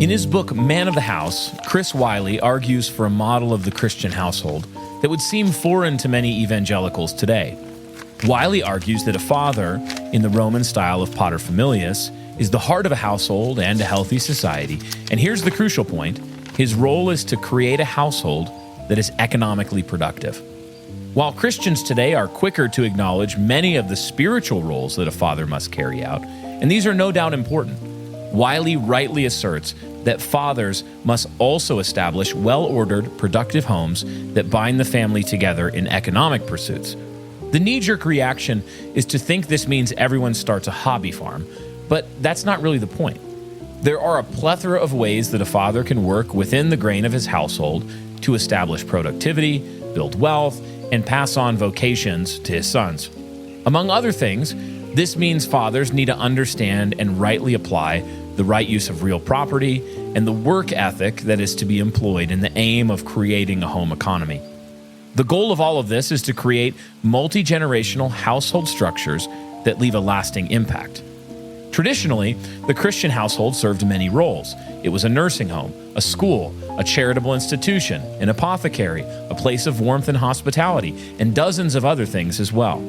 In his book, Man of the House, Chris Wiley argues for a model of the Christian household that would seem foreign to many evangelicals today. Wiley argues that a father, in the Roman style of paterfamilias, is the heart of a household and a healthy society. And here's the crucial point. His role is to create a household that is economically productive. While Christians today are quicker to acknowledge many of the spiritual roles that a father must carry out, and these are no doubt important, Wiley rightly asserts that fathers must also establish well-ordered, productive homes that bind the family together in economic pursuits. The knee-jerk reaction is to think this means everyone starts a hobby farm, but that's not really the point. There are a plethora of ways that a father can work within the grain of his household to establish productivity, build wealth, and pass on vocations to his sons. Among other things, this means fathers need to understand and rightly apply the right use of real property and the work ethic that is to be employed in the aim of creating a home economy. The goal of all of this is to create multi-generational household structures that leave a lasting impact. Traditionally, the Christian household served many roles. It was a nursing home, a school, a charitable institution, an apothecary, a place of warmth and hospitality, and dozens of other things as well.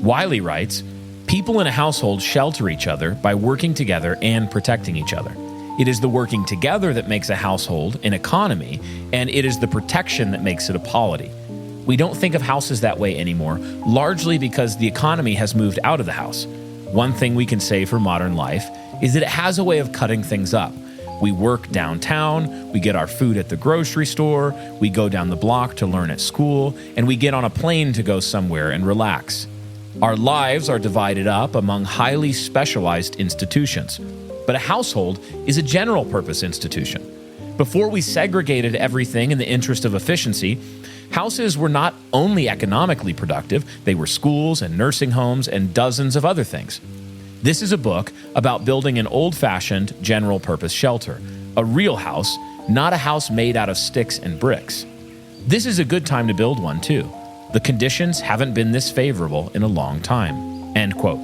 Wiley writes, "People in a household shelter each other by working together and protecting each other. It is the working together that makes a household an economy, and it is the protection that makes it a polity. We don't think of houses that way anymore, largely because the economy has moved out of the house. One thing we can say for modern life is that it has a way of cutting things up. We work downtown, we get our food at the grocery store, we go down the block to learn at school, and we get on a plane to go somewhere and relax. Our lives are divided up among highly specialized institutions, but a household is a general-purpose institution. Before we segregated everything in the interest of efficiency, houses were not only economically productive, they were schools and nursing homes and dozens of other things. This is a book about building an old-fashioned general-purpose shelter, a real house, not a house made out of sticks and bricks. This is a good time to build one, too. The conditions haven't been this favorable in a long time." End quote.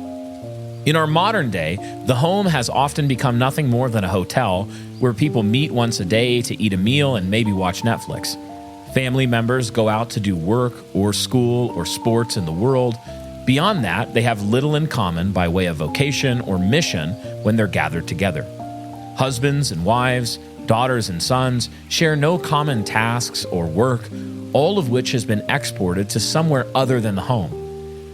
In our modern day, the home has often become nothing more than a hotel where people meet once a day to eat a meal and maybe watch Netflix. Family members go out to do work or school or sports in the world. Beyond that, they have little in common by way of vocation or mission when they're gathered together. Husbands and wives, daughters and sons share no common tasks or work, all of which has been exported to somewhere other than the home.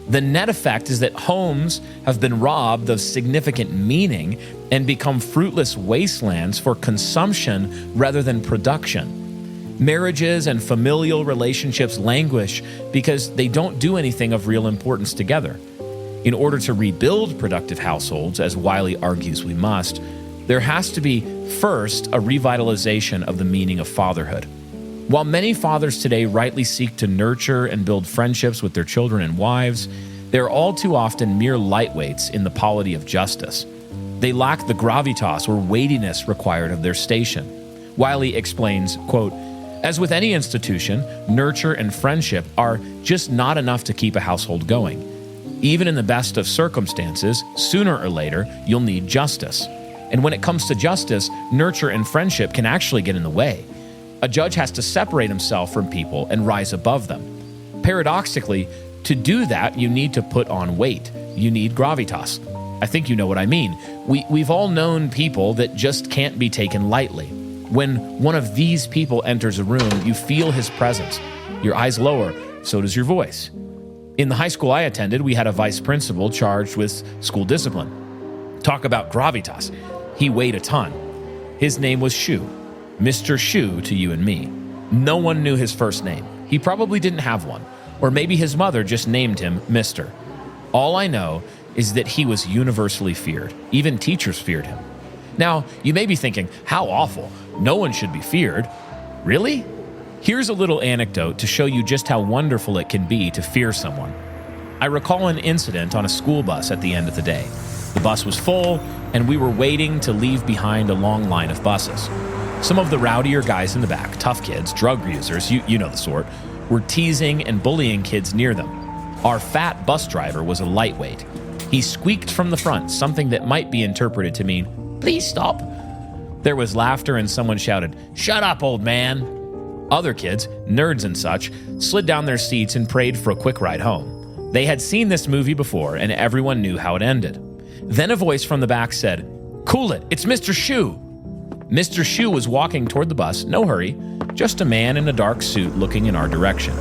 The net effect is that homes have been robbed of significant meaning and become fruitless wastelands for consumption rather than production. Marriages and familial relationships languish because they don't do anything of real importance together. In order to rebuild productive households, as Wiley argues we must, there has to be, first, a revitalization of the meaning of fatherhood. While many fathers today rightly seek to nurture and build friendships with their children and wives, they're all too often mere lightweights in the polity of justice. They lack the gravitas or weightiness required of their station. Wiley explains, quote, "As with any institution, nurture and friendship are just not enough to keep a household going. Even in the best of circumstances, sooner or later, you'll need justice. And when it comes to justice, nurture and friendship can actually get in the way. A judge has to separate himself from people and rise above them. Paradoxically, to do that, you need to put on weight. You need gravitas. I think you know what I mean. We've all known people that just can't be taken lightly. When one of these people enters a room, you feel his presence. Your eyes lower, so does your voice. In the high school I attended, we had a vice principal charged with school discipline. Talk about gravitas. He weighed a ton. His name was Shu. Mr. Shu to you and me. No one knew his first name. He probably didn't have one. Or maybe his mother just named him Mr. All I know is that he was universally feared. Even teachers feared him. Now, you may be thinking, how awful. No one should be feared. Really? Here's a little anecdote to show you just how wonderful it can be to fear someone. I recall an incident on a school bus at the end of the day. The bus was full, and we were waiting to leave behind a long line of buses. Some of the rowdier guys in the back, tough kids, drug users, you know the sort, were teasing and bullying kids near them. Our fat bus driver was a lightweight. He squeaked from the front, something that might be interpreted to mean, "Please stop." There was laughter and someone shouted, "Shut up, old man." Other kids, nerds and such, slid down their seats and prayed for a quick ride home. They had seen this movie before and everyone knew how it ended. Then a voice from the back said, "Cool it, it's Mr. Shoe." Mr. Shoe was walking toward the bus, no hurry, just a man in a dark suit looking in our direction.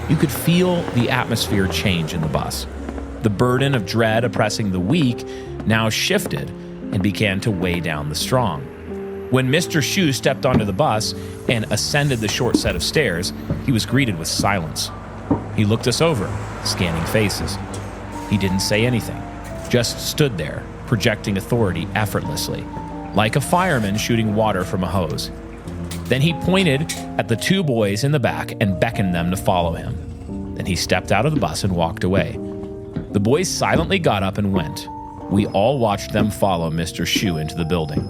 You could feel the atmosphere change in the bus. The burden of dread oppressing the weak now shifted and began to weigh down the strong. When Mr. Shoe stepped onto the bus and ascended the short set of stairs, he was greeted with silence. He looked us over, scanning faces. He didn't say anything, just stood there, projecting authority effortlessly, like a fireman shooting water from a hose. Then he pointed at the two boys in the back and beckoned them to follow him. Then he stepped out of the bus and walked away. The boys silently got up and went. We all watched them follow Mr. Shoe into the building.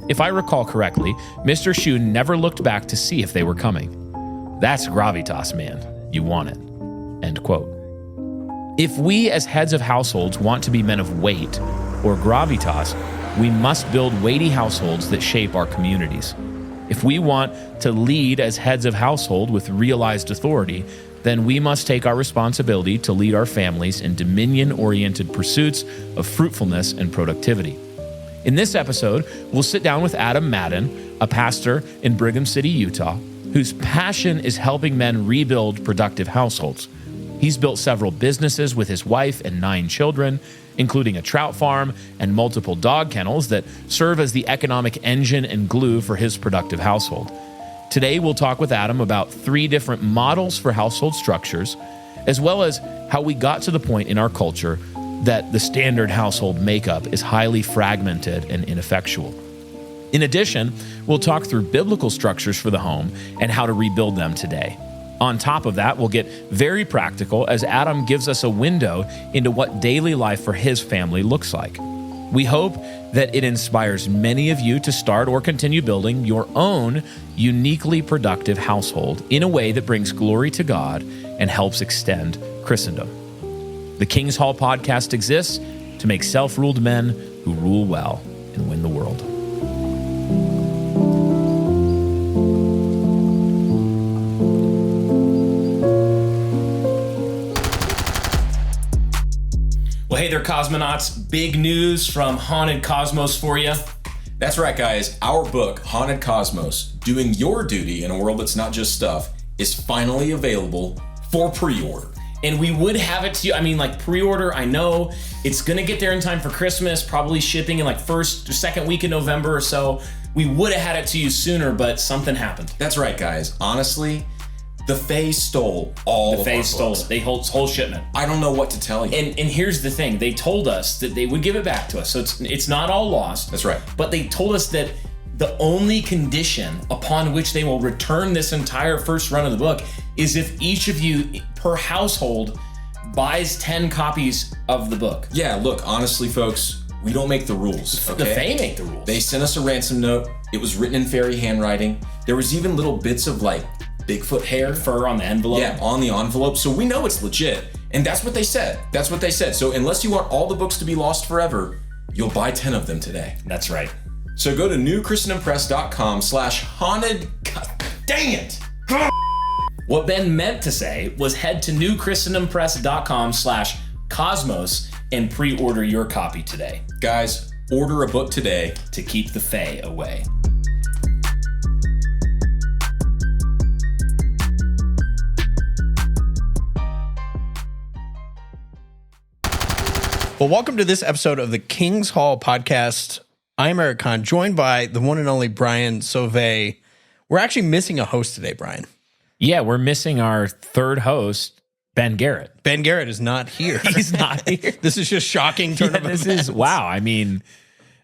If I recall correctly, Mr. Shoe never looked back to see if they were coming. That's gravitas, man. You want it. End quote. If we as heads of households want to be men of weight, or gravitas, we must build weighty households that shape our communities. If we want to lead as heads of household with realized authority, then we must take our responsibility to lead our families in dominion-oriented pursuits of fruitfulness and productivity. In this episode, we'll sit down with Adam Madden, a pastor in Brigham City, Utah, whose passion is helping men rebuild productive households. He's built several businesses with his wife and 9 children, including a trout farm and multiple dog kennels that serve as the economic engine and glue for his productive household. Today, we'll talk with Adam about 3 different models for household structures, as well as how we got to the point in our culture that the standard household makeup is highly fragmented and ineffectual. In addition, we'll talk through biblical structures for the home and how to rebuild them today. On top of that, we'll get very practical as Adam gives us a window into what daily life for his family looks like. We hope that it inspires many of you to start or continue building your own uniquely productive household in a way that brings glory to God and helps extend Christendom. The King's Hall podcast exists to make self-ruled men who rule well and win the world. Well, hey there, cosmonauts. Big news from Haunted Cosmos for you. That's right, guys. Our book, Haunted Cosmos, Doing Your Duty in a World That's Not Just Stuff, is finally available for pre-order. And we would have it to you. Pre-order, I know it's going to get there in time for Christmas, probably shipping in first or second week in November or so. We would have had it to you sooner, but something happened. That's right, guys. Honestly, the Fae stole all of our books. They whole shipment. I don't know what to tell you. And here's the thing. They told us that they would give it back to us. So it's not all lost. That's right. But they told us that the only condition upon which they will return this entire first run of the book is if each of you per household buys 10 copies of the book. Yeah, look, honestly, folks, we don't make the rules. Okay? The Fae make the rules. They sent us a ransom note. It was written in fairy handwriting. There was even little bits of Bigfoot hair. Fur on the envelope. Yeah, on the envelope. So we know it's legit. And that's what they said. So unless you want all the books to be lost forever, you'll buy 10 of them today. That's right. So go to newchristendompress.com/haunted. God dang it. What Ben meant to say was head to newchristendompress.com/cosmos and pre-order your copy today. Guys, order a book today to keep the Fae away. Well, welcome to this episode of the King's Hall podcast. I'm Eric Kahn, joined by the one and only Brian Sauvé. We're actually missing a host today, Brian. Yeah, we're missing our third host, Ben Garrett. Ben Garrett is not here. He's not here. This is just shocking turn of events. Wow. I mean,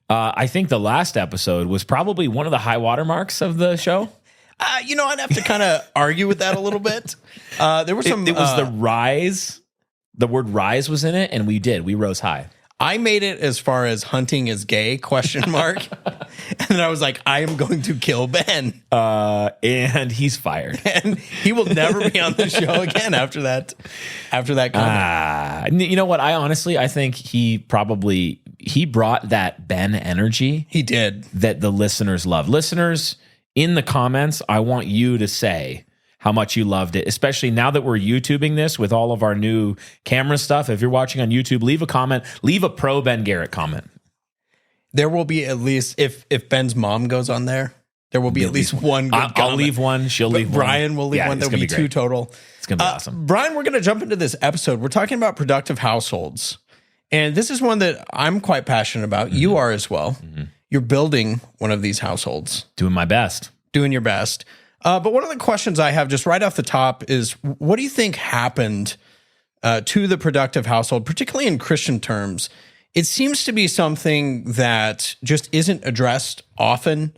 I think the last episode was probably one of the high water marks of the show. I'd have to kind of argue with that a little bit. There were some. It was the rise. The word rise was in it, and we rose high. I made it as far as hunting is gay, ? And then I was like, I am going to kill Ben. And he's fired. And he will never be on the show again after that comment. You know what? I think he probably he brought that Ben energy. He did. That the listeners love. Listeners, in the comments, I want you to say how much you loved it, especially now that we're YouTubing this with all of our new camera stuff. If you're watching on YouTube, leave a comment. Leave a pro Ben Garrett comment. There will be at least, if Ben's mom goes on there, there will be at least one good comment. I'll leave one. She'll leave one. Brian will leave one. There'll be two total. It's going to be awesome. Brian, we're going to jump into this episode. We're talking about productive households. And this is one that I'm quite passionate about. Mm-hmm. You are as well. Mm-hmm. You're building one of these households. Doing my best. Doing your best. But one of the questions I have just right off the top is, what do you think happened to the productive household, particularly in Christian terms? It seems to be something that just isn't addressed often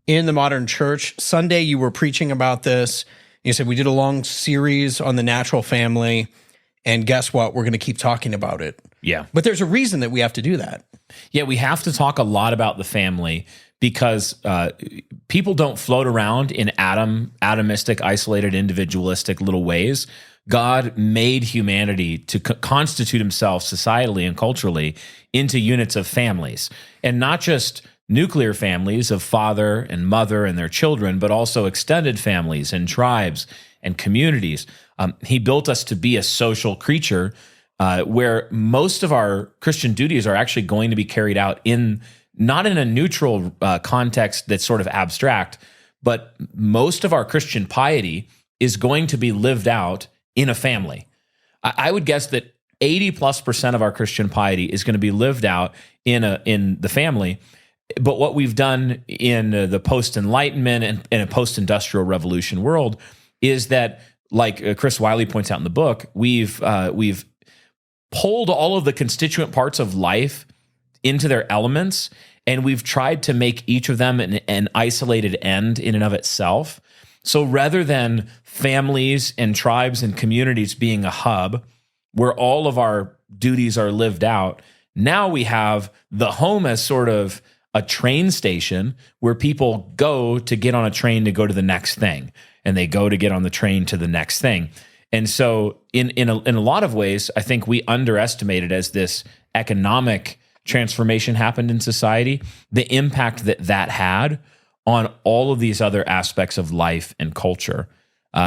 in the modern church. Sunday, you were preaching about this. You said we did a long series on the natural family, and guess what? We're going to keep talking about it. Yeah. But there's a reason that we have to do that. Yeah, we have to talk a lot about the family because people don't float around in atomistic, isolated, individualistic little ways. God made humanity to constitute himself societally and culturally into units of families, and not just nuclear families of father and mother and their children, but also extended families and tribes and communities. He built us to be a social creature where most of our Christian duties are actually going to be carried out not in a neutral context that's sort of abstract, but most of our Christian piety is going to be lived out in a family. I would guess that 80+% of our Christian piety is going to be lived out in the family. But what we've done in the post-Enlightenment and a post-industrial revolution world is that, like Chris Wiley points out in the book, we've pulled all of the constituent parts of life into their elements, and we've tried to make each of them an isolated end in and of itself. So rather than families and tribes and communities being a hub where all of our duties are lived out, now we have the home as sort of a train station where people go to get on a train to go to the next thing, and they go to get on the train to the next thing. And so in a lot of ways, I think we underestimated, as this economic transformation happened in society, the impact that had on all of these other aspects of life and culture,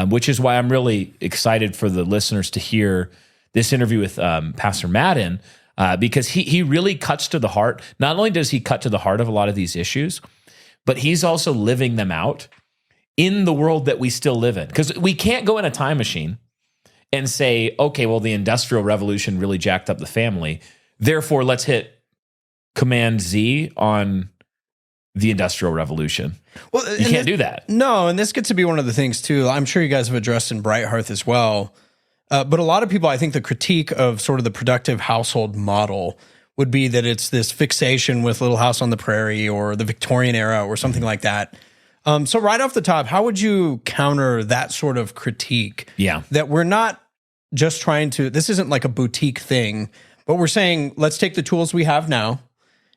which is why I'm really excited for the listeners to hear this interview with Pastor Madden, because he really cuts to the heart. Not only does he cut to the heart of a lot of these issues, but he's also living them out in the world that we still live in. Because we can't go in a time machine and say, okay, well, the Industrial Revolution really jacked up the family, therefore let's hit Command Z on the Industrial Revolution. Well, you can't do that. No, and this gets to be one of the things too. I'm sure you guys have addressed in Bright Hearth as well. But a lot of people, I think the critique of sort of the productive household model would be that it's this fixation with Little House on the Prairie or the Victorian era or something like that. So right off the top, how would you counter that sort of critique? Yeah. That we're not just trying to, this isn't like a boutique thing, but we're saying, let's take the tools we have now.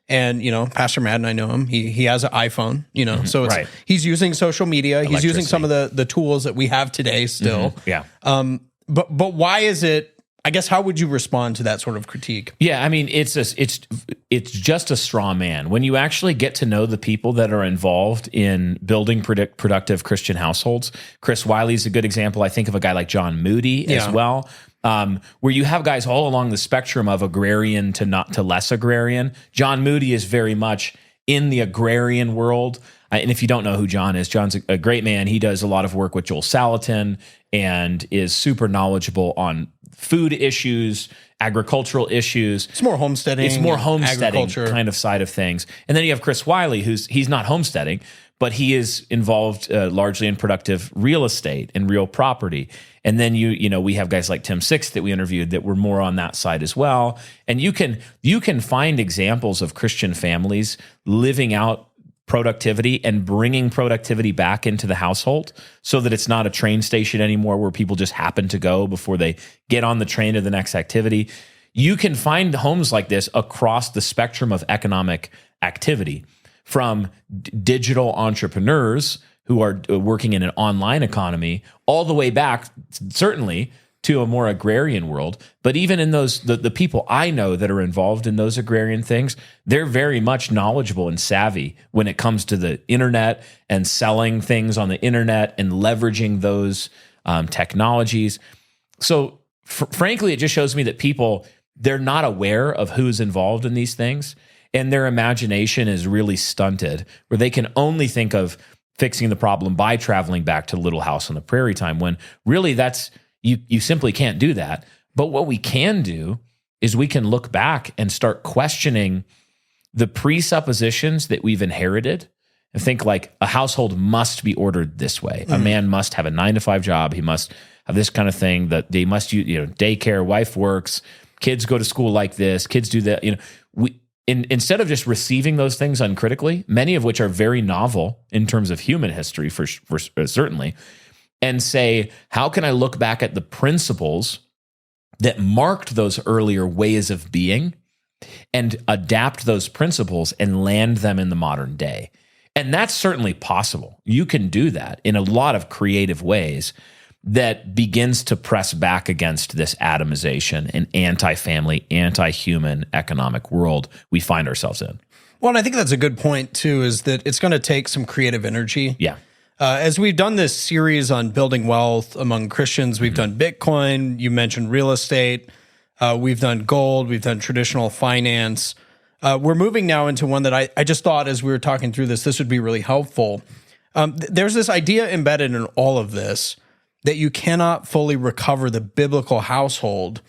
And, Pastor Madden, I know him. He has an iPhone, so it's, right. He's using social media. He's using some of the tools that we have today still. Mm-hmm. Yeah. But why is it, I guess, how would you respond to that sort of critique? Yeah, I mean, it's just a straw man. When you actually get to know the people that are involved in building productive Christian households, Chris Wiley's a good example. I think of a guy like John Moody as well, where you have guys all along the spectrum of agrarian to less agrarian. John Moody is very much in the agrarian world. And if you don't know who John is, John's a great man. He does a lot of work with Joel Salatin and is super knowledgeable on food issues, agricultural issues. It's more homesteading. It's more homesteading agriculture kind of side of things. And then you have Chris Wiley, he's not homesteading, but he is involved largely in productive real estate and real property. And then we have guys like Tim Six that we interviewed that were more on that side as well. And you can find examples of Christian families living out productivity and bringing productivity back into the household so that it's not a train station anymore where people just happen to go before they get on the train to the next activity. You can find homes like this across the spectrum of economic activity, from digital entrepreneurs who are working in an online economy all the way back, certainly, to a more agrarian world. But even in those, the people I know that are involved in those agrarian things, they're very much knowledgeable and savvy when it comes to the internet and selling things on the internet and leveraging those technologies. So frankly, it just shows me that people, they're not aware of who's involved in these things, and their imagination is really stunted, where they can only think of fixing the problem by traveling back to Little House on the Prairie time, when really that's, you simply can't do that. But what we can do is we can look back and start questioning the presuppositions that we've inherited and think like a household must be ordered this way. A man must have a 9-to-5 job. He must have this kind of thing, that they must, daycare, wife works, kids go to school like this, kids do that. Instead of just receiving those things uncritically, many of which are very novel in terms of human history, for certainly, and say, how can I look back at the principles that marked those earlier ways of being and adapt those principles and land them in the modern day? And that's certainly possible. You can do that in a lot of creative ways that begins to press back against this atomization and anti-family, anti-human economic world we find ourselves in. Well, and I think that's a good point too, is that it's going to take some creative energy. Yeah. As we've done this series on building wealth among Christians, we've done Bitcoin, you mentioned real estate, we've done gold, we've done traditional finance. We're moving now into one that I just thought, as we were talking through this would be really helpful. There's this idea embedded in all of this that you cannot fully recover the biblical household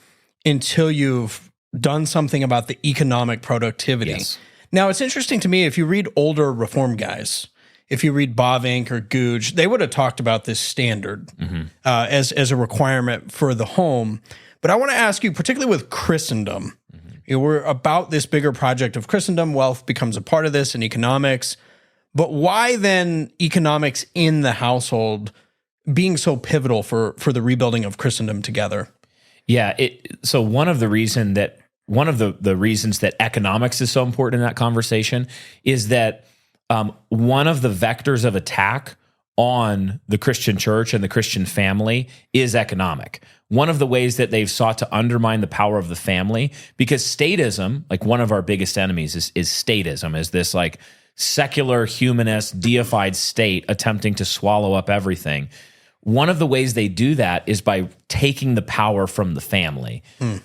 until you've done something about the economic productivity. Yes. Now, it's interesting to me, if you read older reform guys, if you read Bavinck or Googe, they would have talked about this standard as a requirement for the home. But I want to ask you, particularly with Christendom, we're about this bigger project of Christendom, wealth becomes a part of this, and economics. But why then economics in the household being so pivotal for the rebuilding of Christendom together? Yeah. So one of the reasons that economics is so important in that conversation is that one of the vectors of attack on the Christian church and the Christian family is economic. One of the ways that they've sought to undermine the power of the family, because statism, like one of our biggest enemies is statism, is this like secular, humanist, deified state attempting to swallow up everything. One of the ways they do that is by taking the power from the family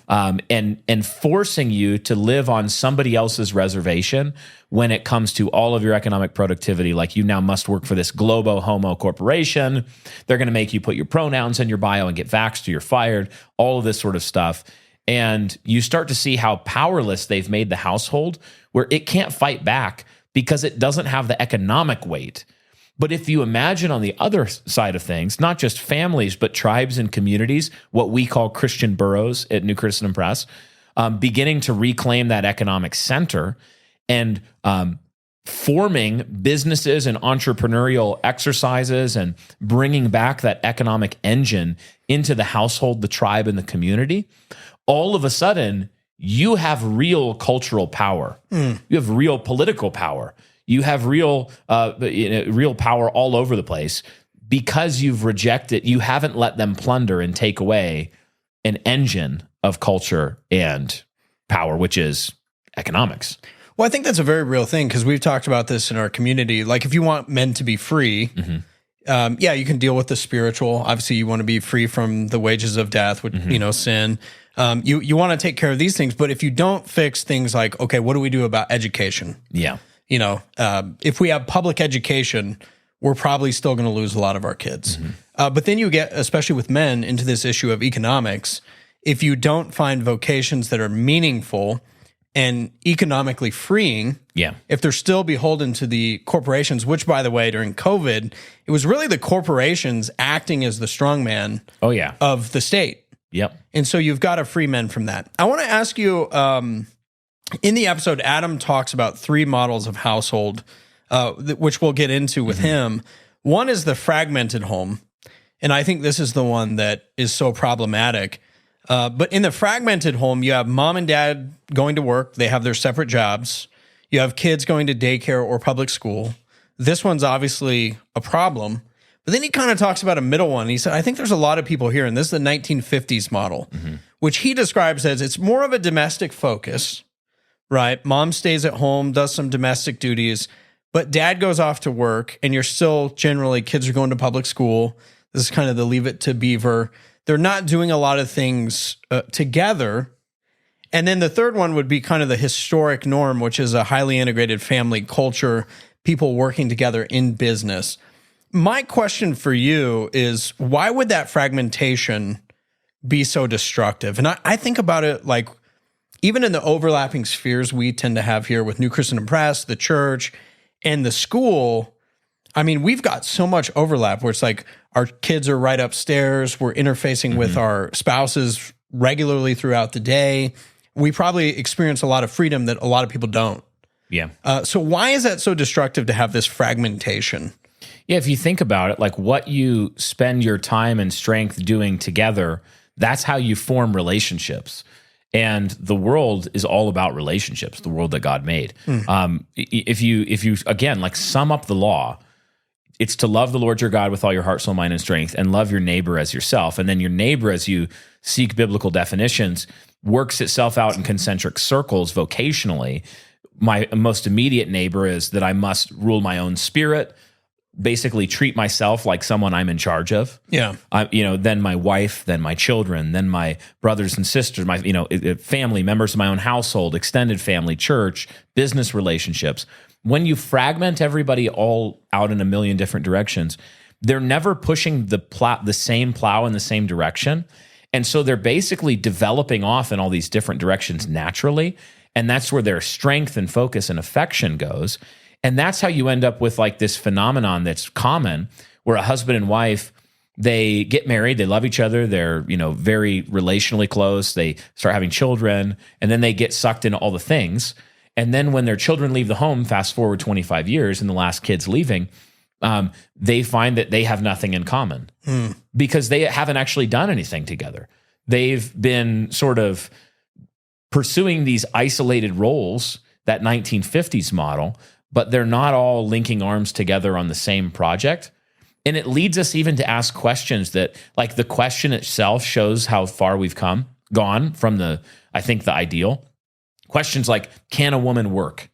and forcing you to live on somebody else's reservation when it comes to all of your economic productivity. Like, you now must work for this Globo Homo corporation. They're going to make you put your pronouns in your bio and get vaxxed or you're fired, all of this sort of stuff. And you start to see how powerless they've made the household, where it can't fight back because it doesn't have the economic weight. But if you imagine on the other side of things, not just families, but tribes and communities, what we call Christian boroughs at New Christendom Press, beginning to reclaim that economic center and forming businesses and entrepreneurial exercises and bringing back that economic engine into the household, the tribe, and the community, all of a sudden, you have real cultural power. You have real political power. You have real power all over the place because you've rejected, you haven't let them plunder and take away an engine of culture and power, which is economics. Well, I think that's a very real thing, because we've talked about this in our community. Like, if you want men to be free, you can deal with the spiritual. Obviously, you want to be free from the wages of death, which, sin. You want to take care of these things, but if you don't fix things like, okay, what do we do about education? Yeah. If we have public education, we're probably still going to lose a lot of our kids. But then you get, especially with men, into this issue of economics. If you don't find vocations that are meaningful and economically freeing, if they're still beholden to the corporations, which, by the way, during COVID, it was really the corporations acting as the strongman of the state. Yep. And so you've got to free men from that. I want to ask you, in the episode, Adam talks about 3 models of household, which we'll get into with him. One is the fragmented home, and I think this is the one that is so problematic. But in the fragmented home, you have mom and dad going to work. They have their separate jobs. You have kids going to daycare or public school. This one's obviously a problem. But then he kind of talks about a middle one. He said, I think there's a lot of people here, and this is the 1950s model, which he describes as it's more of a domestic focus, right? Mom stays at home, does some domestic duties, but dad goes off to work, and you're still generally, kids are going to public school. This is kind of the leave it to Beaver. They're not doing a lot of things together. And then the third one would be kind of the historic norm, which is a highly integrated family culture, people working together in business. My question for you is, why would that fragmentation be so destructive? And I think about it like, even in the overlapping spheres we tend to have here with New Christendom Press, the church, and the school, I mean, we've got so much overlap where it's like our kids are right upstairs, we're interfacing with our spouses regularly throughout the day. We probably experience a lot of freedom that a lot of people don't. Yeah. So why is that so destructive to have this fragmentation? Yeah, if you think about it, like what you spend your time and strength doing together, that's how you form relationships. And the world is all about relationships, the world that God made. If you again, like sum up the law, it's to love the Lord your God with all your heart, soul, mind, and strength, and love your neighbor as yourself. And then your neighbor, as you seek biblical definitions, works itself out in concentric circles vocationally. My most immediate neighbor is that I must rule my own spirit, basically treat myself like someone I'm in charge of. Yeah. Then my wife, then my children, then my brothers and sisters, my, family members of my own household, extended family, church, business relationships. When you fragment everybody all out in a million different directions, they're never pushing the same plow in the same direction. And so they're basically developing off in all these different directions naturally. And that's where their strength and focus and affection goes. And that's how you end up with like this phenomenon that's common where a husband and wife, they get married, they love each other, they're, very relationally close, they start having children, and then they get sucked into all the things. And then when their children leave the home, fast forward 25 years and the last kid's leaving, they find that they have nothing in common because they haven't actually done anything together. They've been sort of pursuing these isolated roles, that 1950s model, but they're not all linking arms together on the same project. And it leads us even to ask questions that, like, the question itself shows how far we've gone from the ideal. Questions like, can a woman work?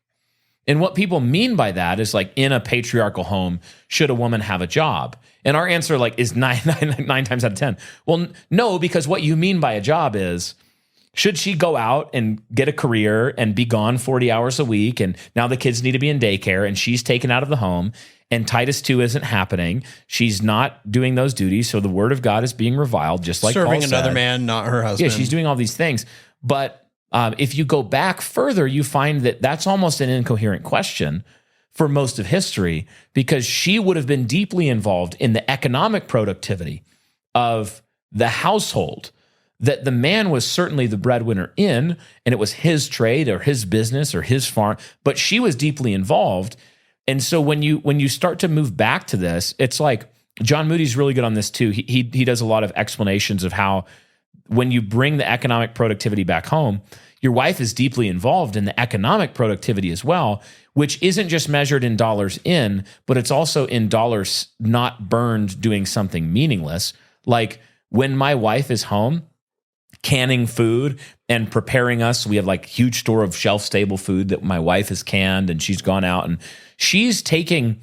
And what people mean by that is, like, in a patriarchal home, should a woman have a job? And our answer, like, is nine times out of 10. Well, no, because what you mean by a job is, should she go out and get a career and be gone 40 hours a week, and now the kids need to be in daycare, and she's taken out of the home, and Titus 2 isn't happening. She's not doing those duties, so the word of God is being reviled, just like serving Paul said. another man, not her husband. Yeah, she's doing all these things. But if you go back further, you find that that's almost an incoherent question for most of history, because she would have been deeply involved in the economic productivity of the household, that the man was certainly the breadwinner in, and it was his trade or his business or his farm, but she was deeply involved. And so when you start to move back to this, it's like, John Moody's really good on this too. He does a lot of explanations of how when you bring the economic productivity back home, your wife is deeply involved in the economic productivity as well, which isn't just measured in dollars in, but it's also in dollars not burned doing something meaningless. Like when my wife is home, canning food and preparing us. We have like huge store of shelf-stable food that my wife has canned, and she's gone out and she's taking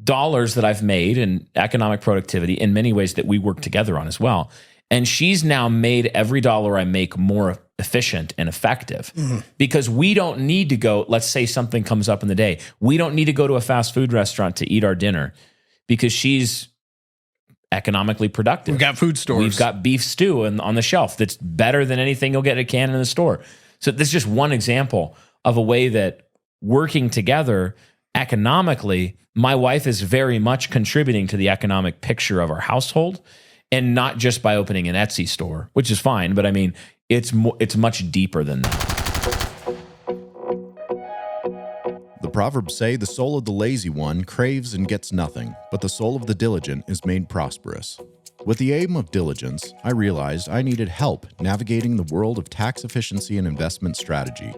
dollars that I've made in economic productivity in many ways that we work together on as well. And she's now made every dollar I make more efficient and effective because we don't need to go, let's say something comes up in the day. We don't need to go to a fast food restaurant to eat our dinner because she's economically productive. We've got food stores. We've got beef stew on the shelf that's better than anything you'll get at a can in the store. So this is just one example of a way that working together economically, my wife is very much contributing to the economic picture of our household, and not just by opening an Etsy store, which is fine, but I mean, it's much deeper than that. The Proverbs say the soul of the lazy one craves and gets nothing, but the soul of the diligent is made prosperous. With the aim of diligence, I realized I needed help navigating the world of tax efficiency and investment strategy.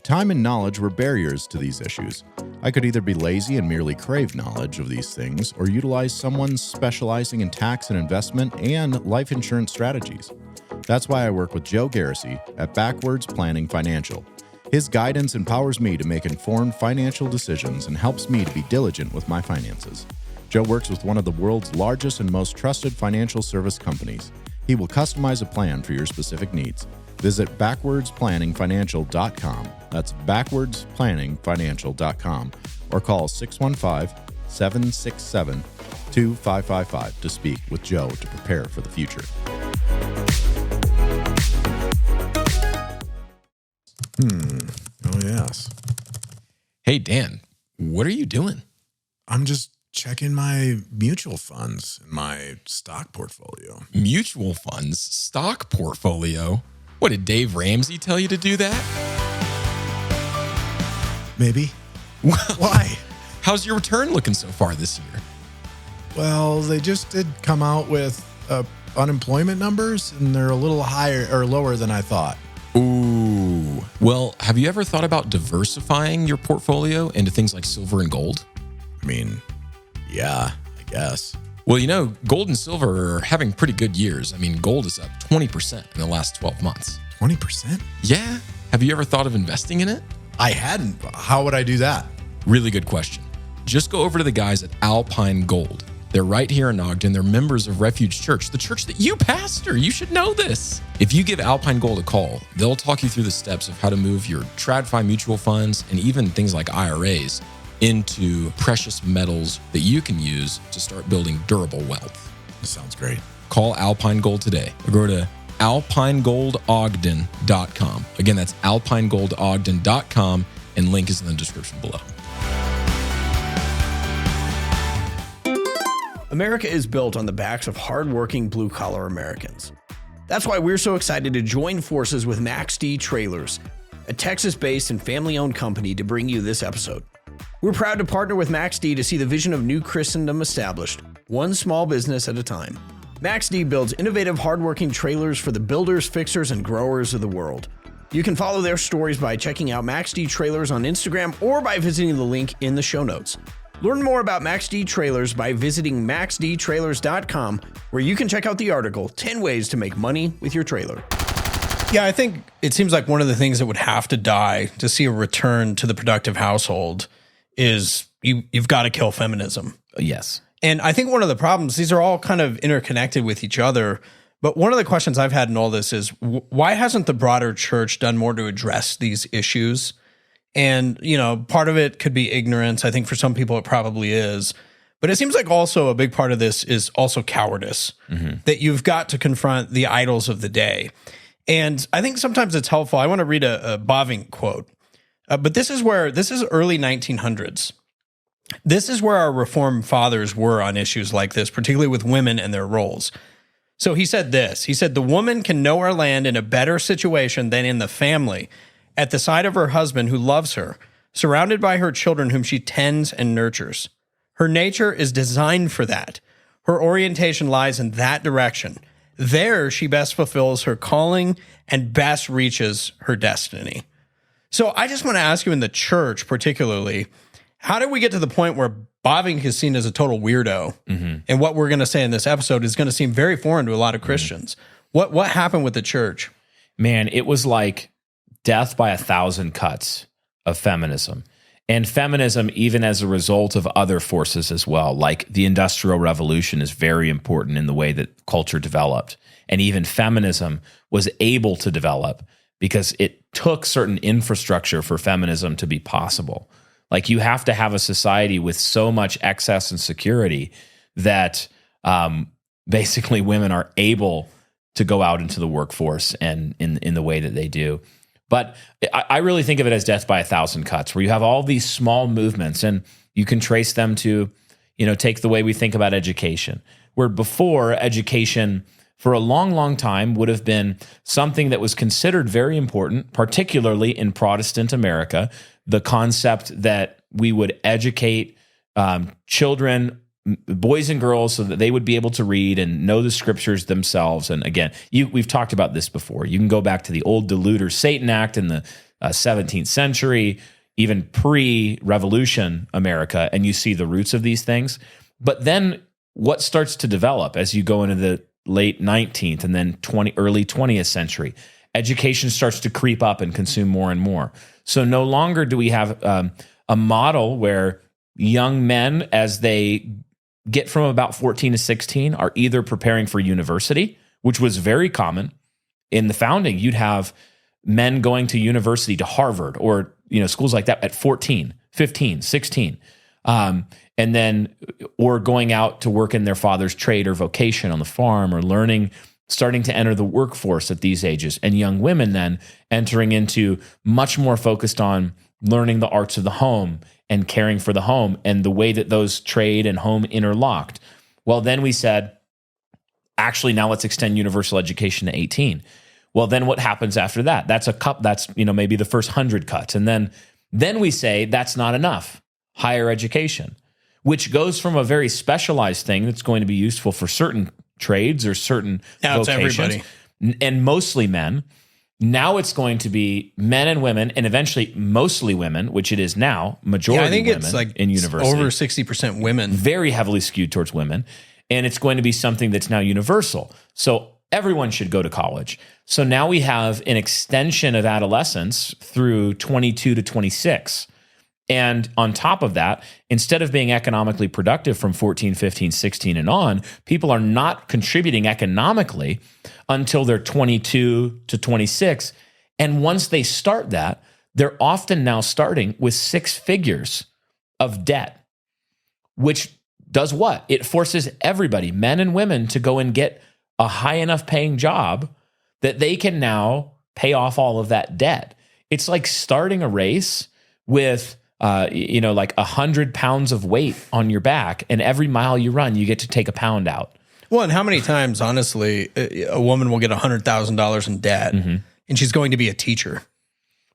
time and knowledge were barriers to these issues. I could either be lazy and merely crave knowledge of these things, or utilize someone specializing in tax and investment and life insurance strategies. That's why I work with Joe Garrissey at Backwards Planning Financial. His guidance empowers me to make informed financial decisions and helps me to be diligent with my finances. Joe works with one of the world's largest and most trusted financial service companies. He will customize a plan for your specific needs. Visit backwardsplanningfinancial.com. That's backwardsplanningfinancial.com, or call 615-767-2555 to speak with Joe to prepare for the future. Oh, yes. Hey, Dan, what are you doing? I'm just checking my mutual funds and my stock portfolio. Mutual funds, stock portfolio. What, did Dave Ramsey tell you to do that? Maybe. Why? How's your return looking so far this year? Well, they just did come out with unemployment numbers, and they're a little higher or lower than I thought. Ooh. Well, have you ever thought about diversifying your portfolio into things like silver and gold? I mean, yeah, I guess. Well, you know, gold and silver are having pretty good years. I mean, gold is up 20% in the last 12 months. 20%? Yeah. Have you ever thought of investing in it? I hadn't. How would I do that? Really good question. Just go over to the guys at Alpine Gold. They're right here in Ogden. They're members of Refuge Church, the church that you pastor. You should know this. If you give Alpine Gold a call, they'll talk you through the steps of how to move your TradFi mutual funds and even things like IRAs into precious metals that you can use to start building durable wealth. That sounds great. Call Alpine Gold today or go to alpinegoldogden.com. Again, that's alpinegoldogden.com, and link is in the description below. America is built on the backs of hardworking blue-collar Americans. That's why we're so excited to join forces with Max D Trailers, a Texas-based and family-owned company, to bring you this episode. We're proud to partner with Max D to see the vision of New Christendom established, one small business at a time. Max D builds innovative, hardworking trailers for the builders, fixers, and growers of the world. You can follow their stories by checking out Max D Trailers on Instagram or by visiting the link in the show notes. Learn more about Max D Trailers by visiting maxdtrailers.com, where you can check out the article, 10 Ways to Make Money with Your Trailer. Yeah, I think it seems like one of the things that would have to die to see a return to the productive household is you've got to kill feminism. Yes. And I think one of the problems, these are all kind of interconnected with each other, but one of the questions I've had in all this is why hasn't the broader church done more to address these issues? And, you know, part of it could be ignorance. I think for some people it probably is. But it seems like also a big part of this is also cowardice, that you've got to confront the idols of the day. And I think sometimes it's helpful. I want to read a Bavinck quote. But this is early 1900s. This is where our Reformed fathers were on issues like this, particularly with women and their roles. So he said this. He said, "The woman can know her land in a better situation than in the family, at the side of her husband who loves her, surrounded by her children whom she tends and nurtures. Her nature is designed for that. Her orientation lies in that direction. There she best fulfills her calling and best reaches her destiny." So I just want to ask you, in the church particularly, how did we get to the point where Bavinck is seen as a total weirdo? And what we're going to say in this episode is going to seem very foreign to a lot of Christians. What happened with the church? Man, it was like death by 1,000 cuts of feminism. And feminism, even as a result of other forces as well, like the Industrial Revolution is very important in the way that culture developed. And even feminism was able to develop because it took certain infrastructure for feminism to be possible. Like, you have to have a society with so much excess and security that basically women are able to go out into the workforce and in the way that they do. But I really think of it as death by 1,000 cuts, where you have all these small movements, and you can trace them to, take the way we think about education, where before, education for a long, long time would have been something that was considered very important, particularly in Protestant America, the concept that we would educate children, boys and girls, so that they would be able to read and know the scriptures themselves. And again, we've talked about this before. You can go back to the old Deluder Satan Act in the 17th century, even pre-revolution America, and you see the roots of these things. But then what starts to develop as you go into the late 19th and then early 20th century? Education starts to creep up and consume more and more. So no longer do we have a model where young men, as they get from about 14 to 16, are either preparing for university, which was very common in the founding. You'd have men going to university, to Harvard or schools like that at 14, 15, 16, and then or going out to work in their father's trade or vocation on the farm, or starting to enter the workforce at these ages. And young women then entering into much more focused on learning the arts of the home and caring for the home and the way that those trade and home interlocked. Well, then we said, actually, now let's extend universal education to 18. Well, then what happens after that? That's maybe the first 100 cuts. And then we say that's not enough. Higher education, which goes from a very specialized thing that's going to be useful for certain trades or certain vocations, everybody, and mostly men. Now it's going to be men and women, and eventually mostly women, which it is now, majority women. I think it's like in university. Over 60% women. Very heavily skewed towards women. And it's going to be something that's now universal. So everyone should go to college. So now we have an extension of adolescence through 22 to 26. And on top of that, instead of being economically productive from 14, 15, 16 and on, people are not contributing economically until they're 22 to 26. And once they start that, they're often now starting with 6 figures of debt, which does what? It forces everybody, men and women, to go and get a high enough paying job that they can now pay off all of that debt. It's like starting a race with like 100 pounds of weight on your back, and every mile you run, you get to take a pound out. Well, and how many times, honestly, a woman will get $100,000 in debt, and she's going to be a teacher?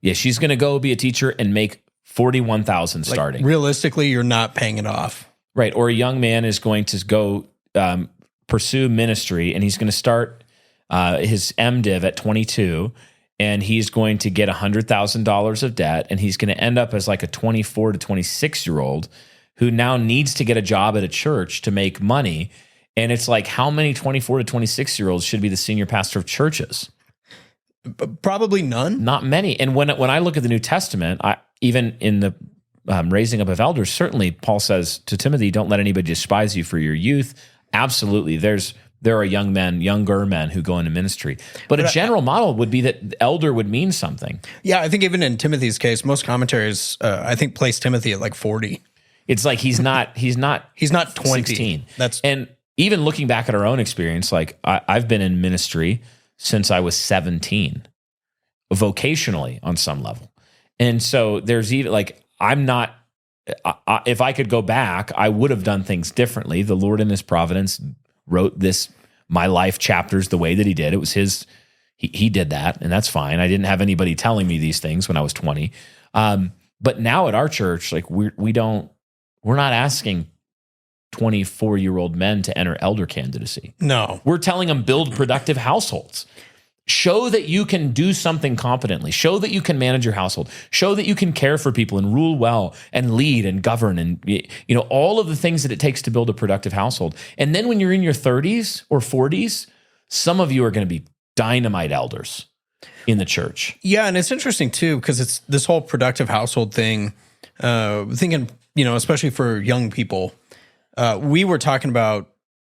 Yeah, she's going to go be a teacher and make $41,000 starting. Realistically, you're not paying it off. Right. Or a young man is going to go pursue ministry, and he's going to start his MDiv at 22, and he's going to get $100,000 of debt, and he's going to end up as like a 24 to 26-year-old who now needs to get a job at a church to make money. And it's like, how many 24 to 26-year-olds should be the senior pastor of churches? Probably none. Not many. And when I look at the New Testament, even in the raising up of elders, certainly Paul says to Timothy, don't let anybody despise you for your youth. Absolutely. There are younger men who go into ministry. But a general model would be that elder would mean something. Yeah, I think even in Timothy's case, most commentaries, I think, place Timothy at like 40. It's like he's not 20. 16. And even looking back at our own experience, like I've been in ministry since I was 17, vocationally on some level. And so there's even like, if I could go back, I would have done things differently. The Lord in his providence wrote my life chapters the way that he did. It was he did that, and that's fine. I didn't have anybody telling me these things when I was 20. But now at our church, like we're not asking 24-year-old men to enter elder candidacy. No. We're telling them build productive households. Show that you can do something competently. Show that you can manage your household. Show that you can care for people and rule well and lead and govern and all of the things that it takes to build a productive household. And then when you're in your 30s or 40s, some of you are going to be dynamite elders in the church. Yeah, and it's interesting too because it's this whole productive household thing. Thinking, especially for young people, we were talking about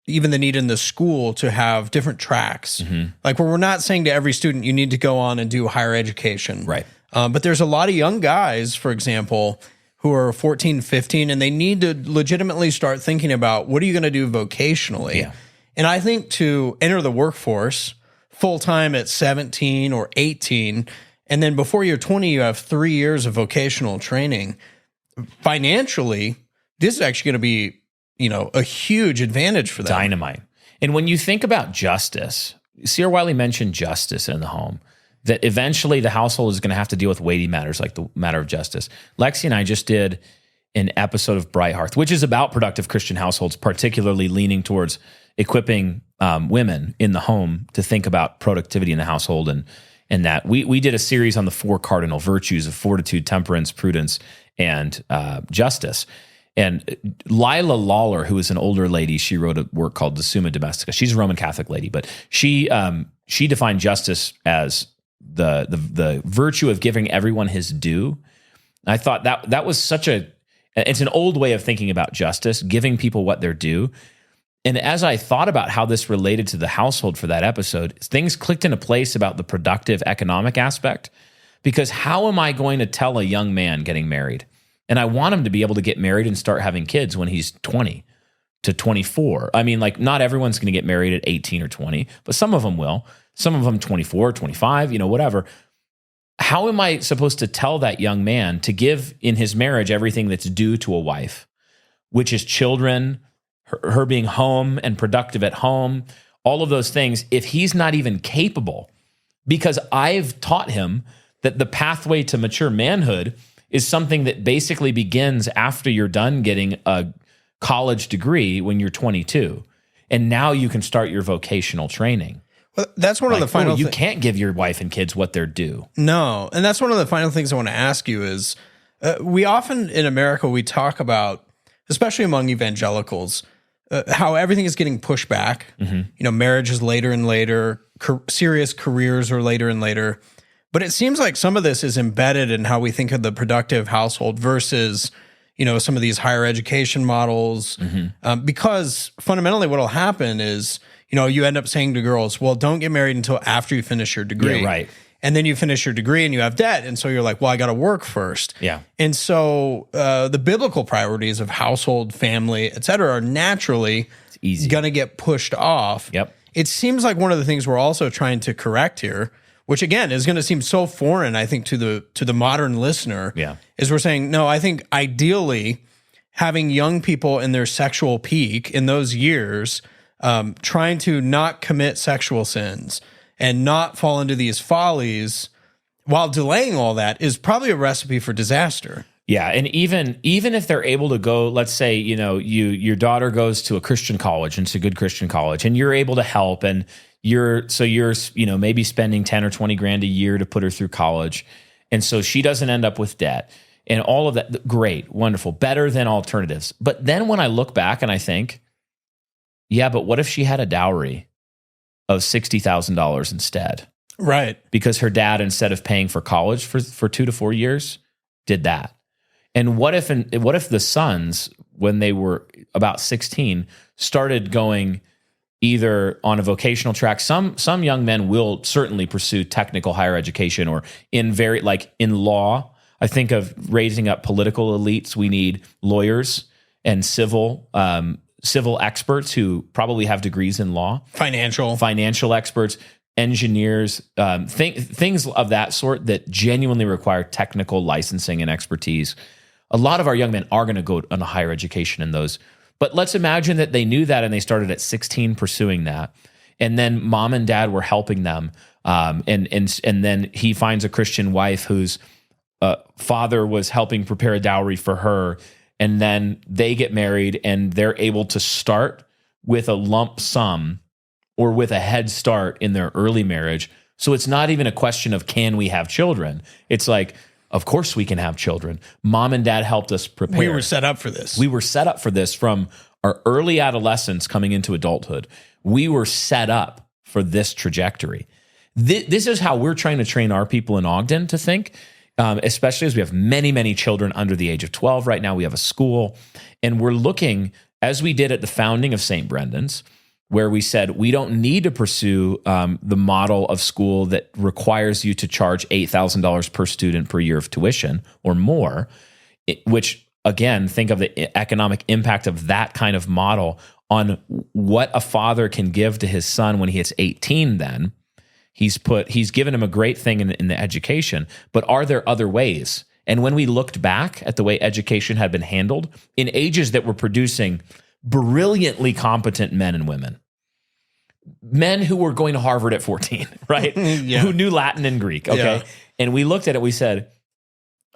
even the need in the school to have different tracks. Like where we're not saying to every student, you need to go on and do higher education. Right. But there's a lot of young guys, for example, who are 14, 15, and they need to legitimately start thinking about what are you going to do vocationally? Yeah. And I think to enter the workforce full-time at 17 or 18, and then before you're 20, you have 3 years of vocational training. Financially, this is actually going to be a huge advantage for them. Dynamite. And when you think about justice, C.R. Wiley mentioned justice in the home, that eventually the household is going to have to deal with weighty matters like the matter of justice. Lexi and I just did an episode of Bright Hearth, which is about productive Christian households, particularly leaning towards equipping women in the home to think about productivity in the household and And that we did a series on the 4 cardinal virtues of fortitude, temperance, prudence, and justice. And Lila Lawler, who is an older lady, she wrote a work called De Summa Domestica. She's a Roman Catholic lady, but she defined justice as the virtue of giving everyone his due. I thought that was it's an old way of thinking about justice, giving people what they're due. And as I thought about how this related to the household for that episode, things clicked into place about the productive economic aspect. Because how am I going to tell a young man getting married? And I want him to be able to get married and start having kids when he's 20 to 24. I mean, like, not everyone's going to get married at 18 or 20, but some of them will. Some of them 24, 25, whatever. How am I supposed to tell that young man to give in his marriage everything that's due to a wife, which is children, her being home and productive at home, all of those things, if he's not even capable? Because I've taught him that the pathway to mature manhood is something that basically begins after you're done getting a college degree when you're 22. And now you can start your vocational training. Well, that's one of the final you can't give your wife and kids what they're due. No. And that's one of the final things I want to ask you is we often in America, we talk about, especially among evangelicals, how everything is getting pushed back. Mm-hmm. Marriage is later and later, serious careers are later and later. But it seems like some of this is embedded in how we think of the productive household versus, some of these higher education models. Mm-hmm. Because fundamentally what will happen is, you end up saying to girls, well, don't get married until after you finish your degree. Yeah, right. And then you finish your degree and you have debt. And so you're like, well, I got to work first. Yeah. And so the biblical priorities of household, family, et cetera, are naturally going to get pushed off. Yep. It seems like one of the things we're also trying to correct here, which again is going to seem so foreign, I think, to the modern listener, is we're saying, no, I think ideally having young people in their sexual peak in those years, trying to not commit sexual sins and not fall into these follies while delaying all that is probably a recipe for disaster. Yeah, and even if they're able to go, let's say, your daughter goes to a Christian college, and it's a good Christian college, and you're able to help, and you're maybe spending 10 or 20 grand a year to put her through college, and so she doesn't end up with debt and all of that. Great, wonderful, better than alternatives. But then when I look back and I think, yeah, but what if she had a dowry of $60,000 instead? Right. Because her dad, instead of paying for college for 2 to 4 years, did that. And what if the sons, when they were about 16, started going either on a vocational track? Some young men will certainly pursue technical higher education, or in law. I think of raising up political elites. We need lawyers and civil experts who probably have degrees in law, financial experts, engineers, things of that sort that genuinely require technical licensing and expertise. A lot of our young men are going to go on a higher education in those. But let's imagine that they knew that and they started at 16 pursuing that. And then mom and dad were helping them. And then he finds a Christian wife whose father was helping prepare a dowry for her. And then they get married and they're able to start with a lump sum or with a head start in their early marriage. So it's not even a question of, can we have children? It's like, of course we can have children. Mom and dad helped us prepare. We were set up for this. We were set up for this from our early adolescence coming into adulthood. We were set up for this trajectory. This is how we're trying to train our people in Ogden to think, especially as we have many, many children under the age of 12 right now. We have a school, and we're looking, as we did at the founding of St. Brendan's, where we said we don't need to pursue the model of school that requires you to charge $8,000 per student per year of tuition or more, which, again, think of the economic impact of that kind of model on what a father can give to his son when he hits 18 then. He's given him a great thing in the education, but are there other ways? And when we looked back at the way education had been handled in ages that were producing brilliantly competent men and women, men who were going to Harvard at 14, right? Yeah. Who knew Latin and Greek, okay? Yeah. And we looked at it, we said,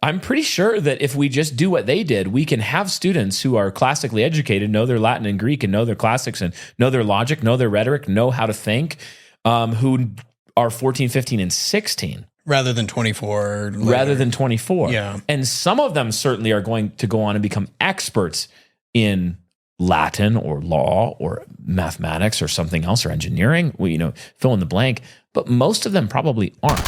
I'm pretty sure that if we just do what they did, we can have students who are classically educated, know their Latin and Greek and know their classics and know their logic, know their rhetoric, know how to think, who are 14, 15, and 16. Rather than 24. Rather than 24. Yeah. And some of them certainly are going to go on and become experts in Latin or law or mathematics or something else or engineering, fill in the blank. But most of them probably aren't.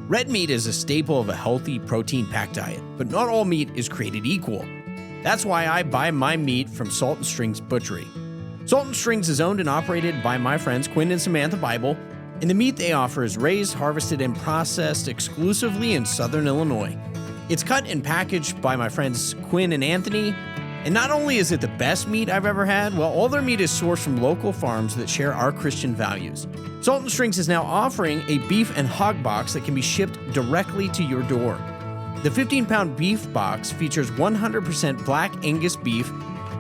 Red meat is a staple of a healthy, protein-packed diet, but not all meat is created equal. That's why I buy my meat from Salt and Strings Butchery. Salt and Strings is owned and operated by my friends Quinn and Samantha Bible, and the meat they offer is raised, harvested, and processed exclusively in Southern Illinois. It's cut and packaged by my friends Quinn and Anthony, and not only is it the best meat I've ever had, well, all their meat is sourced from local farms that share our Christian values. Salt and Strings is now offering a beef and hog box that can be shipped directly to your door. The 15-pound beef box features 100% black Angus beef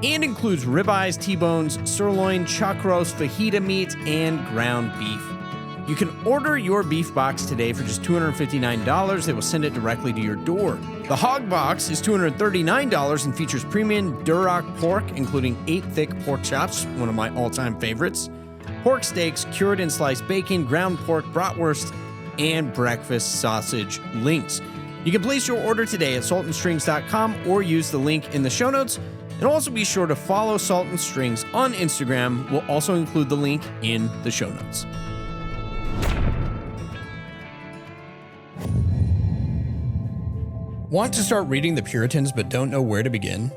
and includes ribeyes, T-bones, sirloin, chuck roast, fajita meat, and ground beef. You can order your beef box today for just $259. They will send it directly to your door. The hog box is $239 and features premium Duroc pork, including 8 thick pork chops, one of my all-time favorites, pork steaks, cured and sliced bacon, ground pork, bratwurst, and breakfast sausage links. You can place your order today at saltandstrings.com or use the link in the show notes. And also be sure to follow Salt and Strings on Instagram. We'll also include the link in the show notes. Want to start reading the Puritans but don't know where to begin?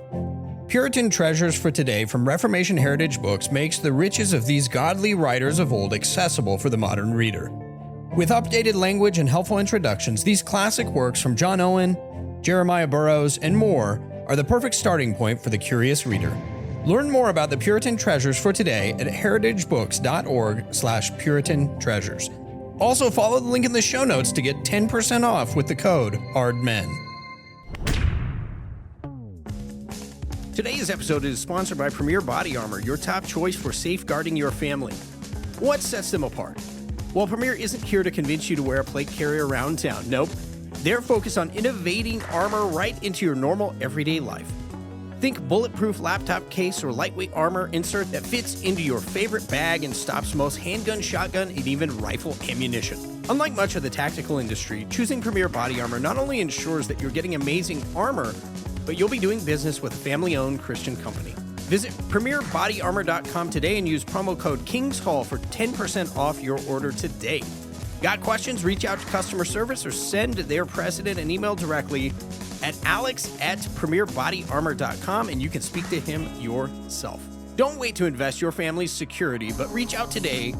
Puritan Treasures for Today from Reformation Heritage Books makes the riches of these godly writers of old accessible for the modern reader. With updated language and helpful introductions, these classic works from John Owen, Jeremiah Burroughs, and more are the perfect starting point for the curious reader. Learn more about the Puritan Treasures for Today at heritagebooks.org/Puritan Treasures. Also, follow the link in the show notes to get 10% off with the code HARDMEN. Today's episode is sponsored by Premier Body Armor, your top choice for safeguarding your family. What sets them apart? Well, Premier isn't here to convince you to wear a plate carrier around town. Nope. They're focused on innovating armor right into your normal everyday life. Think bulletproof laptop case or lightweight armor insert that fits into your favorite bag and stops most handgun, shotgun, and even rifle ammunition. Unlike much of the tactical industry, choosing Premier Body Armor not only ensures that you're getting amazing armor, but you'll be doing business with a family-owned Christian company. Visit PremierBodyArmor.com today and use promo code KINGSHALL for 10% off your order today. Got questions? Reach out to customer service or send their president an email directly at alex@PremierBodyArmor.com and you can speak to him yourself. Don't wait to invest your family's security, but reach out today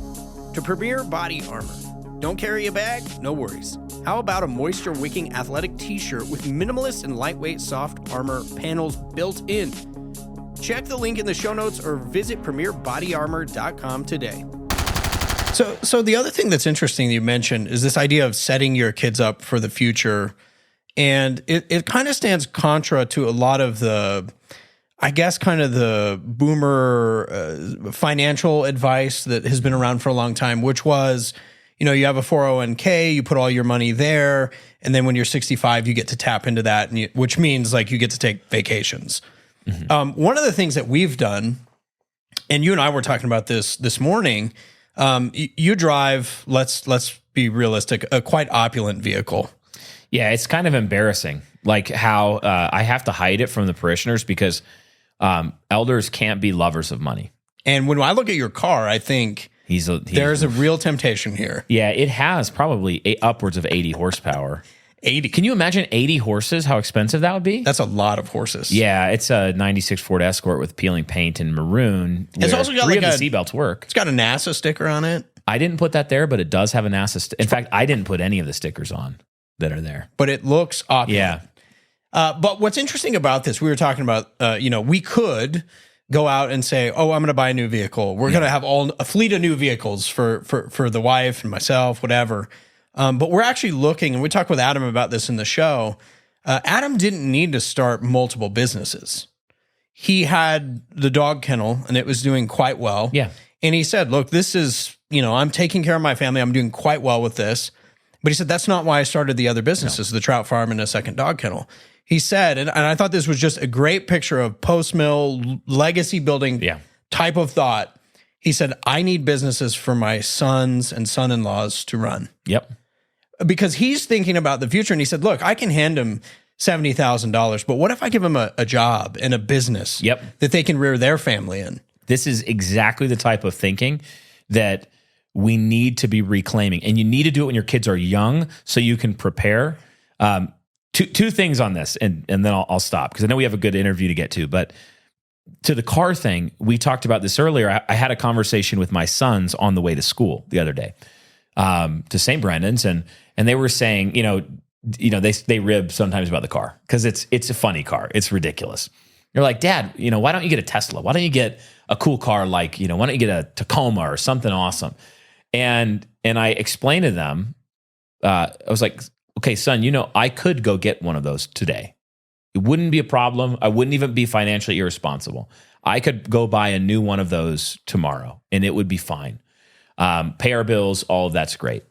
to Premier Body Armor. Don't carry a bag? No worries. How about a moisture-wicking athletic t-shirt with minimalist and lightweight soft armor panels built in? Check the link in the show notes or visit PremierBodyArmor.com today. So the other thing that's interesting that you mentioned is this idea of setting your kids up for the future. And it kind of stands contra to a lot of the, I guess, kind of the boomer financial advice that has been around for a long time, which was, you have a 401k, you put all your money there, and then when you're 65, you get to tap into that, which means like you get to take vacations. Mm-hmm. One of the things that we've done, and you and I were talking about this morning, you drive, let's be realistic, a quite opulent vehicle. Yeah, it's kind of embarrassing, like how I have to hide it from the parishioners because elders can't be lovers of money. And when I look at your car, I think there's a real temptation here. Yeah, it has probably upwards of 80 horsepower. 80. Can you imagine 80 horses, how expensive that would be? That's a lot of horses. Yeah, it's a 96 Ford Escort with peeling paint and maroon. It's also got three like of the seatbelts work. It's got a NASA sticker on it. I didn't put that there, but it does have a NASA In fact, I didn't put any of the stickers on that are there. But it looks opulent. Yeah. But what's interesting about this, we were talking about, we could go out and say, oh, I'm going to buy a new vehicle. We're going to have a fleet of new vehicles for the wife and myself, whatever. But we're actually looking, and we talked with Adam about this in the show. Adam didn't need to start multiple businesses. He had the dog kennel, and it was doing quite well. Yeah. And he said, look, this is, I'm taking care of my family. I'm doing quite well with this. But he said, that's not why I started the other businesses, the trout farm and a second dog kennel. He said, and I thought this was just a great picture of post-mill legacy building type of thought. He said, I need businesses for my sons and son-in-laws to run. Yep. Because he's thinking about the future. And he said, look, I can hand him $70,000, but what if I give him a job and a business that they can rear their family in? This is exactly the type of thinking that we need to be reclaiming. And you need to do it when your kids are young so you can prepare. Two things on this, and then I'll stop because I know we have a good interview to get to. But to the car thing, we talked about this earlier. I had a conversation with my sons on the way to school the other day to St. Brendan's, and they were saying, they rib sometimes about the car because it's a funny car. It's ridiculous. They're like, Dad, why don't you get a Tesla? Why don't you get a cool car like, why don't you get a Tacoma or something awesome? And I explained to them, I was like, okay, son, I could go get one of those today. It wouldn't be a problem. I wouldn't even be financially irresponsible. I could go buy a new one of those tomorrow and it would be fine. Pay our bills, all of that's great.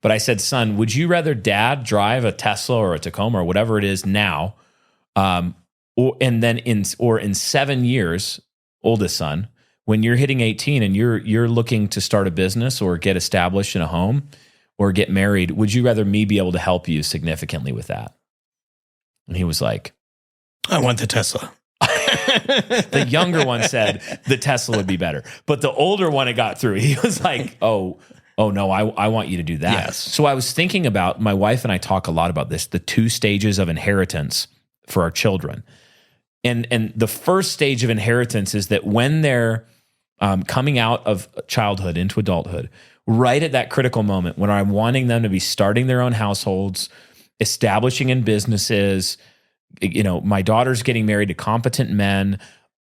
But I said, son, would you rather dad drive a Tesla or a Tacoma or whatever it is now, or in 7 years, oldest son, when you're hitting 18 and you're looking to start a business or get established in a home or get married, would you rather me be able to help you significantly with that? And he was like, I want the Tesla. The younger one said the Tesla would be better. But the older one, it got through. He was like, oh no, I want you to do that. Yes. So I was thinking about, my wife and I talk a lot about this, the 2 stages of inheritance for our children. And the first stage of inheritance is that when they're coming out of childhood into adulthood, right at that critical moment when I'm wanting them to be starting their own households, establishing in businesses, my daughter's getting married to competent men.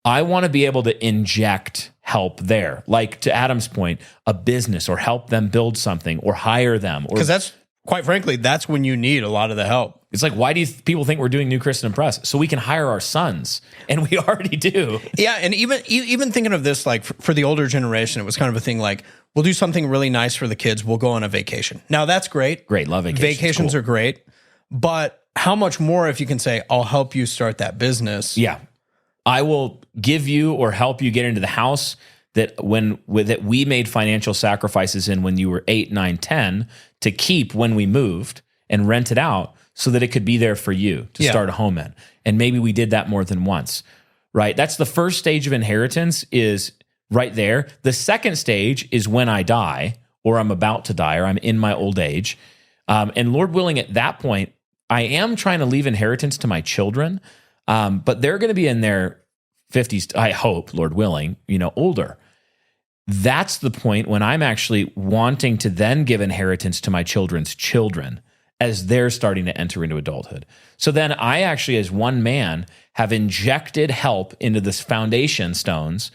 I want to be able to inject help there. Like to Adam's point, a business or help them build something or hire them. Because that's, quite frankly, that's when you need a lot of the help. It's like, why do people think we're doing New Christian Press? So we can hire our sons, and we already do. Yeah, and even thinking of this, like for the older generation, it was kind of a thing like, we'll do something really nice for the kids. We'll go on a vacation. Now, that's great. Great, love vacations. Vacations are great. But how much more if you can say, I'll help you start that business? Yeah. I will give you or help you get into the house that that we made financial sacrifices in when you were 8, 9, 10 to keep when we moved and rent it out so that it could be there for you to start a home in. And maybe we did that more than once, right? That's the first stage of inheritance is right there. The second stage is when I die or I'm about to die or I'm in my old age. And Lord willing, at that point, I am trying to leave inheritance to my children, but they're going to be in their 50s, I hope, Lord willing, older. That's the point when I'm actually wanting to then give inheritance to my children's children as they're starting to enter into adulthood. So then I actually, as one man, have injected help into this foundation stones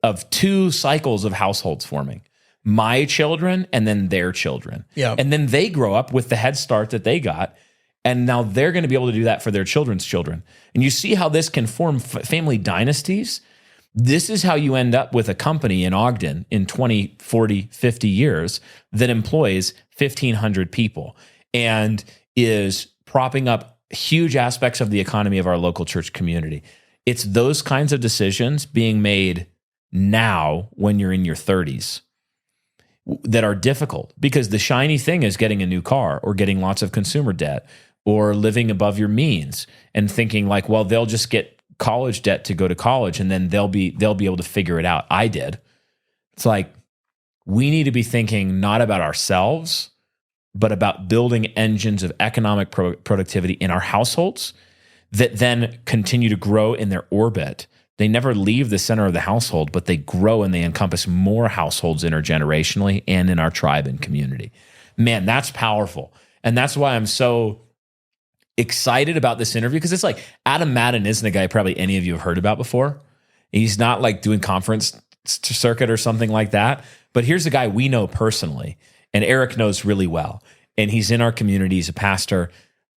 of 2 cycles of households forming. My children and then their children. Yeah. And then they grow up with the head start that they got. And now they're going to be able to do that for their children's children. And you see how this can form family dynasties? This is how you end up with a company in Ogden in 20, 40, 50 years that employs 1,500 people and is propping up huge aspects of the economy of our local church community. It's those kinds of decisions being made now when you're in your 30s that are difficult because the shiny thing is getting a new car or getting lots of consumer debt or living above your means and thinking like, well, they'll just get college debt to go to college and then they'll be able to figure it out. I did. It's like we need to be thinking not about ourselves, but about building engines of economic productivity in our households that then continue to grow in their orbit. They never leave the center of the household, but they grow and they encompass more households intergenerationally and in our tribe and community. Man, that's powerful. And that's why I'm so excited about this interview because it's like Adam Madden isn't a guy probably any of you have heard about before. He's not like doing conference circuit or something like that. But here's a guy we know personally and Eric knows really well. And he's in our community. He's a pastor.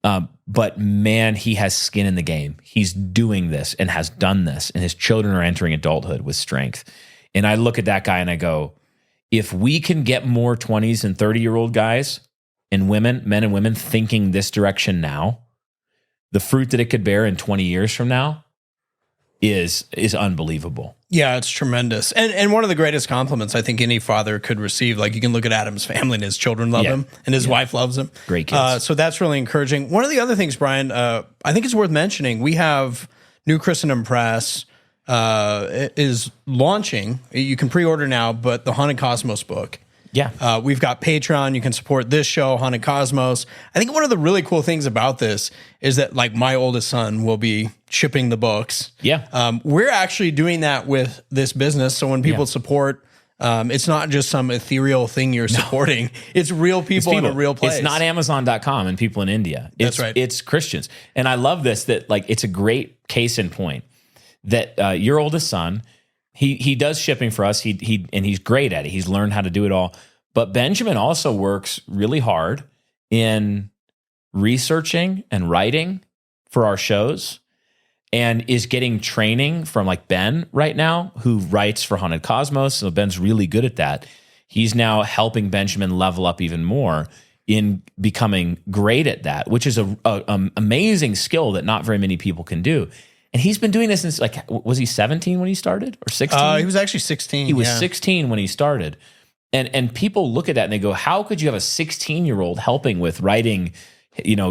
But man, he has skin in the game. He's doing this and has done this. And his children are entering adulthood with strength. And I look at that guy and I go, if we can get more 20s and 30-year-old guys and women, men and women thinking this direction now, the fruit that it could bear in 20 years from now is unbelievable. Yeah, it's tremendous. And one of the greatest compliments I think any father could receive. Like, you can look at Adam's family and his children love him and his wife loves him. Great kids. So that's really encouraging. One of the other things, Brian, I think it's worth mentioning, we have New Christendom Press is launching. You can pre-order now, but the Haunted Cosmos book. Yeah. We've got Patreon. You can support this show, Haunted Cosmos. I think one of the really cool things about this is that, like, my oldest son will be shipping the books. Yeah. We're actually doing that with this business. So when people support, it's not just some ethereal thing you're supporting. It's real people in a real place. It's not Amazon.com and people in India. That's right. It's Christians. And I love this, that, like, it's a great case in point that your oldest son, he does shipping for us. And he's great at it. He's learned how to do it all. But Benjamin also works really hard in researching and writing for our shows, and is getting training from, like, Ben right now, who writes for Haunted Cosmos. So Ben's really good at that. He's now helping Benjamin level up even more in becoming great at that, which is a amazing skill that not very many people can do. And he's been doing this since, like, was he 17 when he started, or 16? He was actually 16. He was 16 when he started. And people look at that and they go, how could you have a 16-year-old helping with writing,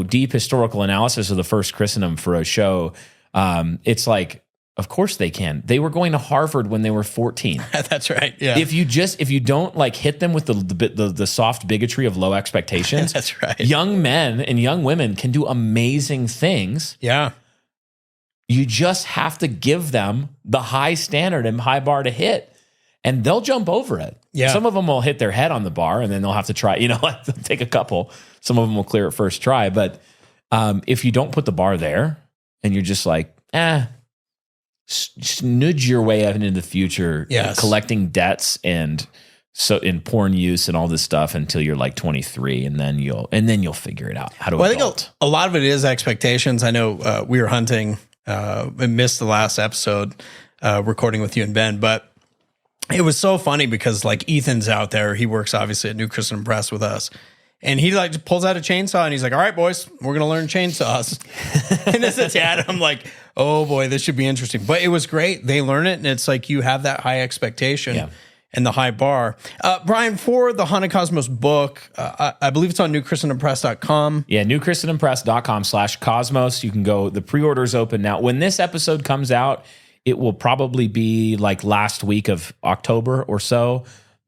deep historical analysis of the first Christendom for a show? It's like, of course they can. They were going to Harvard when they were 14. That's right. Yeah. If you don't, like, hit them with the soft bigotry of low expectations, that's right. Young men and young women can do amazing things. Yeah. You just have to give them the high standard and high bar to hit, and they'll jump over it. Yeah. Some of them will hit their head on the bar, and then they'll have to try, they'll take a couple. Some of them will clear it first try. But if you don't put the bar there and you're just like, just nudge your way up into the future, collecting debts and so in porn use and all this stuff until you're like 23, and then you'll figure it out how to. Well, I think a lot of it is expectations. I know we were hunting and missed the last episode recording with you and Ben, but it was so funny because, like, Ethan's out there. He works obviously at New Christendom Press with us. And he, like, pulls out a chainsaw and he's like, all right, boys, we're going to learn chainsaws. And as a dad, I'm like, oh boy, this should be interesting. But it was great. They learn it. And it's like, you have that high expectation and the high bar. Brian, for the Haunted Cosmos book, I believe it's on newchristendompress.com. Yeah, newchristendompress.com/cosmos. You can go, the pre-order's open now. When this episode comes out, it will probably be like last week of October or so.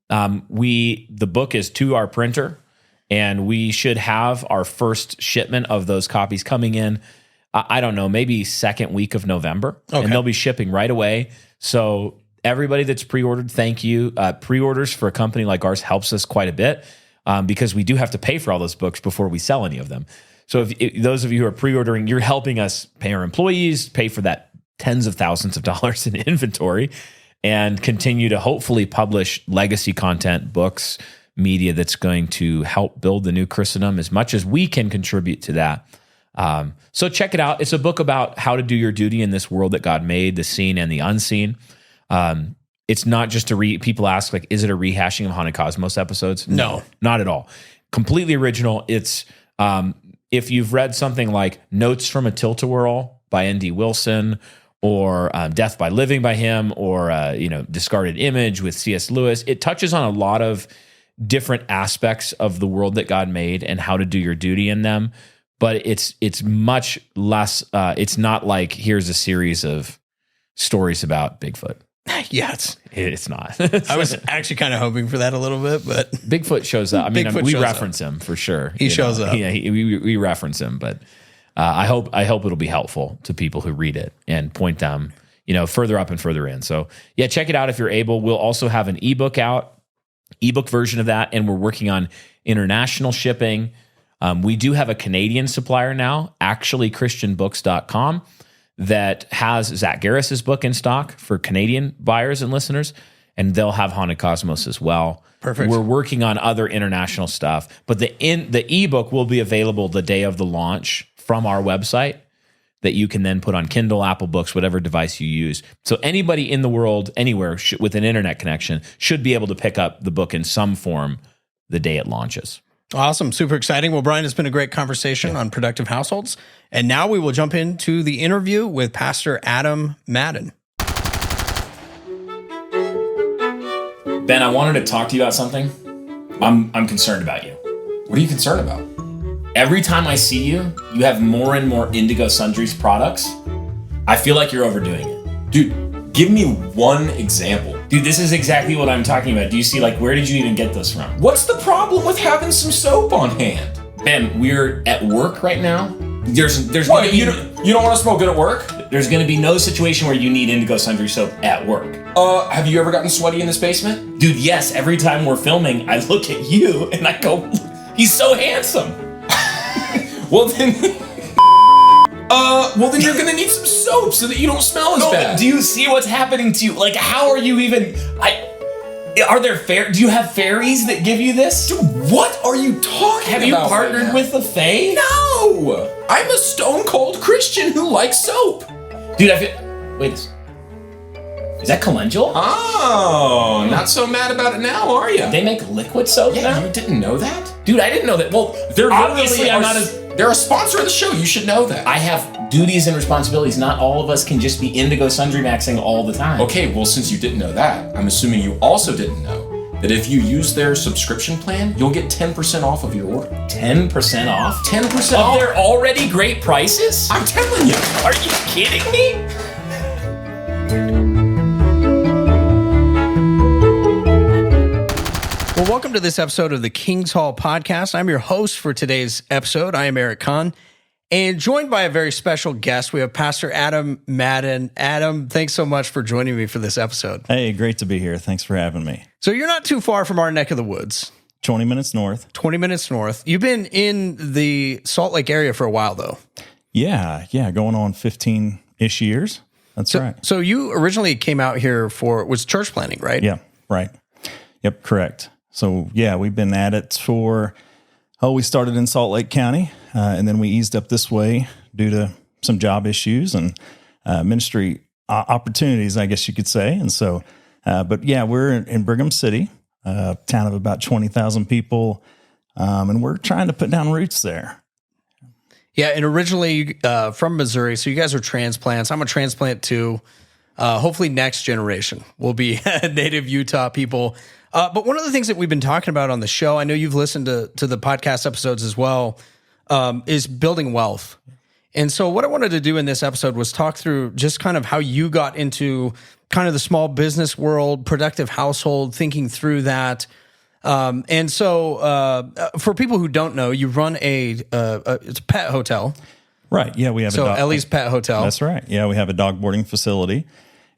The book is to our printer, and we should have our first shipment of those copies coming in, I don't know, maybe second week of November. Okay. And they'll be shipping right away. So everybody that's pre-ordered, thank you. Pre-orders for a company like ours helps us quite a bit because we do have to pay for all those books before we sell any of them. So if those of you who are pre-ordering, you're helping us pay our employees, pay for that tens of thousands of dollars in inventory, and continue to hopefully publish legacy content, books, media that's going to help build the new Christendom as much as we can contribute to that. So check it out. It's a book about how to do your duty in this world that God made, the seen and the unseen. It's not just people ask, like, is it a rehashing of Haunted Cosmos episodes? No, not at all. Completely original. It's, if you've read something like Notes from a Tilt-A-Whirl by N.D. Wilson, or Death by Living by him, or Discarded Image with C.S. Lewis, it touches on a lot of different aspects of the world that God made and how to do your duty in them. But it's much less. It's not like, here's a series of stories about Bigfoot. Yeah, it's not. I was actually kind of hoping for that a little bit, but Bigfoot shows up. I mean, we reference him for sure. He shows up. Yeah, we reference him, but I hope it'll be helpful to people who read it and point them, further up and further in. So yeah, check it out if you're able. We'll also have an ebook version of that, and we're working on international shipping. We do have a Canadian supplier now, actually christianbooks.com, that has Zach Garris's book in stock for Canadian buyers and listeners, and they'll have Haunted Cosmos as well. Perfect. We're working on other international stuff, but the ebook will be available the day of the launch from our website, that you can then put on Kindle, Apple Books, whatever device you use. So anybody in the world, anywhere with an internet connection, should be able to pick up the book in some form the day it launches. Awesome. Super exciting. Well, Brian, it's been a great conversation on productive households. And now we will jump into the interview with Pastor Adam Madden. Ben, I wanted to talk to you about something. I'm concerned about you. What are you concerned about? Every time I see you, you have more and more Indigo Sundries products. I feel like you're overdoing it. Dude, give me one example. Dude, this is exactly what I'm talking about. Do you see, like, where did you even get this from? What's the problem with having some soap on hand? Ben, we're at work right now. There's What, gonna be, you don't want to smell good at work? there's gonna be no situation where you need Indigo Sundry soap at work. Have you ever gotten sweaty in this basement? Dude, yes, every time we're filming, I look at you and I go, he's so handsome. Well then, you're gonna need some soap so that you don't smell as bad. Do you see what's happening to you? Like, how are you even, are there do you have fairies that give you this? Dude, what are you talking about? Have you partnered with the Fae? No! I'm a stone cold Christian who likes soap. Dude, wait, is that calendula? Oh, not so mad about it now, are you? They make liquid soap now? You didn't know that? Dude, I didn't know that. Well, They're obviously literally they're a sponsor of the show. You should know that. I have duties and responsibilities. Not all of us can just be Indigo Sundry Maxing all the time. Okay, well, since you didn't know that, I'm assuming you also didn't know that if you use their subscription plan, you'll get 10% off of your order. 10% off? 10% Of off? their already great prices? I'm telling you. Are you kidding me? Well, welcome to this episode of the King's Hall Podcast. I'm your host for today's episode. I am Eric Kahn, and joined by a very special guest, we have Pastor Adam Madden. Adam, thanks so much for joining me for this episode. Hey, great to be here. Thanks for having me. So you're not too far from our neck of the woods. 20 minutes north. 20 minutes north. You've been in the Salt Lake area for a while, though. Yeah, going on 15-ish years. That's right. So you originally came out here was church planting, right? Yeah, right. Yep, correct. So, yeah, we've been at it we started in Salt Lake County, and then we eased up this way due to some job issues and ministry opportunities, I guess you could say. And so, but yeah, we're in Brigham City, a town of about 20,000 people, and we're trying to put down roots there. Yeah, and originally from Missouri, so you guys are transplants. I'm a transplant too. Hopefully next generation will be native Utah people. But one of the things that we've been talking about on the show, I know you've listened to the podcast episodes as well, is building wealth. And so what I wanted to do in this episode was talk through just kind of how you got into kind of the small business world, productive household, thinking through that. And so for people who don't know, you run it's a pet hotel. Right. Yeah, we have Ellie's Pet Hotel. That's right. Yeah, we have a dog boarding facility.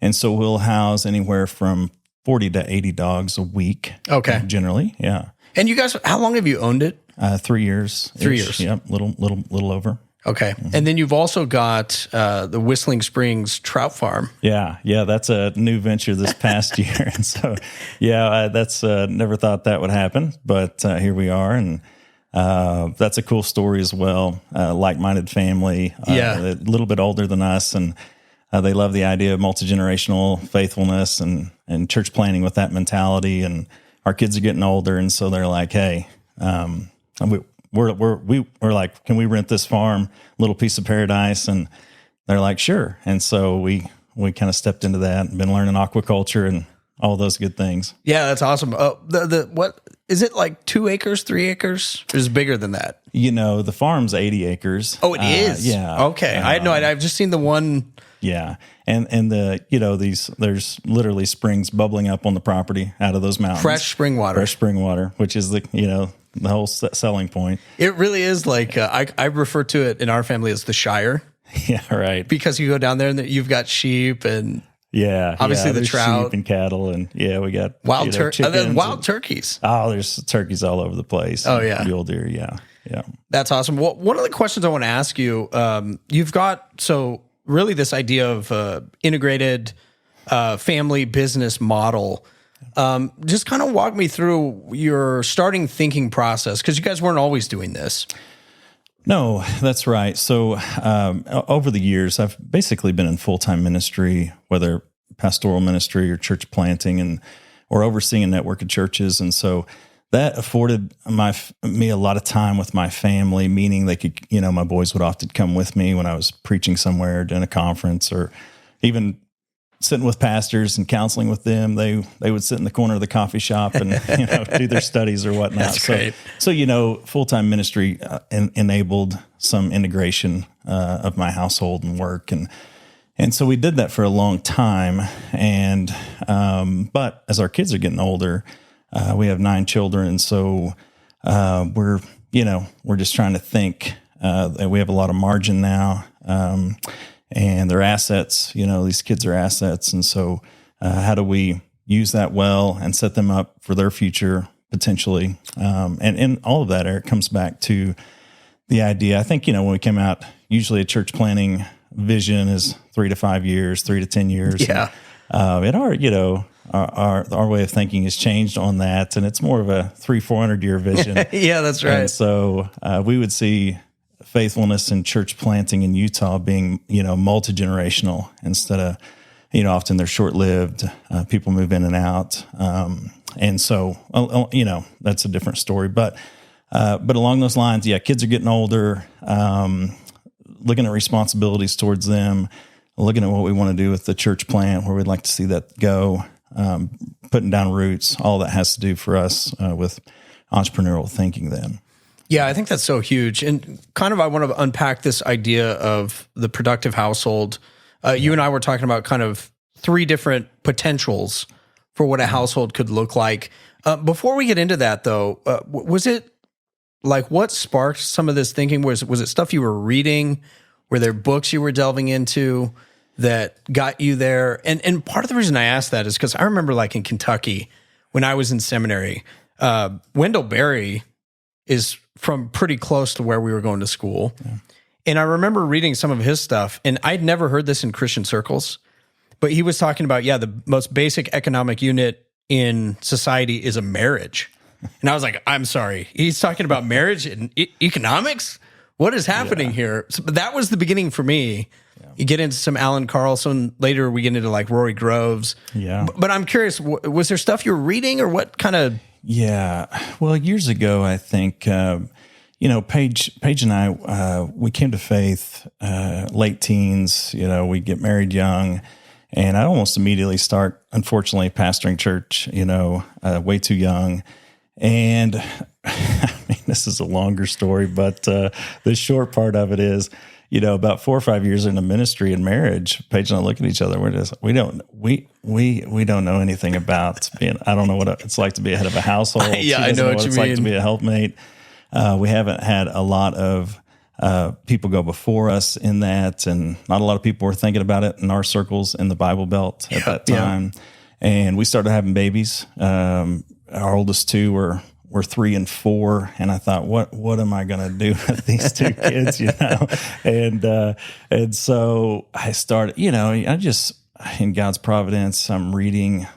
And so we'll house anywhere from 40 to 80 dogs a week. Okay. Generally, yeah. And you guys, how long have you owned it? 3 years. 3 years. Yep, little over. Okay. Mm-hmm. And then you've also got the Whistling Springs Trout Farm. Yeah, that's a new venture this past year. And so, that's never thought that would happen, but here we are. And that's a cool story as well. Like-minded family, a little bit older than us, and they love the idea of multi-generational faithfulness and church planning with that mentality. And our kids are getting older, and so they're like, "Hey, we're like, can we rent this farm, little piece of paradise?" And they're like, "Sure." And so we kind of stepped into that and been learning aquaculture and all those good things. Yeah, that's awesome. What is it, like 2 acres, 3 acres? Or is it bigger than that? The farm's 80 acres. Oh, it is. Yeah. Okay, I had no idea. I've just seen the one. Yeah. And there's literally springs bubbling up on the property out of those mountains. Fresh spring water, which is the whole selling point. It really is like, I refer to it in our family as the Shire. Yeah. Right. Because you go down there and you've got sheep and obviously the there's trout, sheep and cattle, and we got wild chickens, turkeys. Oh, there's turkeys all over the place. Oh yeah. Mule deer. Yeah. That's awesome. Well, one of the questions I want to ask you, you've got, really this idea of integrated family business model. Just kind of walk me through your starting thinking process, because you guys weren't always doing this. No, that's right. So over the years, I've basically been in full-time ministry, whether pastoral ministry or church planting, or overseeing a network of churches. And so that afforded me a lot of time with my family, meaning they could, my boys would often come with me when I was preaching somewhere, doing a conference, or even sitting with pastors and counseling with them. They would sit in the corner of the coffee shop and do their studies or whatnot. That's great. So full-time ministry enabled some integration of my household and work, and so we did that for a long time. And but as our kids are getting older, we have 9 children, and so we're just trying to think. We have a lot of margin now. And they're assets, these kids are assets. And so how do we use that well and set them up for their future potentially? And all of that, Eric, comes back to the idea. I think, when we came out, usually a church planning vision is 3 to 5 years, 3 to 10 years. Yeah. And our way of thinking has changed on that. And it's more of a 300-400 year vision. Yeah, that's right. And so we would see faithfulness in church planting in Utah being, multi-generational instead of, often they're short-lived, people move in and out. And so, that's a different story, but along those lines, kids are getting older, looking at responsibilities towards them, looking at what we want to do with the church plant, where we'd like to see that go, putting down roots, all that has to do for us, with entrepreneurial thinking then. Yeah, I think that's so huge. And kind of I want to unpack this idea of the productive household. You and I were talking about kind of 3 different potentials for what a household could look like. Before we get into that, though, was it like what sparked some of this thinking? Was it stuff you were reading? Were there books you were delving into that got you there? And part of the reason I asked that is because I remember like in Kentucky when I was in seminary, Wendell Berry is from pretty close to where we were going to school. Yeah. And I remember reading some of his stuff, and I'd never heard this in Christian circles, but he was talking about, the most basic economic unit in society is a marriage. And I was like, I'm sorry, he's talking about marriage and economics? What is happening here? So, but that was the beginning for me. Yeah. You get into some Alan Carlson, later we get into like Rory Groves. Yeah. But I'm curious, was there stuff you were reading or what kind of... Yeah. Well, years ago, I think, Paige and I, we came to faith, late teens, we get married young, and I almost immediately start, unfortunately, pastoring church, way too young. And I mean, this is a longer story, but, the short part of it is, about 4 or 5 years into ministry and marriage, Paige and I look at each other. We don't know anything about being. I don't know what it's like to be a head of a household. I know what you it's mean. like to be a helpmate. We haven't had a lot of people go before us in that, and not a lot of people were thinking about it in our circles in the Bible Belt at that time. Yeah. And we started having babies. Our oldest 2 were 3 and 4, and I thought, what am I going to do with these 2 kids, And so I started, I just, in God's providence, I'm reading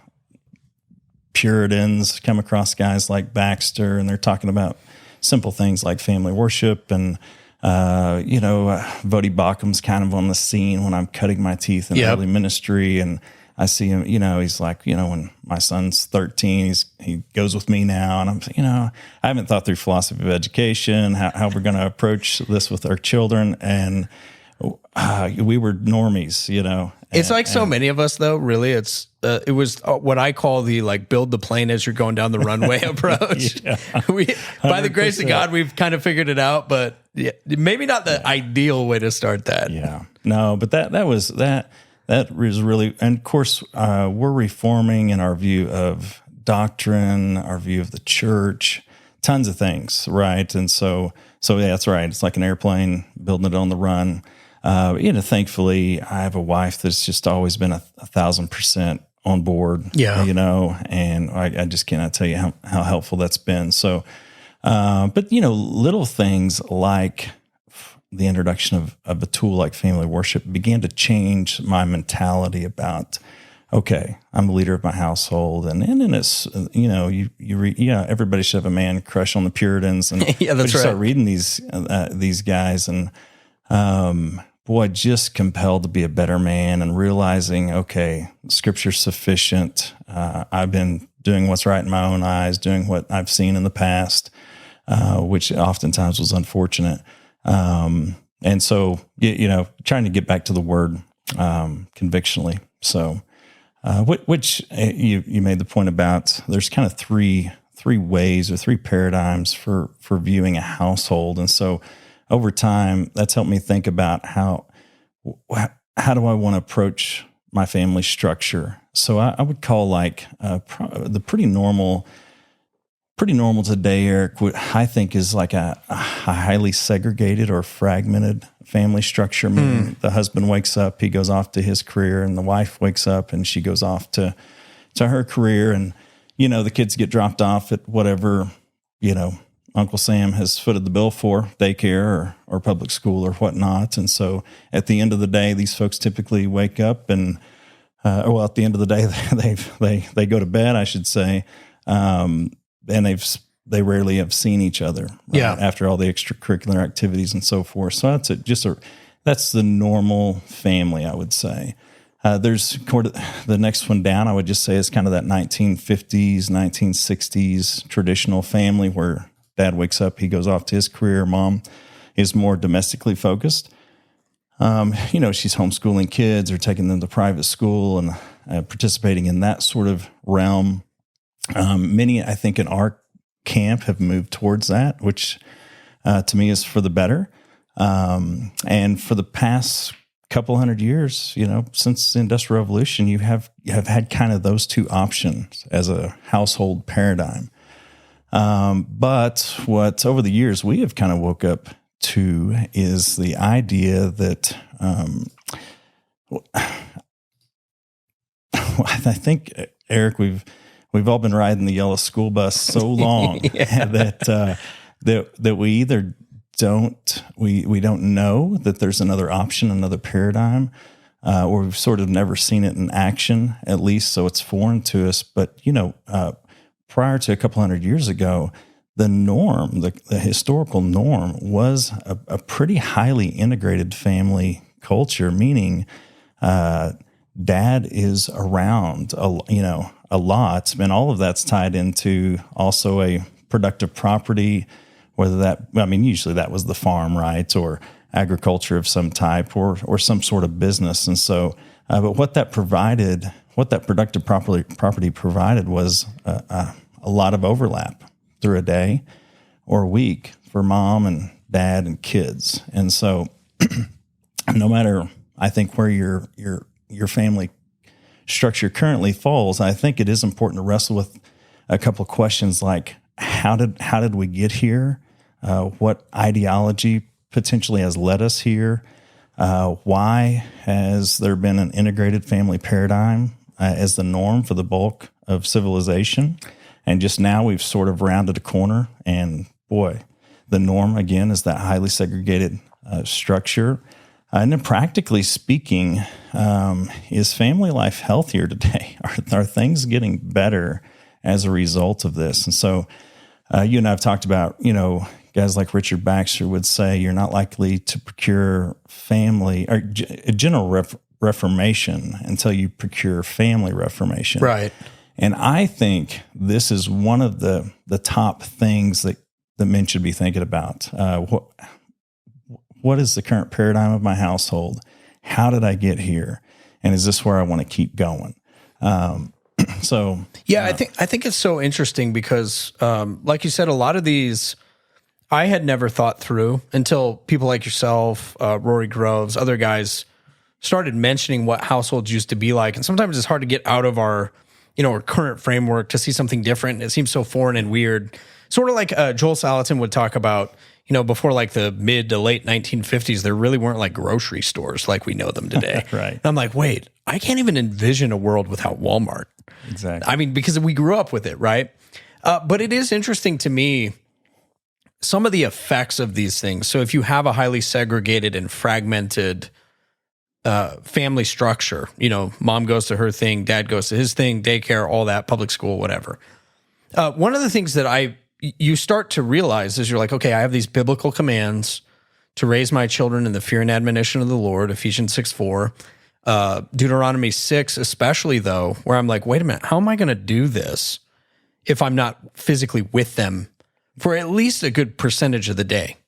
Puritans, come across guys like Baxter, and they're talking about simple things like family worship, and Vodi Bachum's kind of on the scene when I'm cutting my teeth in early ministry, and I see him, he's like, when my son's 13, he goes with me now. And I'm saying, I haven't thought through philosophy of education, how we're going to approach this with our children. And we were normies, It's like so many of us, though, really. It was what I call the like build the plane as you're going down the runway approach. By the grace of God, we've kind of figured it out, but maybe not the ideal way to start that. Yeah. No, but that was really, and of course, we're reforming in our view of doctrine, our view of the church, tons of things, right? And so that's right. It's like an airplane, building it on the run. Thankfully, I have a wife that's just always been 1,000% on board. Yeah, and I just cannot tell you how helpful that's been. So, but little things like the introduction of a tool like family worship began to change my mentality about, okay, I'm the leader of my household. And in it's, you read, everybody should have a man crush on the Puritans. And that's right. Start reading these guys, and just compelled to be a better man and realizing, okay, Scripture's sufficient. I've been doing what's right in my own eyes, doing what I've seen in the past, which oftentimes was unfortunate. And so, trying to get back to the word convictionally. So, which you made the point about. There's kind of three ways or three paradigms for viewing a household, and so over time, that's helped me think about how do I want to approach my family structure. So I would call like the pretty normal today, Eric, what I think is like a highly segregated or fragmented family structure. Meaning the husband wakes up, he goes off to his career, and the wife wakes up and she goes off to her career. And, the kids get dropped off at whatever, Uncle Sam has footed the bill for, daycare or public school or whatnot. And so at the end of the day, these folks typically wake up and, at the end of the day, they go to bed, I should say. And they rarely have seen each other after all the extracurricular activities and so forth. So that's the normal family, I would say. There's the next one down, I would just say is kind of that 1950s, 1960s traditional family where dad wakes up, he goes off to his career, mom is more domestically focused. She's homeschooling kids or taking them to private school and participating in that sort of realm. Many, I think, in our camp have moved towards that, which to me is for the better. And for the past couple hundred years, since the Industrial Revolution, you have had kind of those two options as a household paradigm. But what over the years we have kind of woke up to is the idea that I think, Eric, we've all been riding the yellow school bus so long that we either we don't know that there's another option, another paradigm, or we've sort of never seen it in action, at least, so it's foreign to us. But prior to a couple hundred years ago, the norm, the historical norm, was a pretty highly integrated family culture, meaning dad is around a lot, and all of that's tied into also a productive property, usually that was the farm, right, or agriculture of some type, or some sort of business. And so, but what that productive property provided was a lot of overlap through a day or a week for mom and dad and kids. And so no matter, I think, where your family structure currently falls, I think it is important to wrestle with a couple of questions like, how did we get here? What ideology potentially has led us here? Why has there been an integrated family paradigm as the norm for the bulk of civilization? And just now we've sort of rounded a corner, and boy, the norm again is that highly segregated structure. And then practically speaking, is family life healthier today? Are things getting better as a result of this? And so you and I have talked about, guys like Richard Baxter would say, you're not likely to procure family or a general reformation until you procure family reformation. Right. And I think this is one of the top things that men should be thinking about. What is the current paradigm of my household? How did I get here? And is this where I want to keep going? I think it's so interesting because, like you said, a lot of these I had never thought through until people like yourself, Rory Groves, other guys started mentioning what households used to be like. And sometimes it's hard to get out of our current framework to see something different. It seems so foreign and weird. Sort of like Joel Salatin would talk about, before like the mid to late 1950s, there really weren't like grocery stores like we know them today. Right. And I'm like, wait, I can't even envision a world without Walmart. Exactly. I mean, because we grew up with it, right? But it is interesting to me, some of the effects of these things. So if you have a highly segregated and fragmented family structure, mom goes to her thing, dad goes to his thing, daycare, all that, public school, whatever. One of the things that you start to realize is you're like, okay, I have these biblical commands to raise my children in the fear and admonition of the Lord, Ephesians 6:4, Deuteronomy 6, especially though, where I'm like, wait a minute, how am I going to do this if I'm not physically with them for at least a good percentage of the day,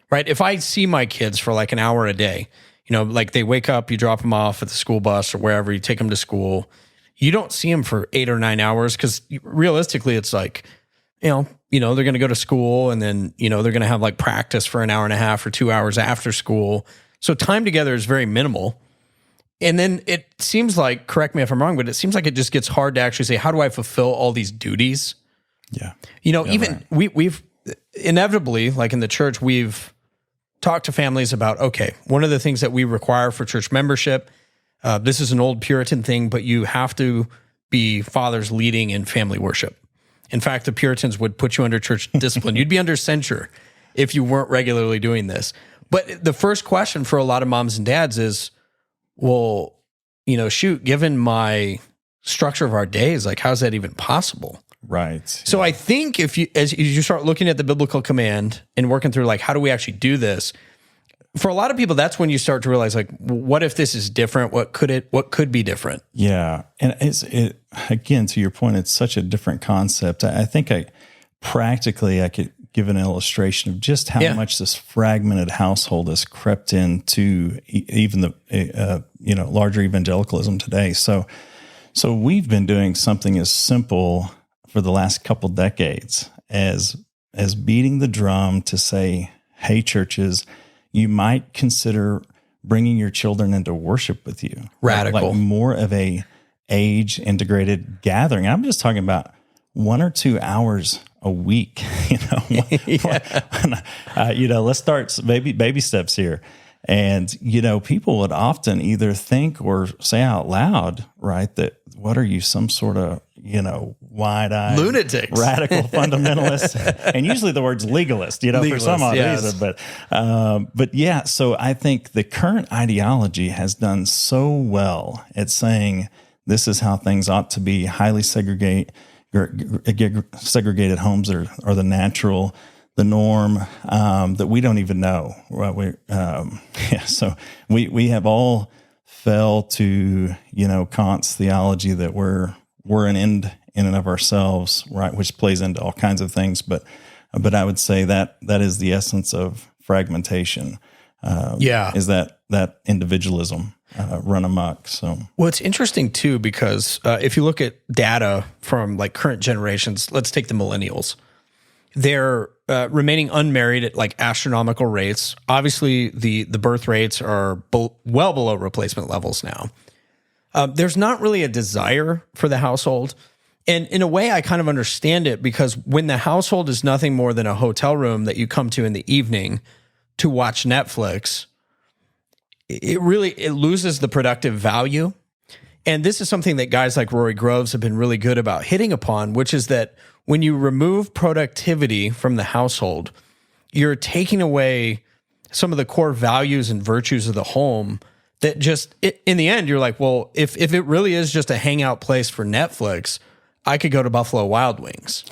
right? If I see my kids for like an hour a day, like they wake up, you drop them off at the school bus or wherever, you take them to school, you don't see them for 8 or 9 hours because realistically, it's like, they're going to go to school and then, they're going to have like practice for an hour and a half or 2 hours after school. So time together is very minimal. And then it seems like, correct me if I'm wrong, but it seems like it just gets hard to actually say, how do I fulfill all these duties? Yeah. We've inevitably, like in the church, we've talked to families about, okay, one of the things that we require for church membership, this is an old Puritan thing, but you have to be fathers leading in family worship. In fact, the Puritans would put you under church discipline. You'd be under censure if you weren't regularly doing this. But the first question for a lot of moms and dads is, well, given my structure of our days, like, how's that even possible? Right. So I think as you start looking at the biblical command and working through, like, how do we actually do this? For a lot of people, that's when you start to realize, like, what if this is different? What could be different? Yeah. And again, to your point, it's such a different concept. I think I could give an illustration of just how much this fragmented household has crept into even the larger evangelicalism today. So we've been doing something as simple for the last couple decades as beating the drum to say, hey, churches, you might consider bringing your children into worship with you. Radical. Like more of a age integrated gathering. I'm just talking about 1 or 2 hours a week, let's start baby steps here. And, people would often either think or say out loud, right, that what are you, some sort of, wide-eyed lunatics, radical fundamentalist, and usually the word's legalist, for some odd reason. But yeah, so I think the current ideology has done so well at saying this is how things ought to be, highly segregated homes are the norm, that we don't even know. Right? So we have all fell to, Kant's theology that we're an end in and of ourselves, right? Which plays into all kinds of things. But I would say that is the essence of fragmentation. Is that individualism run amok. So, well, it's interesting too, because if you look at data from like current generations, let's take the millennials, they're remaining unmarried at like astronomical rates. Obviously, the birth rates are well below replacement levels now. There's not really a desire for the household. And in a way, I kind of understand it, because when the household is nothing more than a hotel room that you come to in the evening to watch Netflix, it loses the productive value. And this is something that guys like Rory Groves have been really good about hitting upon, which is that when you remove productivity from the household, you're taking away some of the core values and virtues of the home that just, in the end, you're like, well, if it really is just a hangout place for Netflix, I could go to Buffalo Wild Wings.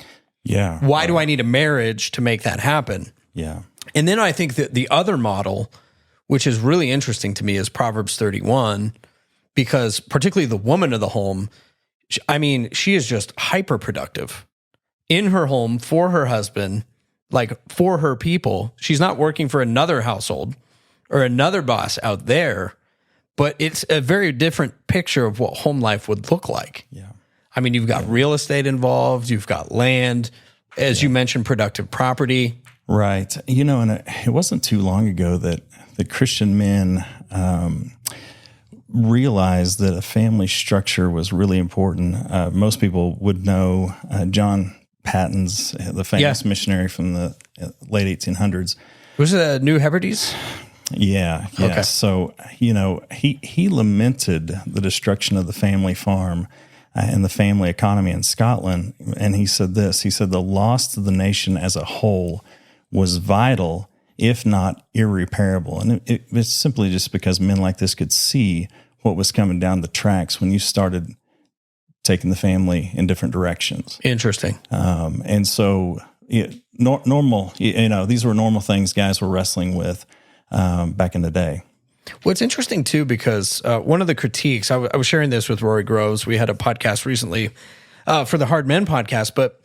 Yeah. Why do I need a marriage to make that happen? Yeah. And then I think that the other model, which is really interesting to me, is Proverbs 31, because particularly the woman of the home, she is just hyper productive in her home for her husband, like for her people. She's not working for another household or another boss out there, but it's a very different picture of what home life would look like. Yeah. You've got real estate involved, you've got land, as you mentioned, productive property. Right. And it wasn't too long ago that the Christian men realized that a family structure was really important. Most people would know John Patton's, the famous missionary from the late 1800s. Was it New Hebrides? Yeah. Okay. So, he lamented the destruction of the family farm and the family economy in Scotland. And he said this, the loss to the nation as a whole was vital, if not irreparable. And it's simply just because men like this could see what was coming down the tracks when you started taking the family in different directions. Interesting. And so normal, these were normal things guys were wrestling with back in the day. Well, it's interesting too, because one of the critiques, I was sharing this with Rory Groves. We had a podcast recently for the Hard Men podcast, but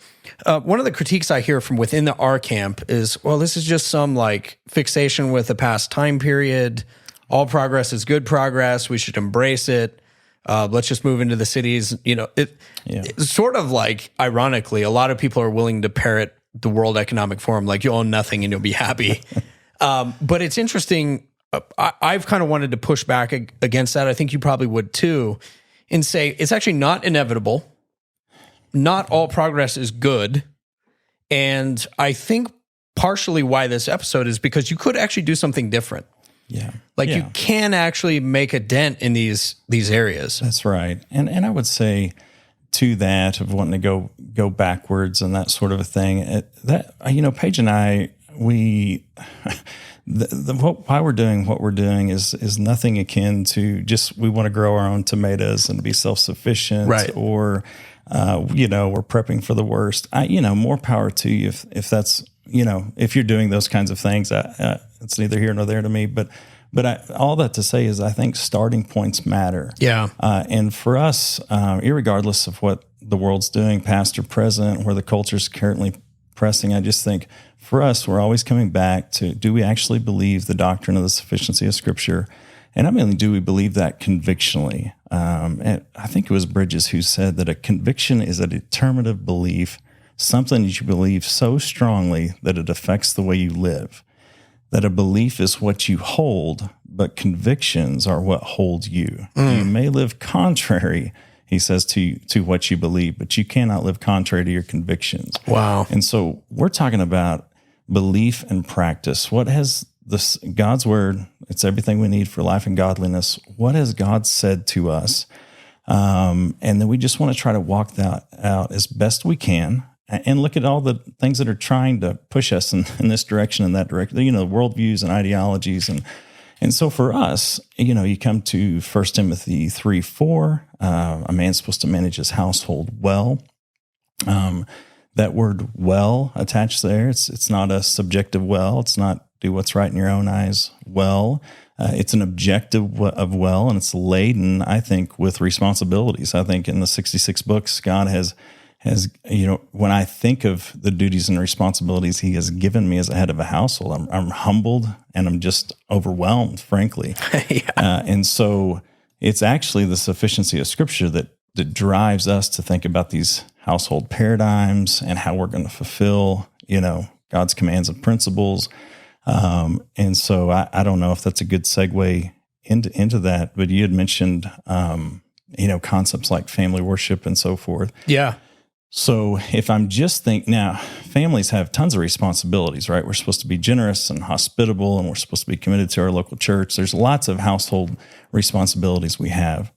one of the critiques I hear from within the R camp is, well, this is just some like fixation with the past time period. All progress is good progress. We should embrace it. Let's just move into the cities. It's sort of like, ironically, a lot of people are willing to parrot the World Economic Forum, like you own nothing and you'll be happy. But it's interesting. I've kind of wanted to push back against that. I think you probably would too, and say it's actually not inevitable. Not all progress is good. And I think partially why this episode is because you could actually do something different. Yeah. You can actually make a dent in these areas. That's right. And I would say to that of wanting to go backwards and that sort of a thing, Paige and I, why we're doing what we're doing is nothing akin to just we want to grow our own tomatoes and be self-sufficient, right? Or we're prepping for the worst. More power to you if that's if you're doing those kinds of things. It's neither here nor there to me. But all that to say is I think starting points matter. Yeah. And for us, irregardless of what the world's doing, past or present, where the culture's currently pressing, I just think for us, we're always coming back to, do we actually believe the doctrine of the sufficiency of Scripture? And I mean, do we believe that convictionally? And I think it was Bridges who said that a conviction is a determinative belief, something that you believe so strongly that it affects the way you live. That a belief is what you hold, but convictions are what hold you. You may live contrary, he says, to what you believe, but you cannot live contrary to your convictions. Wow. And so we're talking about belief and practice. What has this God's word? It's everything we need for life and godliness. What has God said to us? And then we just want to try to walk that out as best we can and look at all the things that are trying to push us in this direction and that direction, worldviews and ideologies. And so for us, you come to 1 Timothy 3:4, a man's supposed to manage his household well. That word well attached there, it's not a subjective well. It's not do what's right in your own eyes well. It's an objective of well, and it's laden, I think, with responsibilities. I think in the 66 books, God has when I think of the duties and responsibilities he has given me as a head of a household, I'm humbled and I'm just overwhelmed, frankly. Yeah. And so it's actually the sufficiency of Scripture that drives us to think about these household paradigms and how we're going to fulfill, God's commands and principles. And so I don't know if that's a good segue into that, but you had mentioned, concepts like family worship and so forth. Yeah. So if I'm just now, families have tons of responsibilities, right? We're supposed to be generous and hospitable, and we're supposed to be committed to our local church. There's lots of household responsibilities we have.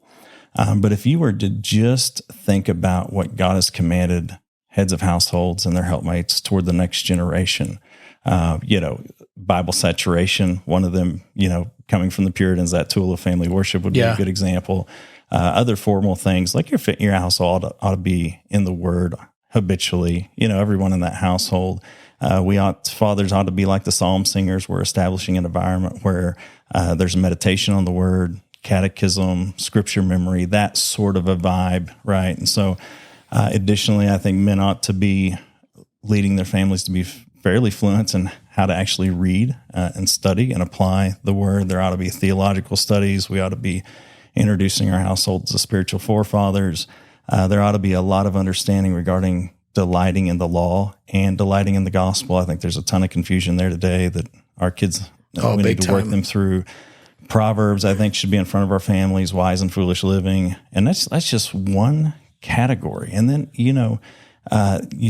But if you were to just think about what God has commanded heads of households and their helpmates toward the next generation, Bible saturation, one of them, coming from the Puritans, that tool of family worship would be a good example. Other formal things like your household ought to be in the Word habitually. Everyone in that household, fathers ought to be like the psalm singers. We're establishing an environment where there's meditation on the Word, catechism, Scripture memory, that sort of a vibe, right? And so, additionally, I think men ought to be leading their families to be fairly fluent in how to actually read and study and apply the Word. There ought to be theological studies. We ought to be introducing our households to spiritual forefathers. There ought to be a lot of understanding regarding delighting in the law and delighting in the gospel. I think there's a ton of confusion there today that our kids, we need to work them through. Proverbs, I think, should be in front of our families, wise and foolish living. And that's just one category. And then,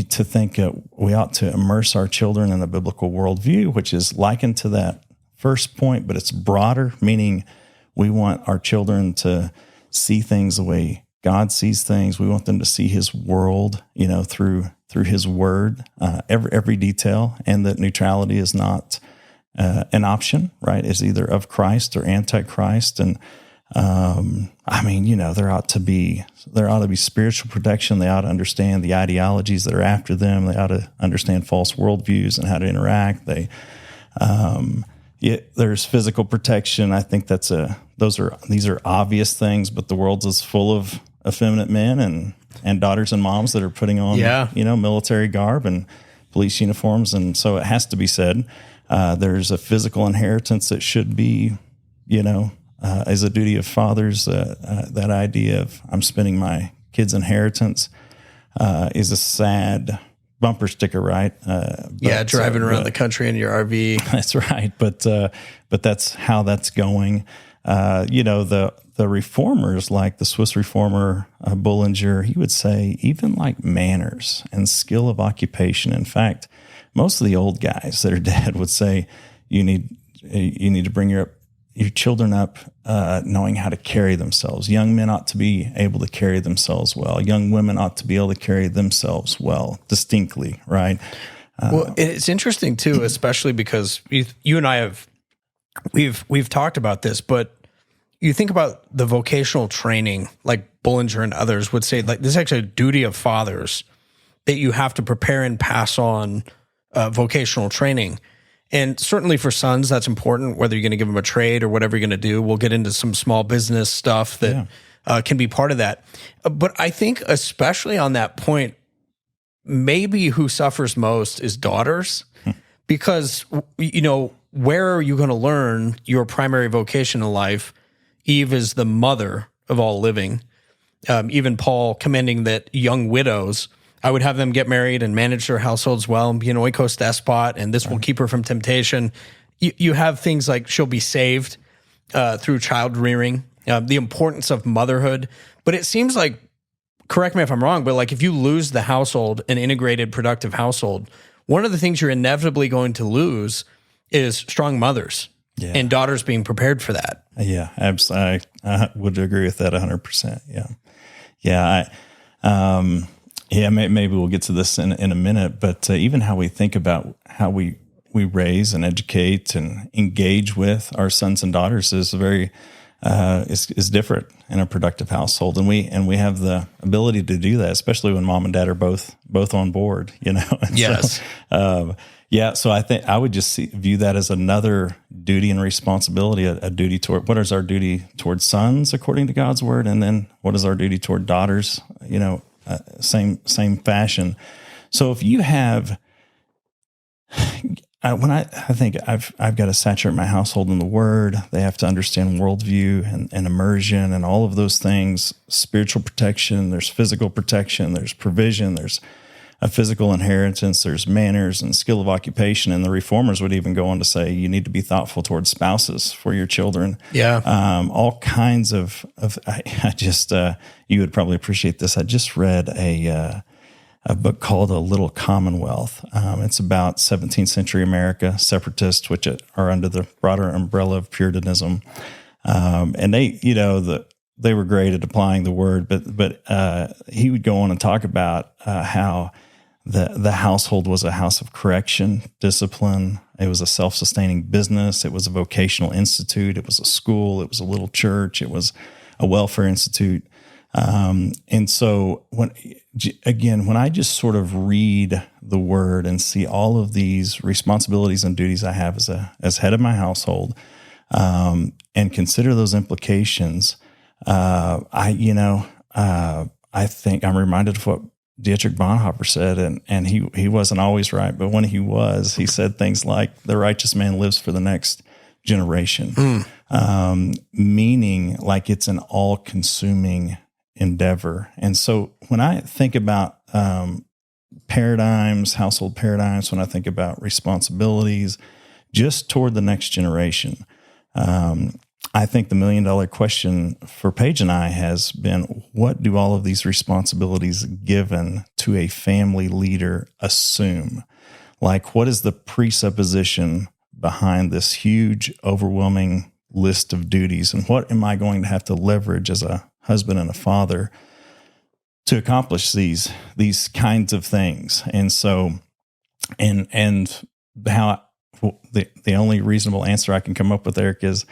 to think we ought to immerse our children in the biblical worldview, which is likened to that first point, but it's broader, meaning we want our children to see things the way God sees things. We want them to see His world, through His Word, every detail, and that neutrality is not an option, right? It's either of Christ or antichrist. And there ought to be spiritual protection. They ought to understand the ideologies that are after them. They ought to understand false worldviews and how to interact. There's physical protection. I think these are obvious things, but the world is full of effeminate men and daughters and moms that are putting on, military garb and police uniforms. And so it has to be said, there's a physical inheritance that should be, is a duty of fathers. That idea of I'm spending my kids' inheritance is a sad bumper sticker, right? Driving around the country in your RV. That's right, but that's how that's going. The reformers, like the Swiss reformer Bullinger, he would say even like manners and skill of occupation. In fact, most of the old guys that are dead would say you need to bring your children up knowing how to carry themselves. Young men ought to be able to carry themselves well. Young women ought to be able to carry themselves well, distinctly, right? Well, it's interesting too, especially because you and I we've talked about this, but you think about the vocational training, like Bullinger and others would say, like this is actually a duty of fathers that you have to prepare and pass on vocational training. And certainly for sons, that's important, whether you're going to give them a trade or whatever you're going to do. We'll get into some small business stuff that can be part of that. But I think especially on that point, maybe who suffers most is daughters because, where are you going to learn your primary vocation in life? Eve is the mother of all living. Even Paul commending that young widows, I would have them get married and manage their households well and be an oikos despot, and this will keep her from temptation. You have things like she'll be saved through child rearing, the importance of motherhood. But it seems like, correct me if I'm wrong, but like if you lose the household, an integrated, productive household, one of the things you're inevitably going to lose is strong mothers and daughters being prepared for that. Yeah, absolutely. I would agree with that 100%. Maybe we'll get to this in a minute, but even how we think about how we raise and educate and engage with our sons and daughters is is different in a productive household, and we have the ability to do that, especially when mom and dad are both on board. Yes. So I think I would just view that as another duty and responsibility, a duty toward what is our duty toward sons according to God's word, and then what is our duty toward daughters. Same fashion. So if you have, when I think I've got to saturate my household in the Word, they have to understand worldview and immersion and all of those things. Spiritual protection, there's physical protection, there's provision, there's a physical inheritance, there's manners and skill of occupation. And the reformers would even go on to say you need to be thoughtful towards spouses for your children. Yeah. All kinds of I just, you would probably appreciate this. I just read a book called A Little Commonwealth. It's about 17th century America, separatists, which are under the broader umbrella of Puritanism. And they were great at applying the word, but he would go on and talk about how the household was a house of correction, discipline. It was a self-sustaining business. It was a vocational institute. It was a school. It was a little church. It was a welfare institute. And so when I just sort of read the word and see all of these responsibilities and duties I have as head of my household, and consider those implications, I think I'm reminded of what Dietrich Bonhoeffer said, and he wasn't always right, but when he was, he said things like, the righteous man lives for the next generation, meaning like it's an all-consuming endeavor. And so when I think about paradigms, household paradigms, when I think about responsibilities just toward the next generation, I think the $1 million question for Paige and I has been, what do all of these responsibilities given to a family leader assume? Like, what is the presupposition behind this huge, overwhelming list of duties? And what am I going to have to leverage as a husband and a father to accomplish these kinds of things? And so, and how the only reasonable answer I can come up with, Eric, is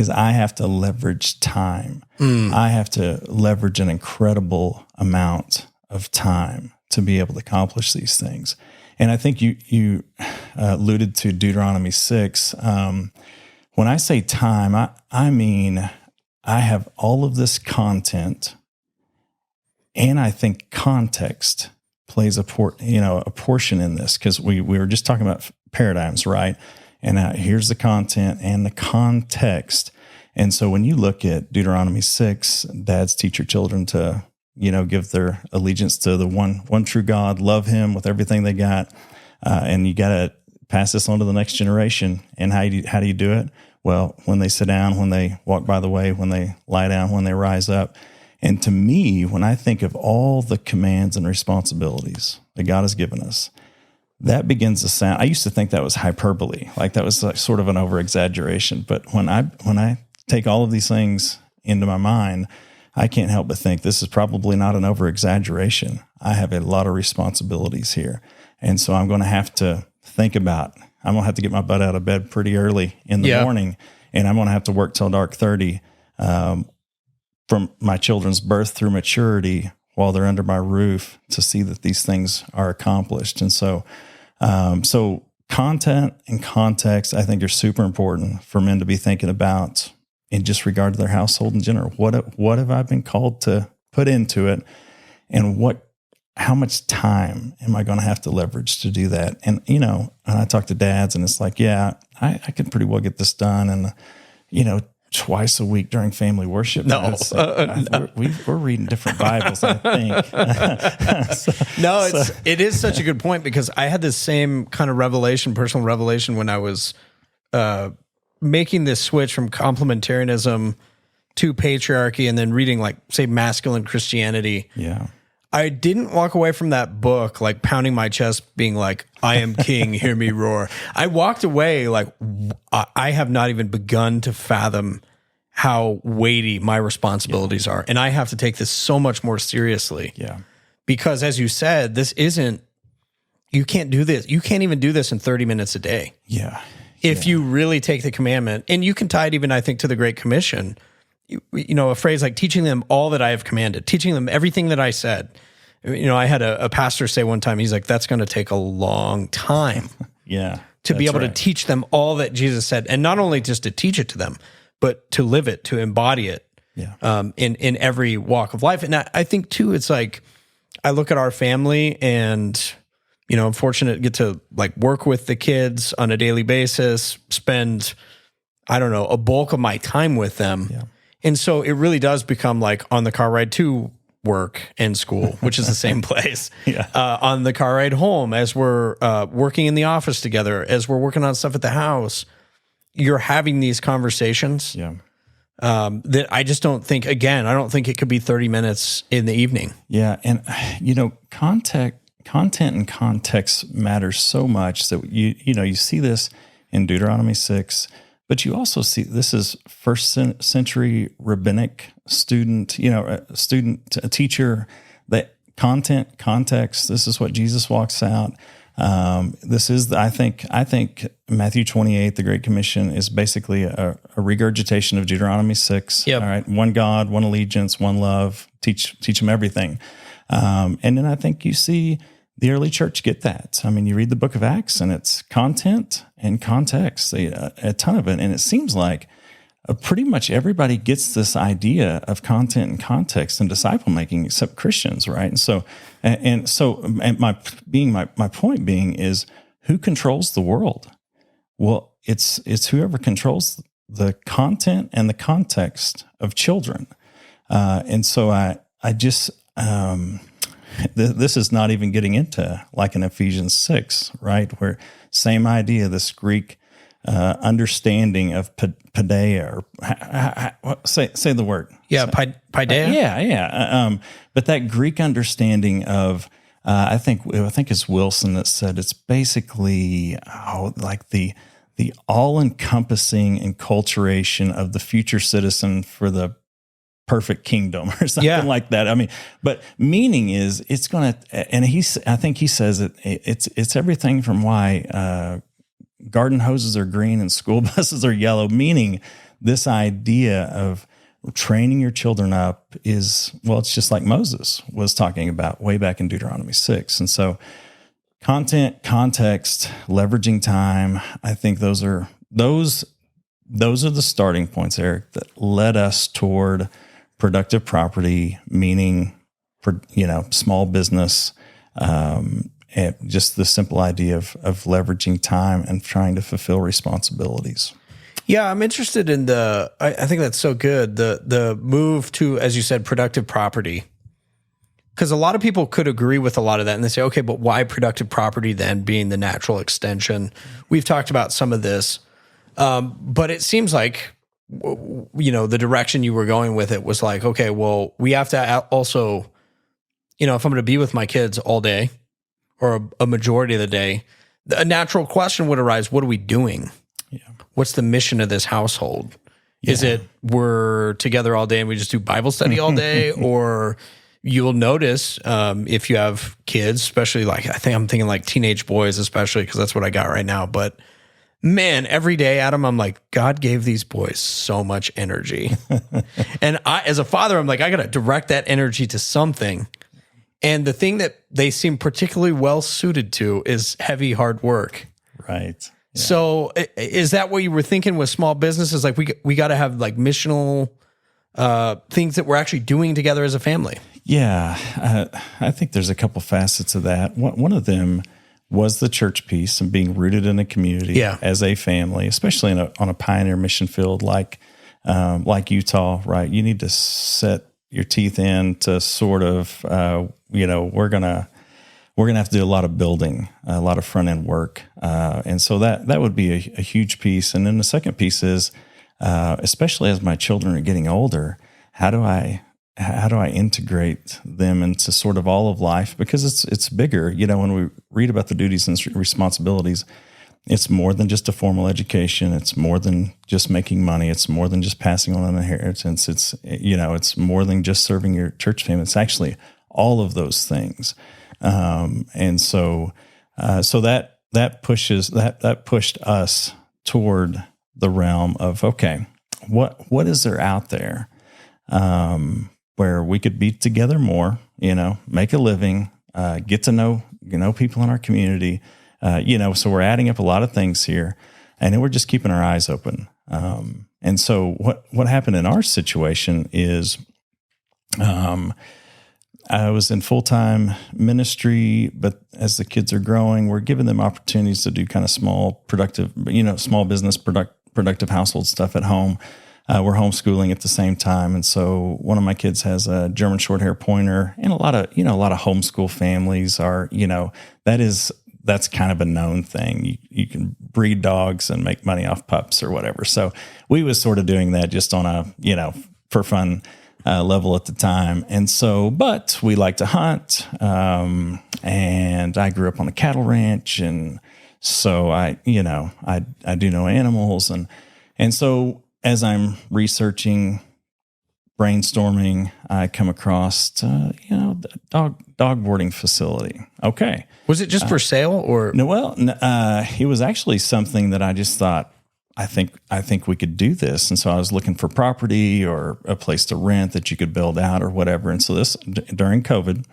I have to leverage time. I have to leverage an incredible amount of time to be able to accomplish these things. And I think you alluded to Deuteronomy 6. When I say time, I mean I have all of this content, and I think context plays a portion in this, because we were just talking about paradigms, right? And here's the content and the context. And so when you look at Deuteronomy 6, dads teach your children to, give their allegiance to the one true God, love him with everything they got. And you got to pass this on to the next generation. And how do you do it? Well, when they sit down, when they walk by the way, when they lie down, when they rise up. And to me, when I think of all the commands and responsibilities that God has given us, that begins to sound, I used to think that was hyperbole, like that was like sort of an over-exaggeration. But when I take all of these things into my mind, I can't help but think this is probably not an over-exaggeration. I have a lot of responsibilities here. And so I'm going to have to think about, I'm going to have to get my butt out of bed pretty early in the morning, and I'm going to have to work till dark 30 from my children's birth through maturity while they're under my roof to see that these things are accomplished. And so, so content and context, I think, are super important for men to be thinking about in just regard to their household in general. What have I been called to put into it, and how much time am I going to have to leverage to do that? And, and I talk to dads, and it's like, I can pretty well get this done. And, twice a week during family worship. No, we're reading different Bibles, I think. It is such a good point, because I had this same kind of personal revelation, when I was making this switch from complementarianism to patriarchy, and then reading, like, say, masculine Christianity. Yeah. I didn't walk away from that book like pounding my chest, being like, I am king, hear me roar. I walked away like, I have not even begun to fathom how weighty my responsibilities are. And I have to take this so much more seriously. Yeah. Because as you said, you can't do this. You can't even do this in 30 minutes a day. Yeah. If you really take the commandment, and you can tie it even, I think, to the Great Commission, a phrase like teaching them all that I have commanded, teaching them everything that I said. I had a pastor say one time, he's like, that's going to take a long time. To be able to teach them all that Jesus said, and not only just to teach it to them, but to live it, to embody it in every walk of life. And I think too, it's like, I look at our family, and, I'm fortunate to get to like work with the kids on a daily basis, spend, a bulk of my time with them. Yeah. And so it really does become like on the car ride to work and school, which is the same place, on the car ride home, as we're working in the office together, as we're working on stuff at the house, you're having these conversations that I just don't think, I don't think it could be 30 minutes in the evening. Yeah. And, content and context matters so much that you see this in Deuteronomy 6, but you also see this is first century rabbinic student, a teacher, that context, this is what Jesus walks out. This is, I think Matthew 28, the Great Commission, is basically a regurgitation of Deuteronomy 6. Yep. All right. One God, one allegiance, one love, teach them everything. And then I think you see the early church get that. I mean, you read the book of Acts, and it's content and context, a ton of it. And it seems like pretty much everybody gets this idea of content and context in disciple making, except Christians, right? And my point being is, who controls the world? Well, it's whoever controls the content and the context of children. And so I just this is not even getting into like in Ephesians 6, right? Where same idea, this Greek understanding of paideia, or say the word. Yeah, paideia. Yeah. But that Greek understanding of, I think it's Wilson that said it's basically like the all-encompassing enculturation of the future citizen for the perfect kingdom or something like that. I mean, but meaning is it's going to, and I think he says it's everything from why garden hoses are green and school buses are yellow, meaning this idea of training your children up is, well, it's just like Moses was talking about way back in Deuteronomy 6. And so content, context, leveraging time, I think those are the starting points, Eric, that led us toward productive property, meaning, small business, and just the simple idea of leveraging time and trying to fulfill responsibilities. Yeah, I'm interested in I think that's so good. The move to, as you said, productive property. Because a lot of people could agree with a lot of that, and they say, okay, but why productive property then being the natural extension? We've talked about some of this, but it seems like, the direction you were going with it was like, okay, well, we have to also, if I'm going to be with my kids all day or a majority of the day, a natural question would arise, what are we doing? Yeah. What's the mission of this household? Is it we're together all day and we just do Bible study all day? Or you'll notice if you have kids, especially I'm thinking like teenage boys, especially because that's what I got right now. But man, every day, Adam, I'm like, God gave these boys so much energy. And as a father, I'm like, I got to direct that energy to something. And the thing that they seem particularly well suited to is heavy, hard work. Right. Yeah. So is that what you were thinking with small businesses? Like we got to have like missional things that we're actually doing together as a family. Yeah. I think there's a couple facets of that. One of them was the church piece and being rooted in a community as a family, especially on a pioneer mission field like Utah, right? You need to set your teeth in to sort of, we're gonna have to do a lot of building, a lot of front end work, and so that would be a huge piece. And then the second piece is, especially as my children are getting older, how do I integrate them into sort of all of life? Because it's bigger. When we read about the duties and responsibilities, it's more than just a formal education. It's more than just making money. It's more than just passing on an inheritance. It's more than just serving your church family. It's actually all of those things. And so that pushed us toward the realm of, okay, what is there out there, where we could be together more, make a living, get to know people in our community, so we're adding up a lot of things here, and then we're just keeping our eyes open. And so what happened in our situation is, I was in full-time ministry, but as the kids are growing, we're giving them opportunities to do kind of small business, productive household stuff at home. We're homeschooling at the same time. And so one of my kids has a German short hair pointer, and a lot of homeschool families are, that's kind of a known thing. You can breed dogs and make money off pups or whatever. So we was sort of doing that just on a, for fun level at the time. And so, but we like to hunt. And I grew up on a cattle ranch. And so I do know animals. And so as I'm researching, brainstorming, I come across, the dog boarding facility. Okay. Was it just for sale or? No, well, it was actually something that I just thought, I think we could do this. And so I was looking for property or a place to rent that you could build out or whatever. And so this, during COVID,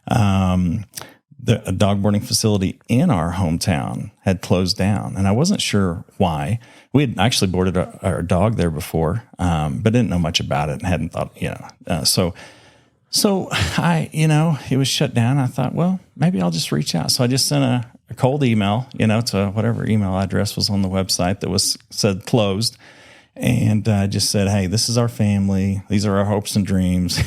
a dog boarding facility in our hometown had closed down, and I wasn't sure why. We had actually boarded our dog there before, but didn't know much about it and hadn't thought, So I, it was shut down. I thought, well, maybe I'll just reach out. So I just sent a cold email, to whatever email address was on the website that said closed. And I just said, hey, this is our family. These are our hopes and dreams.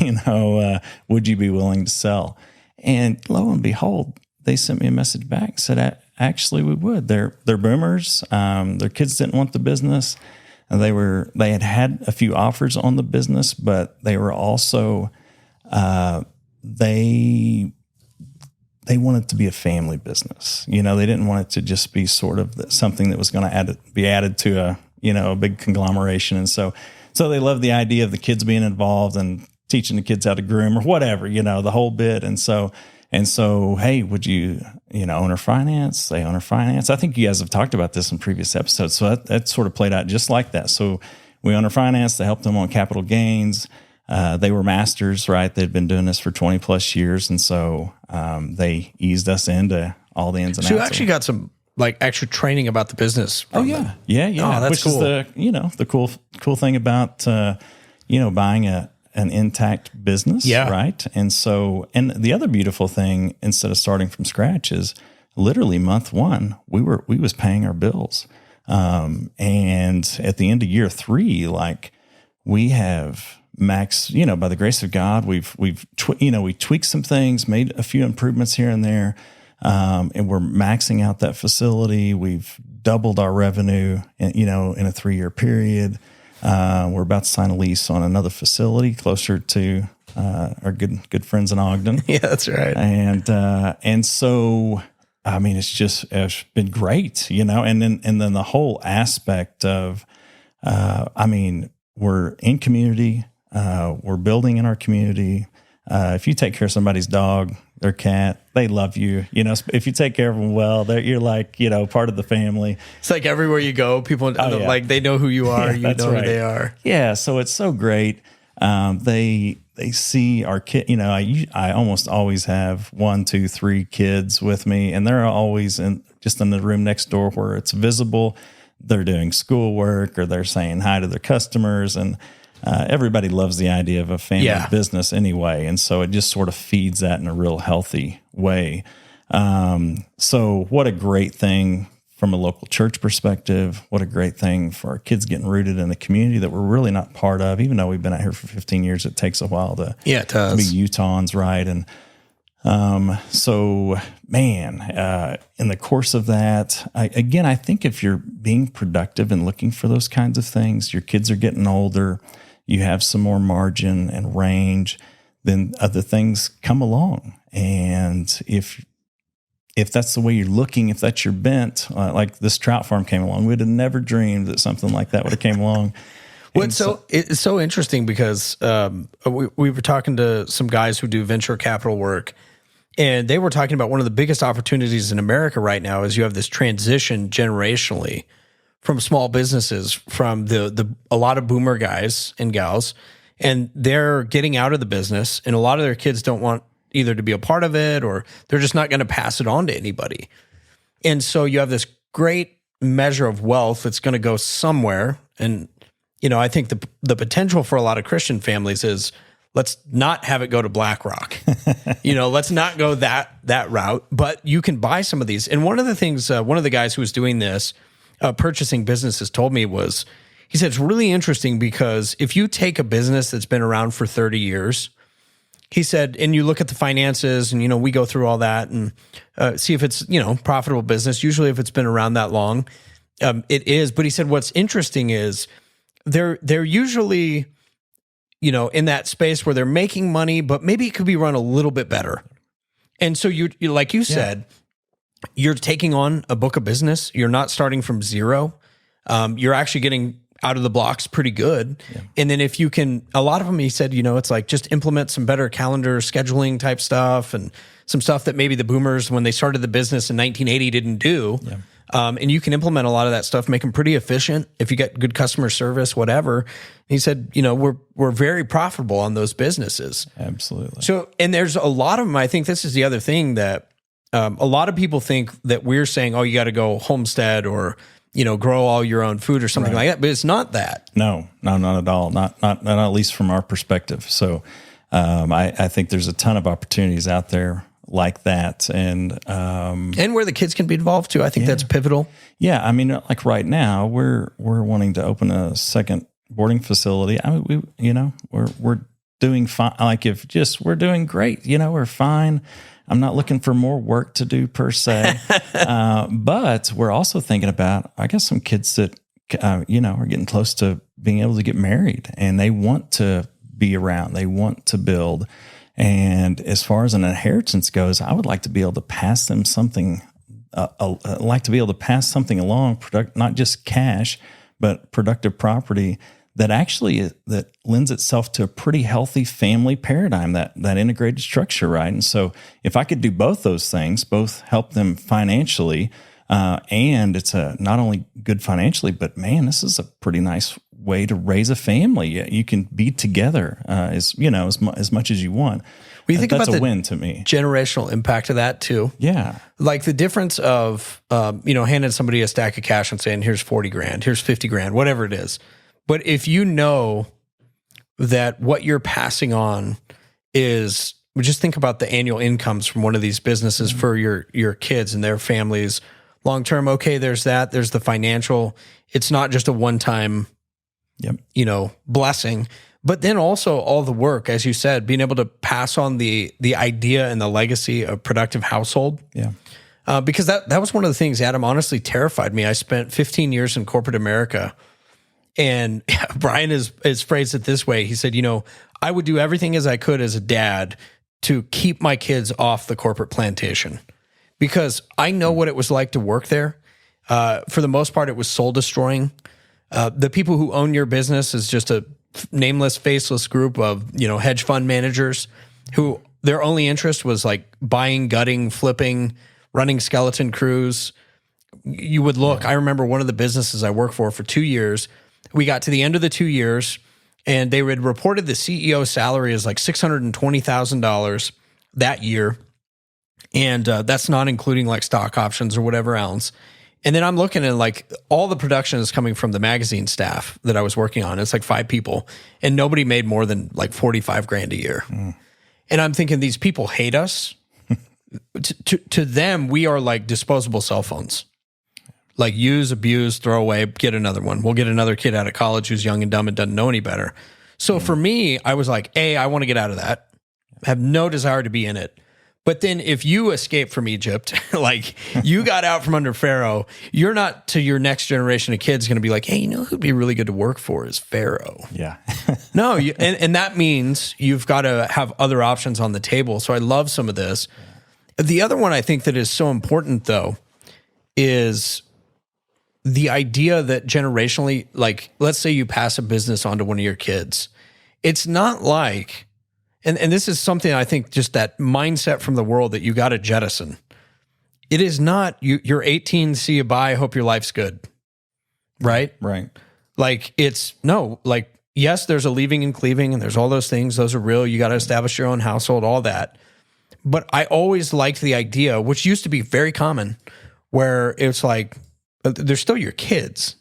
Would you be willing to sell? And lo and behold, they sent me a message back and said, actually, we would. They're boomers. Their kids didn't want the business. And they had a few offers on the business, but they were also, they wanted to be a family business. They didn't want it to just be sort of something that was going to be added to a big conglomeration. And so they loved the idea of the kids being involved and teaching the kids how to groom or whatever, the whole bit. And so, hey, would you, owner finance? They owner finance. I think you guys have talked about this in previous episodes. So that sort of played out just like that. So we owner finance. They helped them on capital gains. They were masters, right? They'd been doing this for 20 plus years. And so they eased us into all the ins and outs. So you actually got some extra training about the business. Yeah. Oh, that's cool. Which is the cool thing about, buying an intact business, right? And so, and the other beautiful thing, instead of starting from scratch, is literally month one, we was paying our bills. And at the end of year 3, like we have max, by the grace of God, we tweaked some things, made a few improvements here and there. And we're maxing out that facility. We've doubled our revenue, in a 3-year period. We're about to sign a lease on another facility closer to our good friends in Ogden. Yeah, that's right. And so, I mean, it's been great, and then the whole aspect of, we're in community, we're building in our community. If you take care of somebody's dog, their cat, they love you. If you take care of them well, you're like, part of the family. It's like everywhere you go, people like they know who you are. Yeah, you know right. who they are. Yeah. So it's so great. They see our kid, I almost always have 1, 2, 3 kids with me, and they're always just in the room next door where it's visible. They're doing schoolwork or they're saying hi to their customers, and everybody loves the idea of a family business anyway. And so it just sort of feeds that in a real healthy way. So what a great thing from a local church perspective. What a great thing for our kids getting rooted in the community that we're really not part of. Even though we've been out here for 15 years, it takes a while to be Utahns, right? And so, man, in the course of that, I think if you're being productive and looking for those kinds of things, your kids are getting older, you have some more margin and range, then other things come along. And if that's the way you're looking, if that's your bent, like this trout farm came along, we'd have never dreamed that something like that would have came along. Well, it's so interesting because we were talking to some guys who do venture capital work, and they were talking about one of the biggest opportunities in America right now is you have this transition generationally from small businesses, from a lot of boomer guys and gals, and they're getting out of the business, and a lot of their kids don't want either to be a part of it or they're just not going to pass it on to anybody. And so you have this great measure of wealth that's going to go somewhere. And, I think the potential for a lot of Christian families is let's not have it go to BlackRock. Let's not go that route, but you can buy some of these. And one of the things, one of the guys who was doing this, purchasing businesses told me was, he said, it's really interesting because if you take a business that's been around for 30 years, he said, and you look at the finances and, we go through all that and see if it's, profitable business. Usually if it's been around that long, it is. But he said, what's interesting is they're usually, in that space where they're making money, but maybe it could be run a little bit better. And so you like you said, you're taking on a book of business. You're not starting from zero. You're actually getting out of the blocks pretty good. Yeah. And then if you can, a lot of them, he said, it's like just implement some better calendar scheduling type stuff and some stuff that maybe the boomers, when they started the business in 1980, didn't do. Yeah. And you can implement a lot of that stuff, make them pretty efficient. If you get good customer service, whatever. He said, we're very profitable on those businesses. Absolutely. So, and there's a lot of them. I think this is the other thing that a lot of people think that we're saying, oh, you got to go homestead or, grow all your own food or something like that. But it's not that. No, not at all. Not at least from our perspective. So I think there's a ton of opportunities out there like that. And where the kids can be involved too. I think that's pivotal. Yeah. I mean, like right now we're wanting to open a second boarding facility. I mean, we're doing fine. Like we're doing great, we're fine. I'm not looking for more work to do per se, but we're also thinking about, I guess, some kids that, are getting close to being able to get married and they want to be around, they want to build. And as far as an inheritance goes, I would like to be able to pass them something, along, not just cash, but productive property that actually that lends itself to a pretty healthy family paradigm, that integrated structure, right? And so if I could do both those things, both help them financially, and it's not only good financially, but man, this is a pretty nice way to raise a family. You can be together as much as you want. Well, you think that's about a win to me. Generational impact of that too. Yeah. Like the difference of, handing somebody a stack of cash and saying, here's 40 grand, here's 50 grand, whatever it is. But if you know that what you're passing on is, just think about the annual incomes from one of these businesses for your kids and their families. long term. Okay, there's that. There's the financial. It's not just a one-time, blessing. But then also all the work, as you said, being able to pass on the idea and the legacy of productive household. Yeah. Because that was one of the things, Adam, honestly terrified me. I spent 15 years in corporate America, and Brian is phrased it this way. He said, I would do everything as I could as a dad to keep my kids off the corporate plantation, because I know what it was like to work there. For the most part, it was soul destroying. The people who own your business is just a nameless, faceless group of, hedge fund managers who their only interest was like buying, gutting, flipping, running skeleton crews. You would look, I remember one of the businesses I worked for 2 years, we got to the end of the 2 years and they had reported the CEO salary as like $620,000 that year. And that's not including like stock options or whatever else. And then I'm looking at like all the production is coming from the magazine staff that I was working on. It's like 5 people and nobody made more than like 45 grand a year. And I'm thinking these people hate us. To them, we are like disposable cell phones. Like use, abuse, throw away, get another one. We'll get another kid out of college who's young and dumb and doesn't know any better. So for me, I was like, I want to get out of that. I have no desire to be in it. But then if you escape from Egypt, like you got out from under Pharaoh, you're not to your next generation of kids going to be like, hey, who'd be really good to work for is Pharaoh. Yeah. No, and that means you've got to have other options on the table. So I love some of this. The other one I think that is so important, though, is the idea that generationally, like, let's say you pass a business on to one of your kids. It's not like, and this is something I think just that mindset from the world that you got to jettison. It is not, you're 18, see you bye, hope your life's good, right? Right. Like, yes, there's a leaving and cleaving, and there's all those things. Those are real. You got to establish your own household, all that. But I always liked the idea, which used to be very common, where it's like, they're still your kids.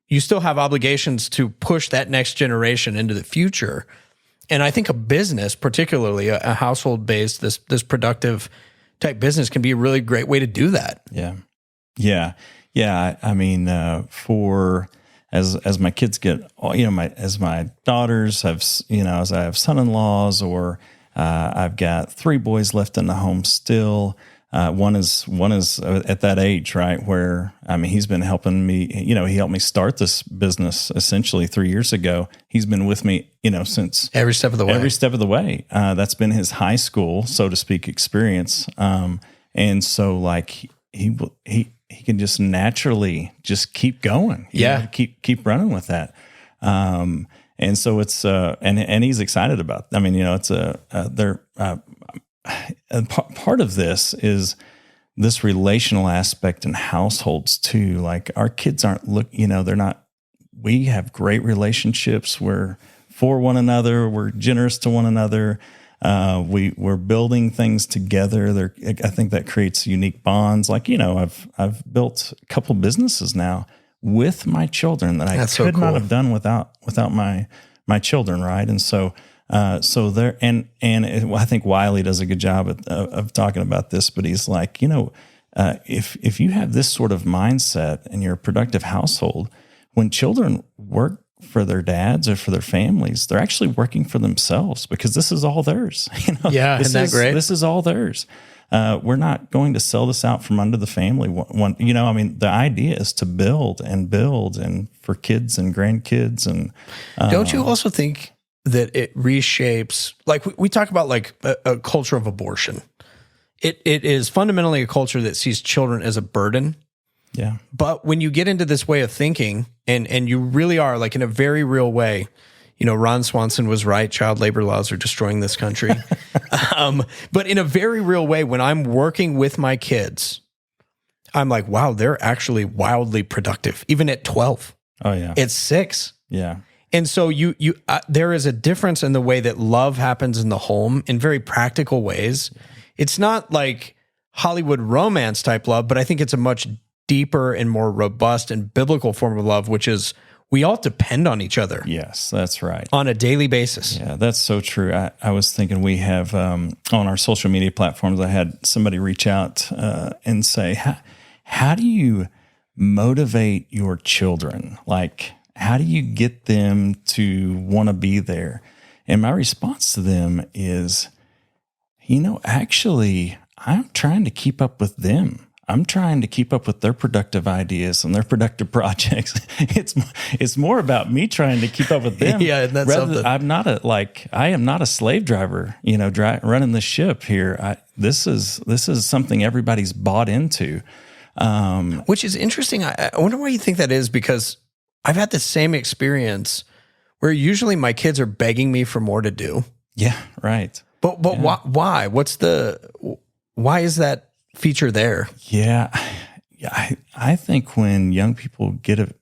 You still have obligations to push that next generation into the future. And I think a business, particularly a household-based, this productive type business can be a really great way to do that. Yeah. I mean, as my kids get, as my daughters have, as I have son-in-laws, or I've got 3 boys left in the home still. One is at that age, right, where, he's been helping me, he helped me start this business essentially 3 years ago. He's been with me, since every step of the way. That's been his high school, so to speak, experience. And so like he can just naturally just keep going. Keep running with that. And so it's, and he's excited about, it's part of this is this relational aspect in households too. Like our kids aren't we have great relationships. We're for one another. We're generous to one another. We're building things together. I think that creates unique bonds. Like, I've built a couple businesses now with my children that I could not have done without my children. Right. And so there, I think Wiley does a good job of talking about this, but he's like, if you have this sort of mindset and you're a productive household, when children work for their dads or for their families, they're actually working for themselves because this is all theirs. Yeah, isn't that great? This is all theirs. We're not going to sell this out from under the family. The idea is to build and for kids and grandkids. And don't you also think that it reshapes, like we talk about like a culture of abortion. It is fundamentally a culture that sees children as a burden. Yeah. But when you get into this way of thinking and you really are like in a very real way, Ron Swanson was right. Child labor laws are destroying this country. But in a very real way, when I'm working with my kids, I'm like, wow, they're actually wildly productive, even at 12. Oh yeah. At 6. Yeah. And so there is a difference in the way that love happens in the home in very practical ways. It's not like Hollywood romance type love, but I think it's a much deeper and more robust and biblical form of love, which is we all depend on each other. Yes, that's right. On a daily basis. Yeah, that's so true. I was thinking we have on our social media platforms, I had somebody reach out and say, how do you motivate your children? Like, how do you get them to want to be there? And my response to them is, actually, I'm trying to keep up with them. I'm trying to keep up with their productive ideas and their productive projects. It's more about me trying to keep up with them. Yeah, and that's something. I am not a slave driver, running the ship here. This is something everybody's bought into. Which is interesting. I wonder why you think that is, because I've had the same experience where usually my kids are begging me for more to do. Yeah, right. But why? Why is that feature there? Yeah. I think when young people get a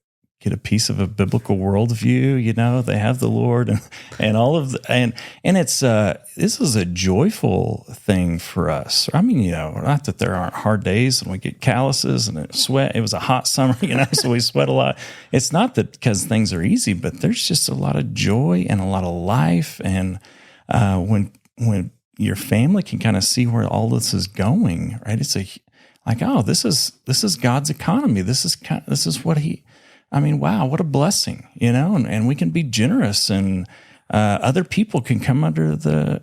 piece of a biblical worldview, they have the Lord and all of and it's this is a joyful thing for us. I mean, not that there aren't hard days and we get calluses and sweat. It was a hot summer, so we sweat a lot. It's not that because things are easy, but there's just a lot of joy and a lot of life. And when your family can kind of see where all this is going, right? It's this is God's economy. This is what wow, what a blessing, and we can be generous, and other people can come under the,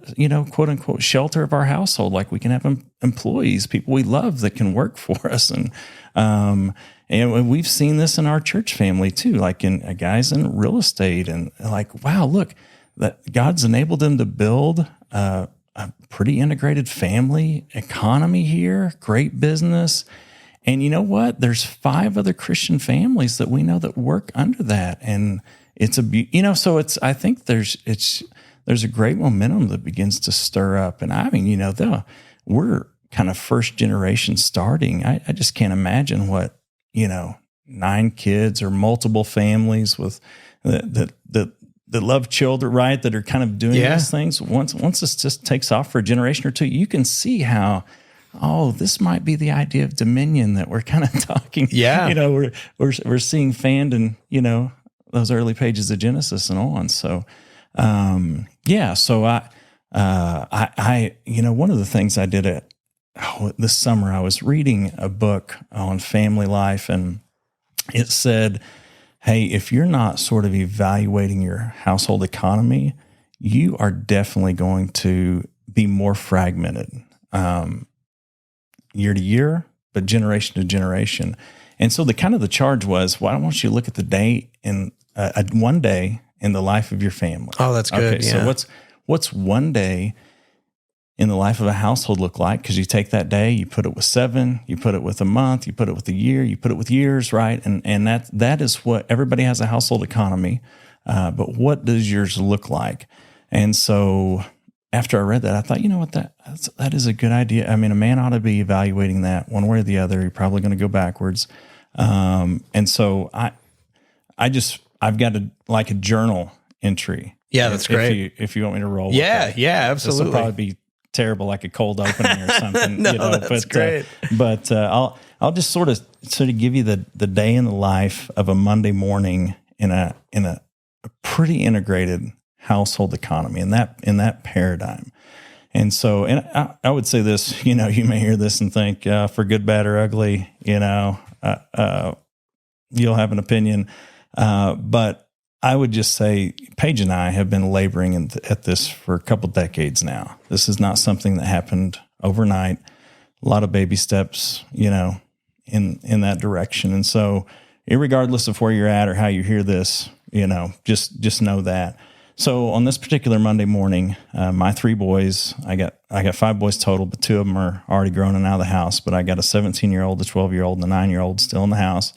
quote unquote shelter of our household. Like we can have employees, people we love that can work for us. And we've seen this in our church family too, like in guys in real estate, and wow, look, that God's enabled them to build a pretty integrated family economy here, great business. And you know what? There's 5 other Christian families that we know that work under that. And it's I think there's a great momentum that begins to stir up. And I mean, we're kind of first generation starting. I just can't imagine what, 9 kids or multiple families with that love children, right? That are kind of doing these things. Once this just takes off for a generation or two, you can see how, this might be the idea of dominion that we're kind of talking. Yeah, we're seeing fanned in those early pages of Genesis and on. So, So I one of the things I did this summer, I was reading a book on family life, and it said, hey, if you're not sort of evaluating your household economy, you are definitely going to be more fragmented year to year, but generation to generation. And so the charge was, why don't you look at the day in one day in the life of your family? Oh, that's good. Okay, so what's one day in the life of a household look like? Because you take that day, you put it with 7, you put it with a month, you put it with a year, you put it with years, right? And that is what everybody has, a household economy. But what does yours look like? And so after I read that, I thought, that is a good idea. I mean, a man ought to be evaluating that one way or the other. You're probably going to go backwards. And so I've got a journal entry. Yeah, that's great. If you want me to roll. Yeah, with that. yeah, absolutely. This will probably be terrible, like a cold opening or something. No, that's great. But I'll just sort of give you the day in the life of a Monday morning in a pretty integrated household economy in that paradigm. And so, and I would say this, you may hear this and think, for good, bad, or ugly, you'll have an opinion. But I would just say Paige and I have been laboring at this for a couple decades now. This is not something that happened overnight. A lot of baby steps, in that direction. And so, irregardless of where you're at or how you hear this, just know that. So on this particular Monday morning, my 3 boys, I got 5 boys total, but 2 of them are already grown and out of the house. But I got a 17-year-old, a 12-year-old, and a 9-year-old still in the house.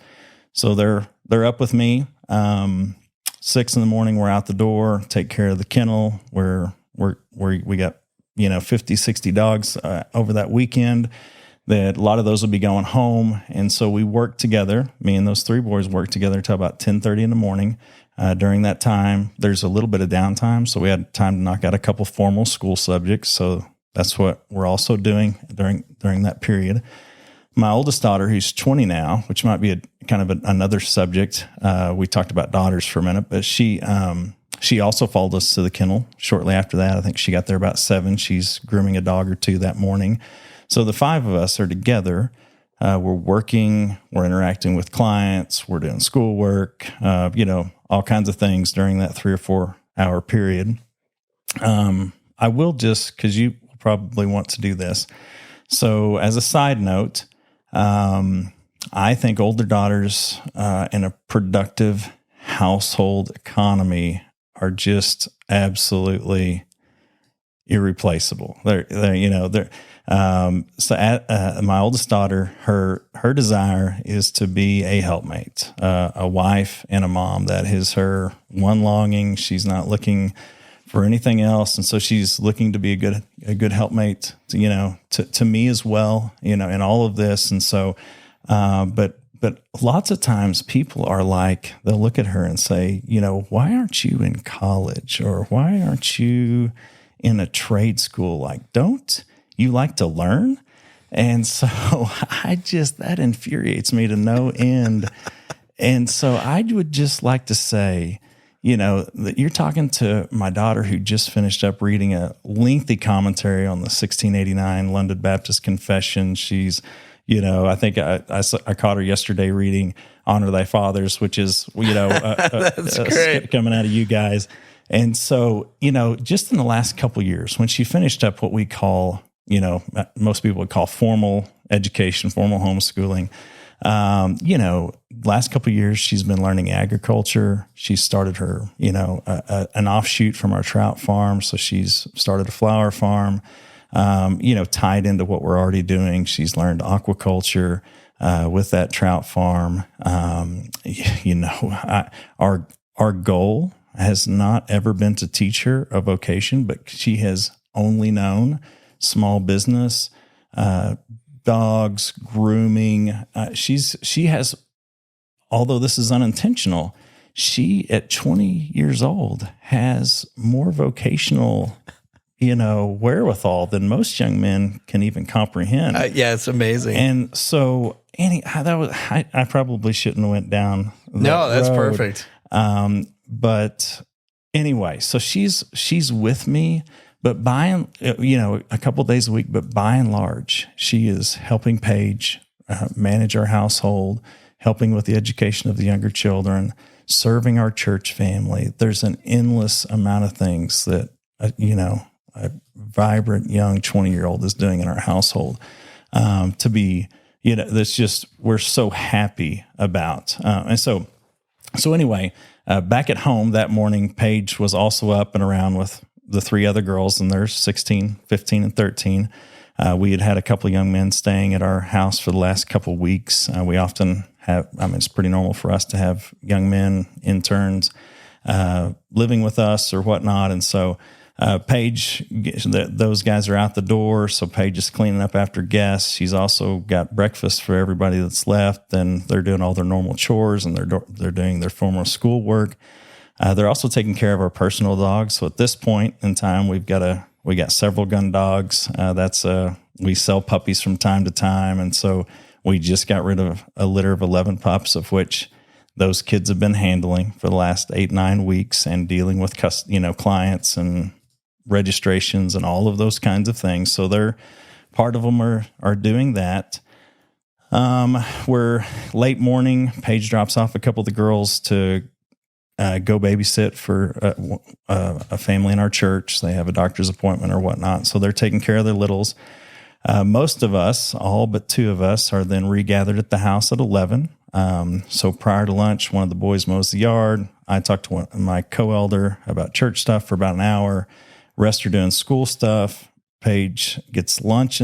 So they're up with me. 6 a.m, we're out the door, take care of the kennel. We got 50, 60 dogs over that weekend. That a lot of those will be going home, and so we work together. Me and those 3 boys work together until about 10:30 in the morning. During that time, there's a little bit of downtime, so we had time to knock out a couple formal school subjects. So that's what we're also doing during that period. My oldest daughter, who's 20 now, which might be another subject. We talked about daughters for a minute, but she also followed us to the kennel shortly after that. I think she got there about 7. She's grooming a dog or 2 that morning. So the 5 of us are together we're working, we're interacting with clients, we're doing schoolwork, all kinds of things during that 3 or 4 hour period. I will just, because you probably want to do this. So as a side note, I think older daughters in a productive household economy are just absolutely irreplaceable. My oldest daughter, her desire is to be a helpmate, a wife and a mom. That is her one longing. She's not looking for anything else. And so she's looking to be a good helpmate, to me as well, in all of this. And so, but lots of times people are like, they'll look at her and say, why aren't you in college, or why aren't you in a trade school? Like, don't you like to learn? And so that infuriates me to no end. And so I would just like to say, that you're talking to my daughter who just finished up reading a lengthy commentary on the 1689 London Baptist Confession. She's, I think I caught her yesterday reading Honor Thy Fathers, which is, That's great. Coming out of you guys. And so, just in the last couple of years, when she finished up what we call, most people would call formal education, formal homeschooling, last couple of years, she's been learning agriculture. She started her, an offshoot from our trout farm. So she's started a flower farm, tied into what we're already doing. She's learned aquaculture with that trout farm. Our goal has not ever been to teach her a vocation, but she has only known small business, dogs, grooming. She has, although this is unintentional, she at 20 years old has more vocational, wherewithal than most young men can even comprehend. Yeah, it's amazing. And so, I probably shouldn't have went down that's road. perfect. But anyway, so she's with me, but a couple of days a week, but by and large, she is helping Paige manage our household, helping with the education of the younger children, serving our church family. There's an endless amount of things that, a vibrant young 20-year-old is doing in our household, to be, that's just, we're so happy about. And so anyway, back at home that morning, Paige was also up and around with the 3 other girls, and they're 16, 15, and 13. We had a couple of young men staying at our house for the last couple of weeks. We often have, it's pretty normal for us to have young men, interns, living with us or whatnot. And so Paige, those guys are out the door. So Paige is cleaning up after guests. She's also got breakfast for everybody that's left. Then they're doing all their normal chores, and they're doing their formal schoolwork. They're also taking care of our personal dogs. So at this point in time, we got several gun dogs. We sell puppies from time to time. And so we just got rid of a litter of 11 pups, of which those kids have been handling for the last 8-9 weeks and dealing with, clients and registrations and all of those kinds of things. So part of them are doing that. We're late morning. Paige drops off a couple of the girls to go babysit for a family in our church. They have a doctor's appointment or whatnot. So they're taking care of their littles. Most of us, all but 2 of us, are then regathered at the house at 11. So prior to lunch, one of the boys mows the yard. I talk to my co-elder about church stuff for about an hour. Rest are doing school stuff. Paige gets lunch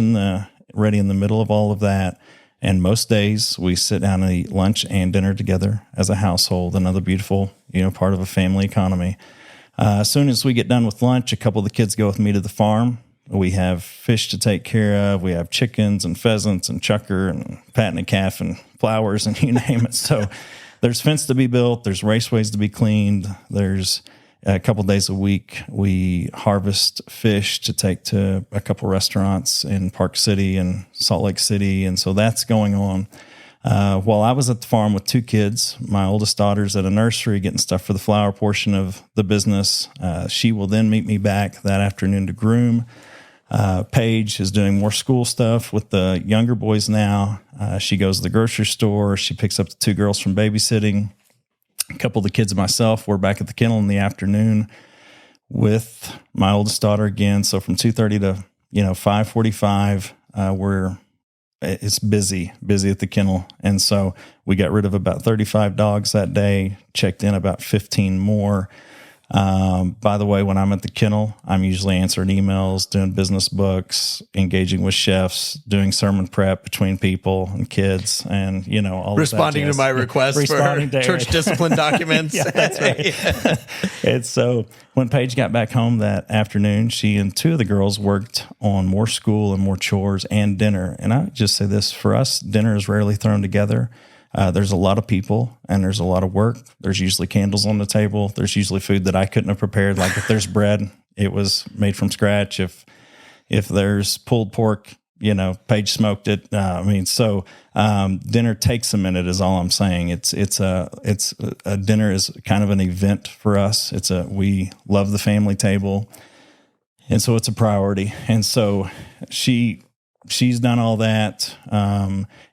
ready in the middle of all of that. And most days we sit down and eat lunch and dinner together as a household. Another beautiful, part of a family economy. As soon as we get done with lunch, a couple of the kids go with me to the farm. We have fish to take care of. We have chickens and pheasants and chucker and patented calf and flowers and you name it. So there's fence to be built. There's raceways to be cleaned. There's a couple of days a week, we harvest fish to take to a couple restaurants in Park City and Salt Lake City. And so that's going on. While I was at the farm with 2 kids, my oldest daughter's at a nursery getting stuff for the flower portion of the business. She will then meet me back that afternoon to groom. Paige is doing more school stuff with the younger boys now. She goes to the grocery store. She picks up the 2 girls from babysitting. A couple of the kids and myself, we're back at the kennel in the afternoon with my oldest daughter again. So from 2:30 to 5:45, it's busy at the kennel. And so we got rid of about 35 dogs that day, checked in about 15 more. By the way, when I'm at the kennel, I'm usually answering emails, doing business books, engaging with chefs, doing sermon prep between people and kids, and all responding of that to my request for church discipline documents. Yeah, that's right. And so when Paige got back home that afternoon, she and 2 of the girls worked on more school and more chores and dinner. And I would just say this, for us, dinner is rarely thrown together. There's a lot of people and there's a lot of work. There's usually candles on the table. There's usually food that I couldn't have prepared. Like if there's bread, it was made from scratch. If there's pulled pork, Paige smoked it. Dinner takes a minute is all I'm saying. It's a dinner is kind of an event for us. We love the family table. And so it's a priority. And so she's done all that.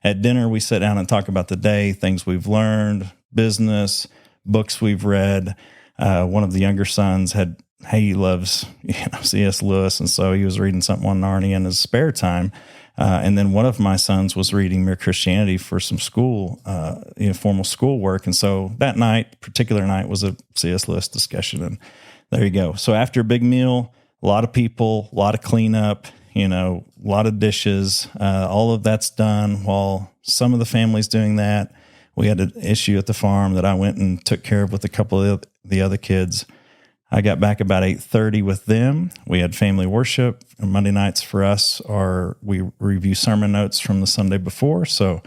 At dinner, we sit down and talk about the day, things we've learned, business, books we've read. One of the younger sons he loves C.S. Lewis, and so he was reading something on Narnia in his spare time. And then one of my sons was reading Mere Christianity for some school, formal school work. And so that particular night was a C.S. Lewis discussion. And there you go. So after a big meal, a lot of people, a lot of cleanup, a lot of dishes, all of that's done while some of the family's doing that. We had an issue at the farm that I went and took care of with a couple of the other kids. I got back about 8:30 with them. We had family worship. And Monday nights for us we review sermon notes from the Sunday before. So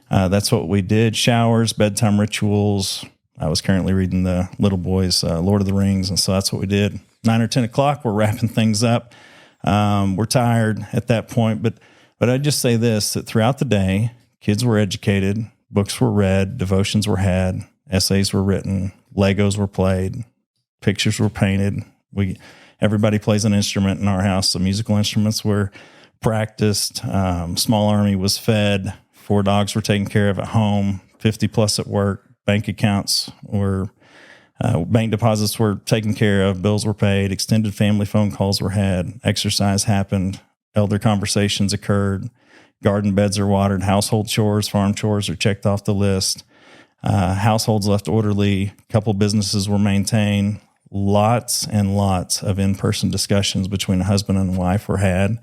that's what we did. Showers, bedtime rituals. I was currently reading the little boys, Lord of the Rings. And so that's what we did. 9 or 10 o'clock, we're wrapping things up. We're tired at that point, but I'd just say this, that throughout the day, kids were educated, books were read, devotions were had, essays were written, Legos were played, pictures were painted. Everybody plays an instrument in our house. So musical instruments were practiced. Small army was fed. 4 dogs were taken care of at home, 50 plus at work. Bank accounts bank deposits were taken care of, bills were paid, extended family phone calls were had, exercise happened, elder conversations occurred, garden beds are watered, household chores, farm chores are checked off the list, households left orderly, couple businesses were maintained, lots and lots of in-person discussions between a husband and wife were had,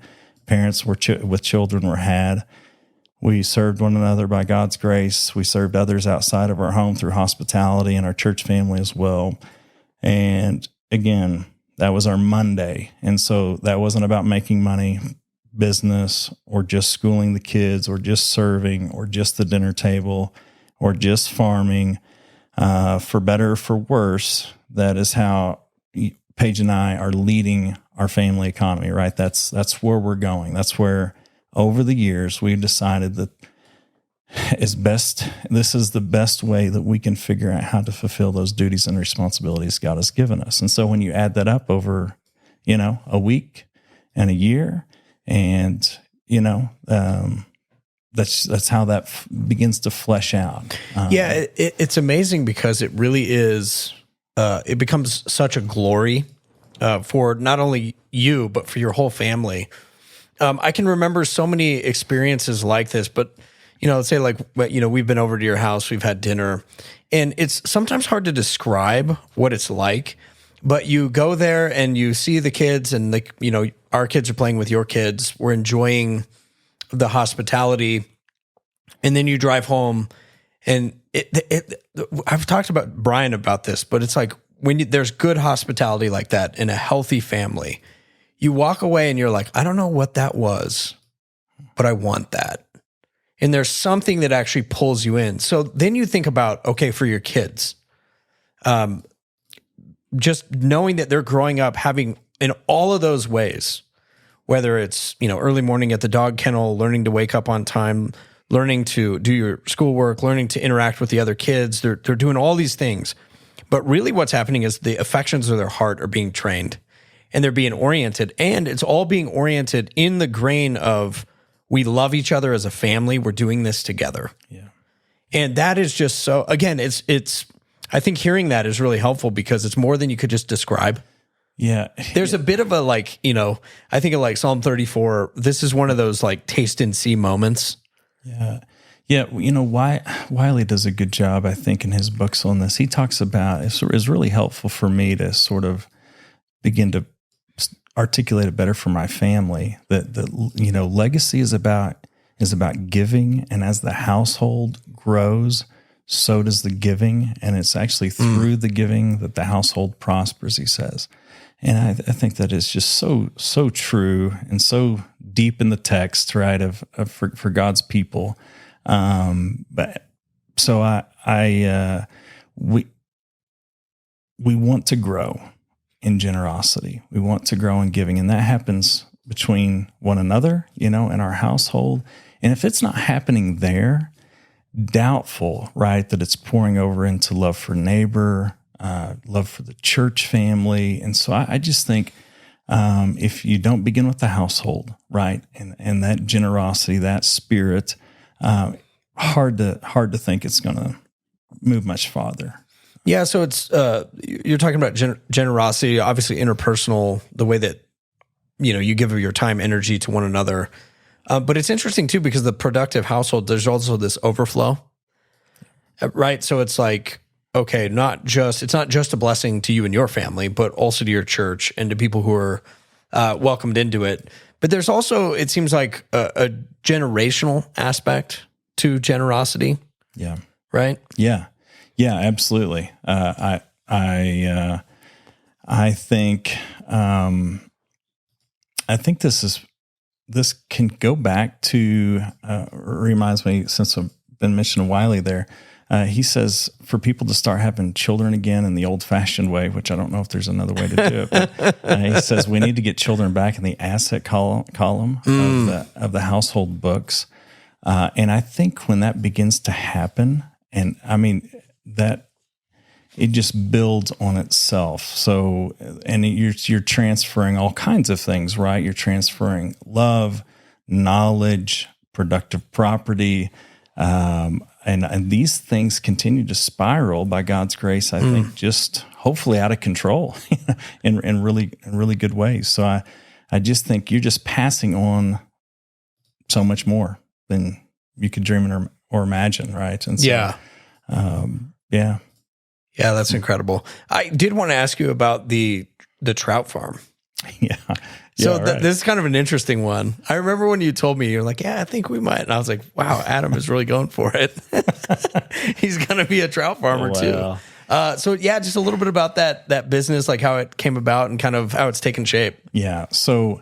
parents with children were had. We served one another by God's grace. We served others outside of our home through hospitality and our church family as well. And again, that was our Monday. And so that wasn't about making money, business, or just schooling the kids, or just serving, or just the dinner table, or just farming. For better or for worse, that is how Paige and I are leading our family economy, right? That's where we're going. That's where over the years, we've decided that this is the best way that we can figure out how to fulfill those duties and responsibilities God has given us. And so when you add that up over, a week and a year, and, that's how that begins to flesh out. It's amazing because it really is, it becomes such a glory for not only you, but for your whole family. I can remember so many experiences like this, but, let's say we've been over to your house, we've had dinner, and it's sometimes hard to describe what it's like, but you go there and you see the kids and our kids are playing with your kids. We're enjoying the hospitality, and then you drive home and I've talked about Brian about this, but it's like when there's good hospitality like that in a healthy family, you walk away and you're like, I don't know what that was, but I want that. And there's something that actually pulls you in. So then you think about, okay, for your kids, just knowing that they're growing up having in all of those ways, whether it's, early morning at the dog kennel, learning to wake up on time, learning to do your schoolwork, learning to interact with the other kids. They're doing all these things. But really what's happening is the affections of their heart are being trained. and they're being oriented, and it's all being oriented in the grain of we love each other as a family. We're doing this together. Yeah. And that is just so, again, it's, I think hearing that is really helpful because it's more than you could just describe. Yeah. There's a bit of a like, I think of like Psalm 34. This is one of those like taste and see moments. Yeah. Yeah. Wiley does a good job, I think, in his books on this. He talks about, it's really helpful for me to sort of begin to articulate it better for my family, that legacy is about giving, and as the household grows, so does the giving, and it's actually through the giving that the household prospers, he says. And I think that is just so true and so deep in the text, right, for God's people. But so we want to grow in generosity. We want to grow in giving, and that happens between one another, in our household. And if it's not happening there, doubtful, right, that it's pouring over into love for neighbor, love for the church family. And so I just think if you don't begin with the household, right, and that generosity, that spirit, hard to think it's going to move much farther. Yeah, so it's you're talking about generosity, obviously interpersonal, the way that you give your time, energy to one another. But it's interesting too because the productive household, there's also this overflow, right? So it's like, okay, it's not just a blessing to you and your family, but also to your church and to people who are welcomed into it. But there's also, it seems like a generational aspect to generosity. Yeah. Right. Yeah. Yeah, absolutely. I think this can go back to reminds me, since I've been mentioning Wiley there. He says for people to start having children again in the old-fashioned way, which I don't know if there's another way to do it. But he says we need to get children back in the asset column of the household books, and I think when that begins to happen, and I mean that it just builds on itself. So, and you're transferring all kinds of things, right? You're transferring love, knowledge, productive property, and these things continue to spiral by God's grace. I think just hopefully out of control in really good ways. So I just think you're just passing on so much more than you could dream or imagine, right? And so, yeah. Yeah, that's incredible. I did want to ask you about the trout farm. Yeah. So this is kind of an interesting one. I remember when you told me, you're like, yeah, I think we might. And I was like, wow, Adam is really going for it. He's going to be a trout farmer too. So yeah, just a little bit about that business, like how it came about and kind of how it's taken shape. Yeah. So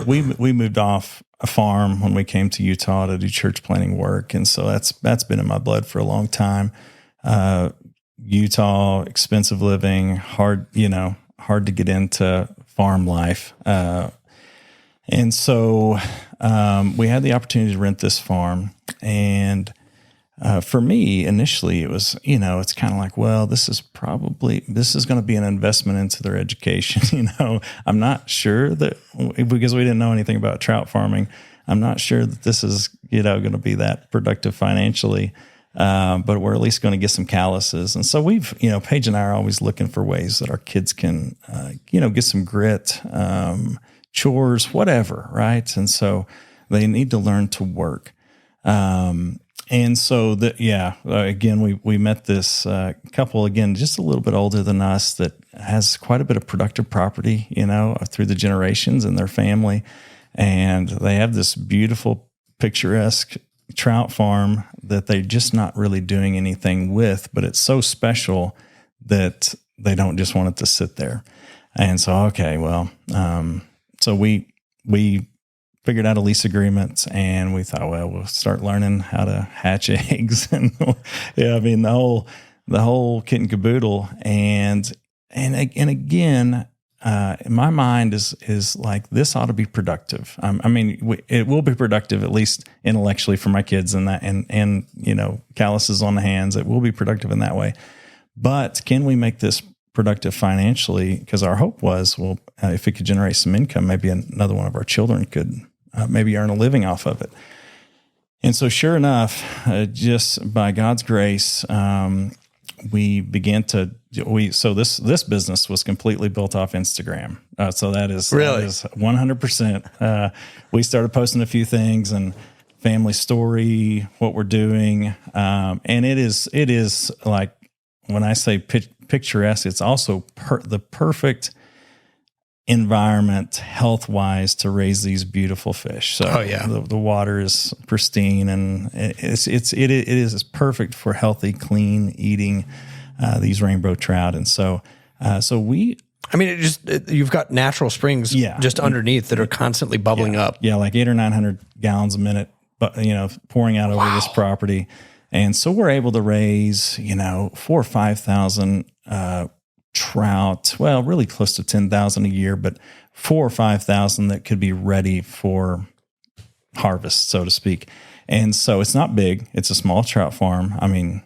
we moved off a farm when we came to Utah to do church planting work. And so that's been in my blood for a long time. Utah, expensive living, hard to get into farm life. And so we had the opportunity to rent this farm. And for me, initially, it was, it's kind of like, well, this is going to be an investment into their education. I'm not sure that, because we didn't know anything about trout farming, I'm not sure that this is, going to be that productive financially. But we're at least going to get some calluses. And so we've, Paige and I are always looking for ways that our kids can, get some grit, chores, whatever, right? And so they need to learn to work. And so again, we met this couple, again, just a little bit older than us, that has quite a bit of productive property, through the generations in their family. And they have this beautiful, picturesque trout farm that they're just not really doing anything with, but it's so special that they don't just want it to sit there. And so, okay, well, so we figured out a lease agreement, and we thought, well, we'll start learning how to hatch eggs, and the whole kit and caboodle. And again, in my mind is like, this ought to be productive. It will be productive, at least intellectually, for my kids, and calluses on the hands. It will be productive in that way. But can we make this productive financially, because our hope was, well, if we could generate some income, maybe another one of our children could maybe earn a living off of it. And so sure enough, just by God's grace, we began to, so this business was completely built off Instagram. So that is 100%. We started posting a few things and family story, what we're doing. And it is like, when I say picturesque, it's also the perfect environment health-wise to raise these beautiful fish. So the water is pristine, and it is perfect for healthy, clean eating these rainbow trout. And so you've got natural springs just underneath that are constantly bubbling up. Yeah, like 800 or 900 gallons a minute, but pouring out over this property. And so we're able to raise, 4,000 or 5,000 trout, well, really close to 10,000 a year, but 4,000 or 5,000 that could be ready for harvest, so to speak. And so it's not big. It's a small trout farm. I mean,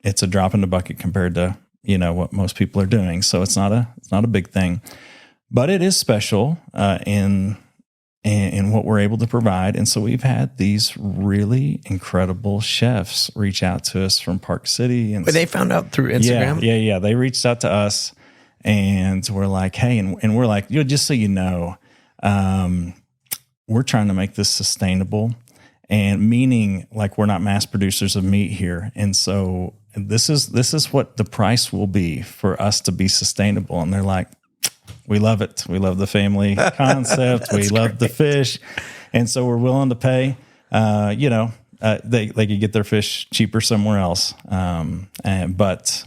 it's a drop in the bucket compared to, what most people are doing. So it's not a big thing, but it is special in what we're able to provide. And so we've had these really incredible chefs reach out to us from Park City. And they found out through Instagram? Yeah. They reached out to us, and we're like, hey, and we're like, just so you know, we're trying to make this sustainable, and meaning like we're not mass producers of meat here. And so this is what the price will be for us to be sustainable. And they're like, we love it. We love the family concept. We love the fish. And so we're willing to pay, they could get their fish cheaper somewhere else. But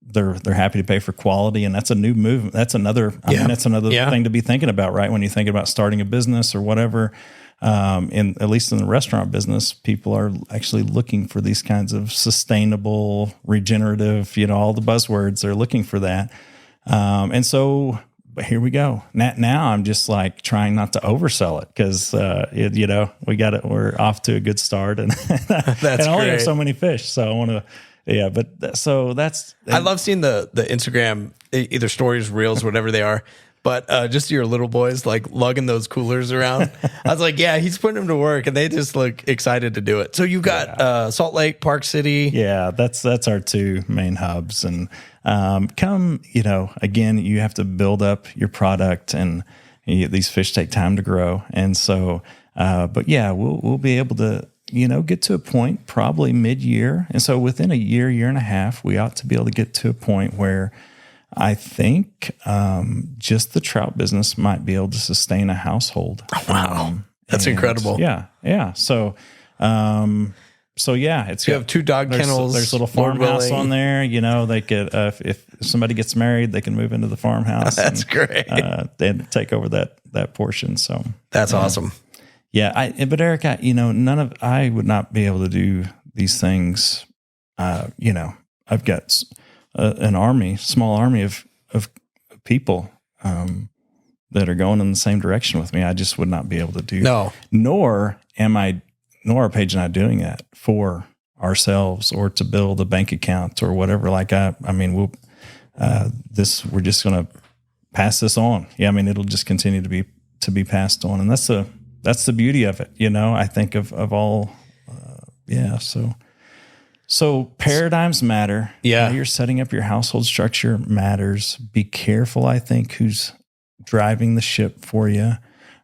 they're happy to pay for quality. And that's a new movement. That's another thing to be thinking about, right? When you think about starting a business or whatever, at least in the restaurant business, people are actually looking for these kinds of sustainable, regenerative, all the buzzwords. They're looking for that. And so, but here we go. Now I'm just like trying not to oversell it, because we're off to a good start, and that's and I only great. have so many fish, so I want to. Yeah, but so that's. I love seeing the Instagram, either stories, reels, whatever they are. But just your little boys like lugging those coolers around. I was like, yeah, he's putting them to work, and they just look excited to do it. So you got Salt Lake, Park City. Yeah, that's our two main hubs. And again, you have to build up your product, and these fish take time to grow. And so, but yeah, we'll be able to, get to a point probably mid-year. And so within a year and a half, we ought to be able to get to a point where I think just the trout business might be able to sustain a household. Wow. That's incredible. Yeah. So, it's you have 2 dog kennels. There's a little farmhouse on there. They could, if somebody gets married, they can move into the farmhouse. That's great. And take over that portion. So that's awesome. Yeah. But Eric, I would not be able to do these things. I've got small army of people that are going in the same direction with me. I just would not be able to do. No. Nor are Paige and I doing that for ourselves or to build a bank account or whatever. Like we're just going to pass this on. Yeah, it'll just continue to be passed on, and that's the beauty of it. I think of all. So paradigms matter. Yeah. How you're setting up your household structure matters. Be careful, I think, who's driving the ship for you.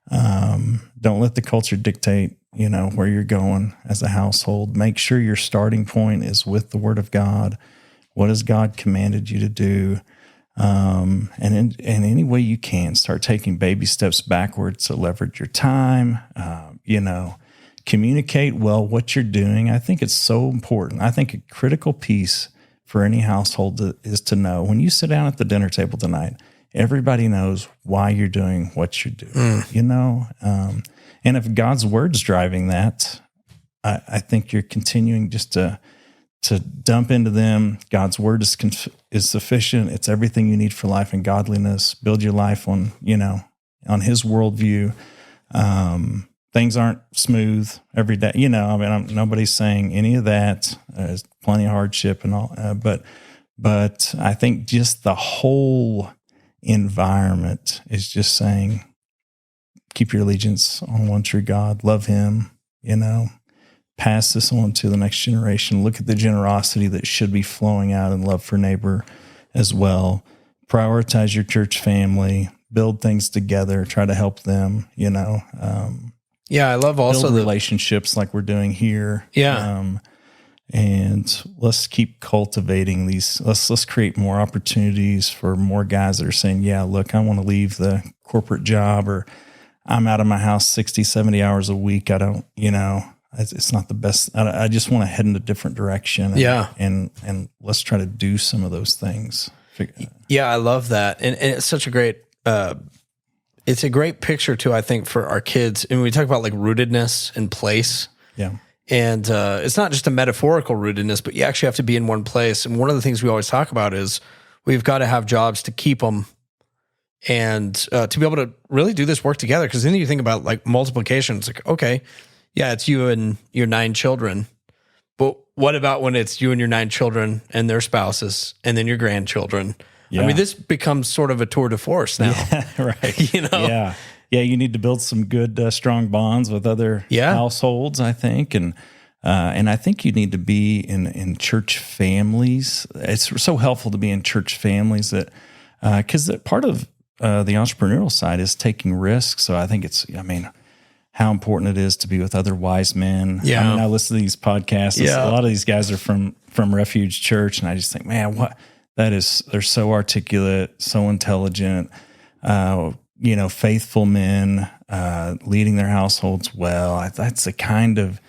Don't let the culture dictate, where you're going as a household. Make sure your starting point is with the Word of God. What has God commanded you to do? And in any way you can, start taking baby steps backwards to leverage your time, communicate well what you're doing. I think it's so important. I think a critical piece for any household is to know when you sit down at the dinner table tonight, everybody knows why you're doing what you're doing, and if God's word's driving that, I think you're continuing just to dump into them. God's word is sufficient. It's everything you need for life and godliness. Build your life on his worldview. Things aren't smooth every day. Nobody's saying any of that. There's plenty of hardship and all, But I think just the whole environment is just saying, keep your allegiance on one true God, love him, pass this on to the next generation. Look at the generosity that should be flowing out in love for neighbor as well. Prioritize your church family, build things together, try to help them, I love also build the relationships like we're doing here. Yeah. And let's keep cultivating these. Let's create more opportunities for more guys that are saying, yeah, look, I want to leave the corporate job, or I'm out of my house 60, 70 hours a week. I don't, it's not the best. I just want to head in a different direction. And let's try to do some of those things. Yeah, I love that. And it's such a great, it's a great picture too, I think, for our kids. And we talk about like rootedness and place. Yeah. And it's not just a metaphorical rootedness, but you actually have to be in one place. And one of the things we always talk about is we've got to have jobs to keep them and to be able to really do this work together. Because then you think about like multiplication. It's like, okay, yeah, it's you and your 9 children. But what about when it's you and your 9 children and their spouses and then your grandchildren? Yeah. I mean, this becomes sort of a tour de force now. Yeah, right. Yeah. Yeah, you need to build some good, strong bonds with other households, I think, and I think you need to be in church families. It's so helpful to be in church families that because part of the entrepreneurial side is taking risks. So I think how important it is to be with other wise men. Yeah, I listen to these podcasts. Yeah. A lot of these guys are from Refuge Church, and I just think, man, they're so articulate, so intelligent. Faithful men leading their households well. That's the kind of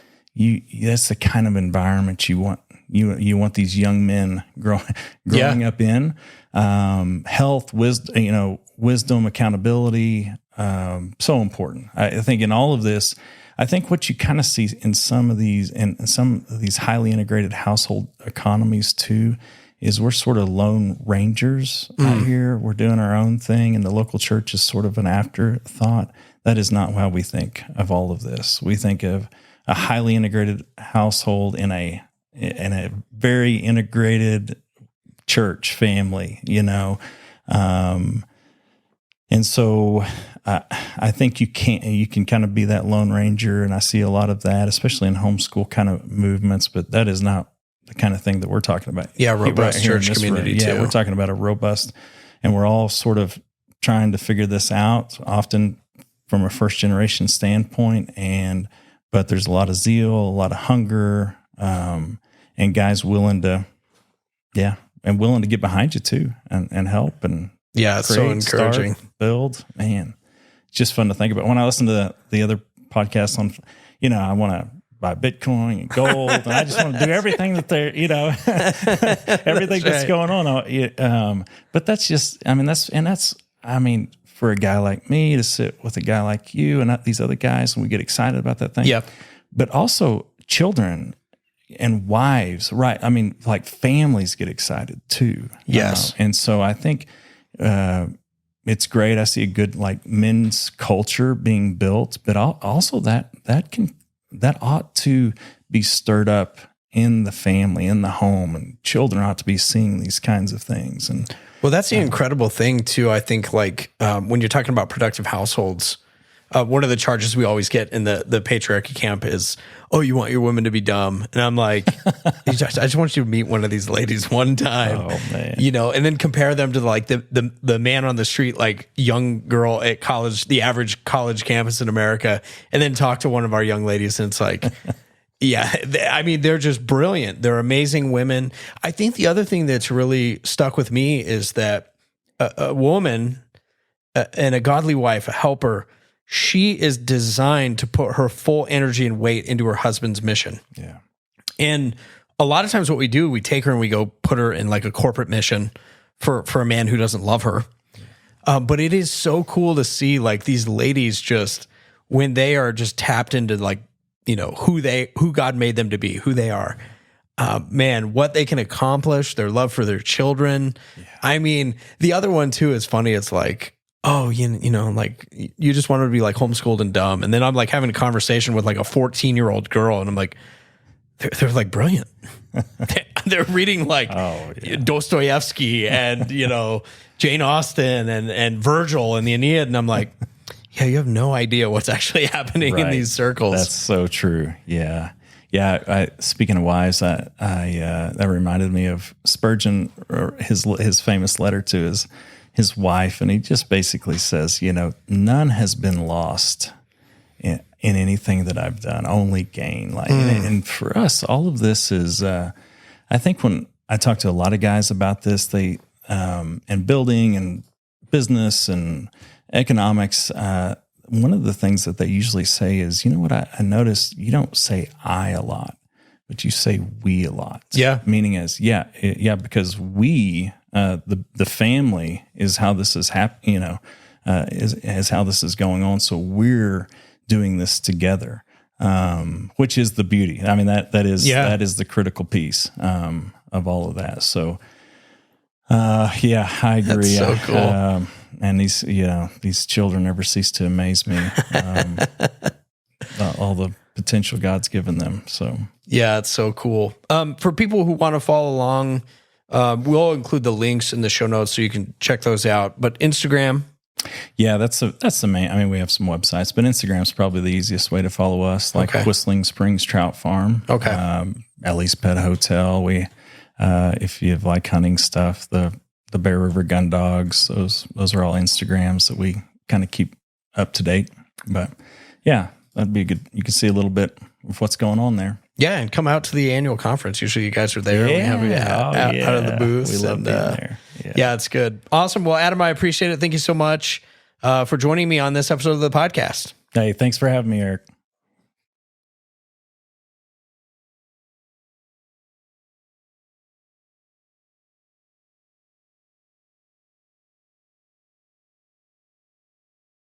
environment you want. You want these young men growing up in. Health, wisdom, accountability, so important. I think in all of this, I think what you kind of see in some of these highly integrated household economies too, is we're sort of lone rangers out here. We're doing our own thing, and the local church is sort of an afterthought. That is not how we think of all of this. We think of a highly integrated household in a very integrated church family, and so I think you can kind of be that lone ranger, and I see a lot of that, especially in homeschool kind of movements. But that is not the kind of thing that we're talking about. Yeah, robust church community too. Yeah, we're talking about a robust, and we're all sort of trying to figure this out, often from a first generation standpoint. But there's a lot of zeal, a lot of hunger, and guys willing to get behind you too, and help and it's so encouraging. Build, man, it's just fun to think about. When I listen to the other podcasts on, I want to buy Bitcoin and gold, and I just want to do everything that they're, everything that's going on. But that's just, for a guy like me to sit with a guy like you and these other guys, and we get excited about that thing. Yep. But also children and wives, right? Like families get excited too. Yes. And so I think it's great. I see a good like men's culture being built, but also that ought to be stirred up in the family, in the home, and children ought to be seeing these kinds of things. And well, that's the incredible thing too. I think like when you're talking about productive households, one of the charges we always get in the patriarchy camp is, oh, you want your women to be dumb. And I'm like, I just want you to meet one of these ladies one time, and then compare them to like the man on the street, like young girl at college, the average college campus in America, and then talk to one of our young ladies. And it's like, they're just brilliant. They're amazing women. I think the other thing that's really stuck with me is that a woman and a godly wife, a helper, she is designed to put her full energy and weight into her husband's mission. Yeah. And a lot of times what we do, we take her and we go put her in like a corporate mission for a man who doesn't love her. But it is so cool to see like these ladies just, when they are just tapped into like, who God made them to be, who they are, what they can accomplish, their love for their children. Yeah. The other one too is funny. It's like, oh, like you just wanted to be like homeschooled and dumb. And then I'm like having a conversation with like a 14-year-old girl, and I'm like, they're like brilliant. they're reading like Dostoevsky and Jane Austen and Virgil and the Aeneid, and I'm like, yeah, you have no idea what's actually happening in these circles. That's so true. Yeah. Speaking of wives, that reminded me of Spurgeon, or his famous letter to his wife, and he just basically says, none has been lost in anything that I've done, only gain. And for us, all of this is. I think when I talk to a lot of guys about this, they and building and business and economics. One of the things that they usually say is, you know what, I noticed you don't say I a lot, but you say we a lot. Yeah. Meaning as, because we, the family is how this is happening, is how this is going on. So we're doing this together, which is the beauty. I mean, that is the critical piece of all of that. So, I agree. That's so cool. And these children never cease to amaze me. All the potential God's given them. So yeah, it's so cool. For people who want to follow along, we'll include the links in the show notes so you can check those out. But Instagram. Yeah, that's the main. I mean, we have some websites, but Instagram's probably the easiest way to follow us. Like Whistling Springs Trout Farm. Okay. Ellie's Pet Hotel. We, if you like hunting stuff, the Bear River Gun Dogs. Those are all Instagrams that we kind of keep up to date. But yeah, that'd be good. You can see a little bit of what's going on there. Yeah, and come out to the annual conference. Usually you guys are there. We have you out of the booth. We love being there. Yeah, it's good. Awesome. Well, Adam, I appreciate it. Thank you so much for joining me on this episode of the podcast. Hey, thanks for having me, Eric.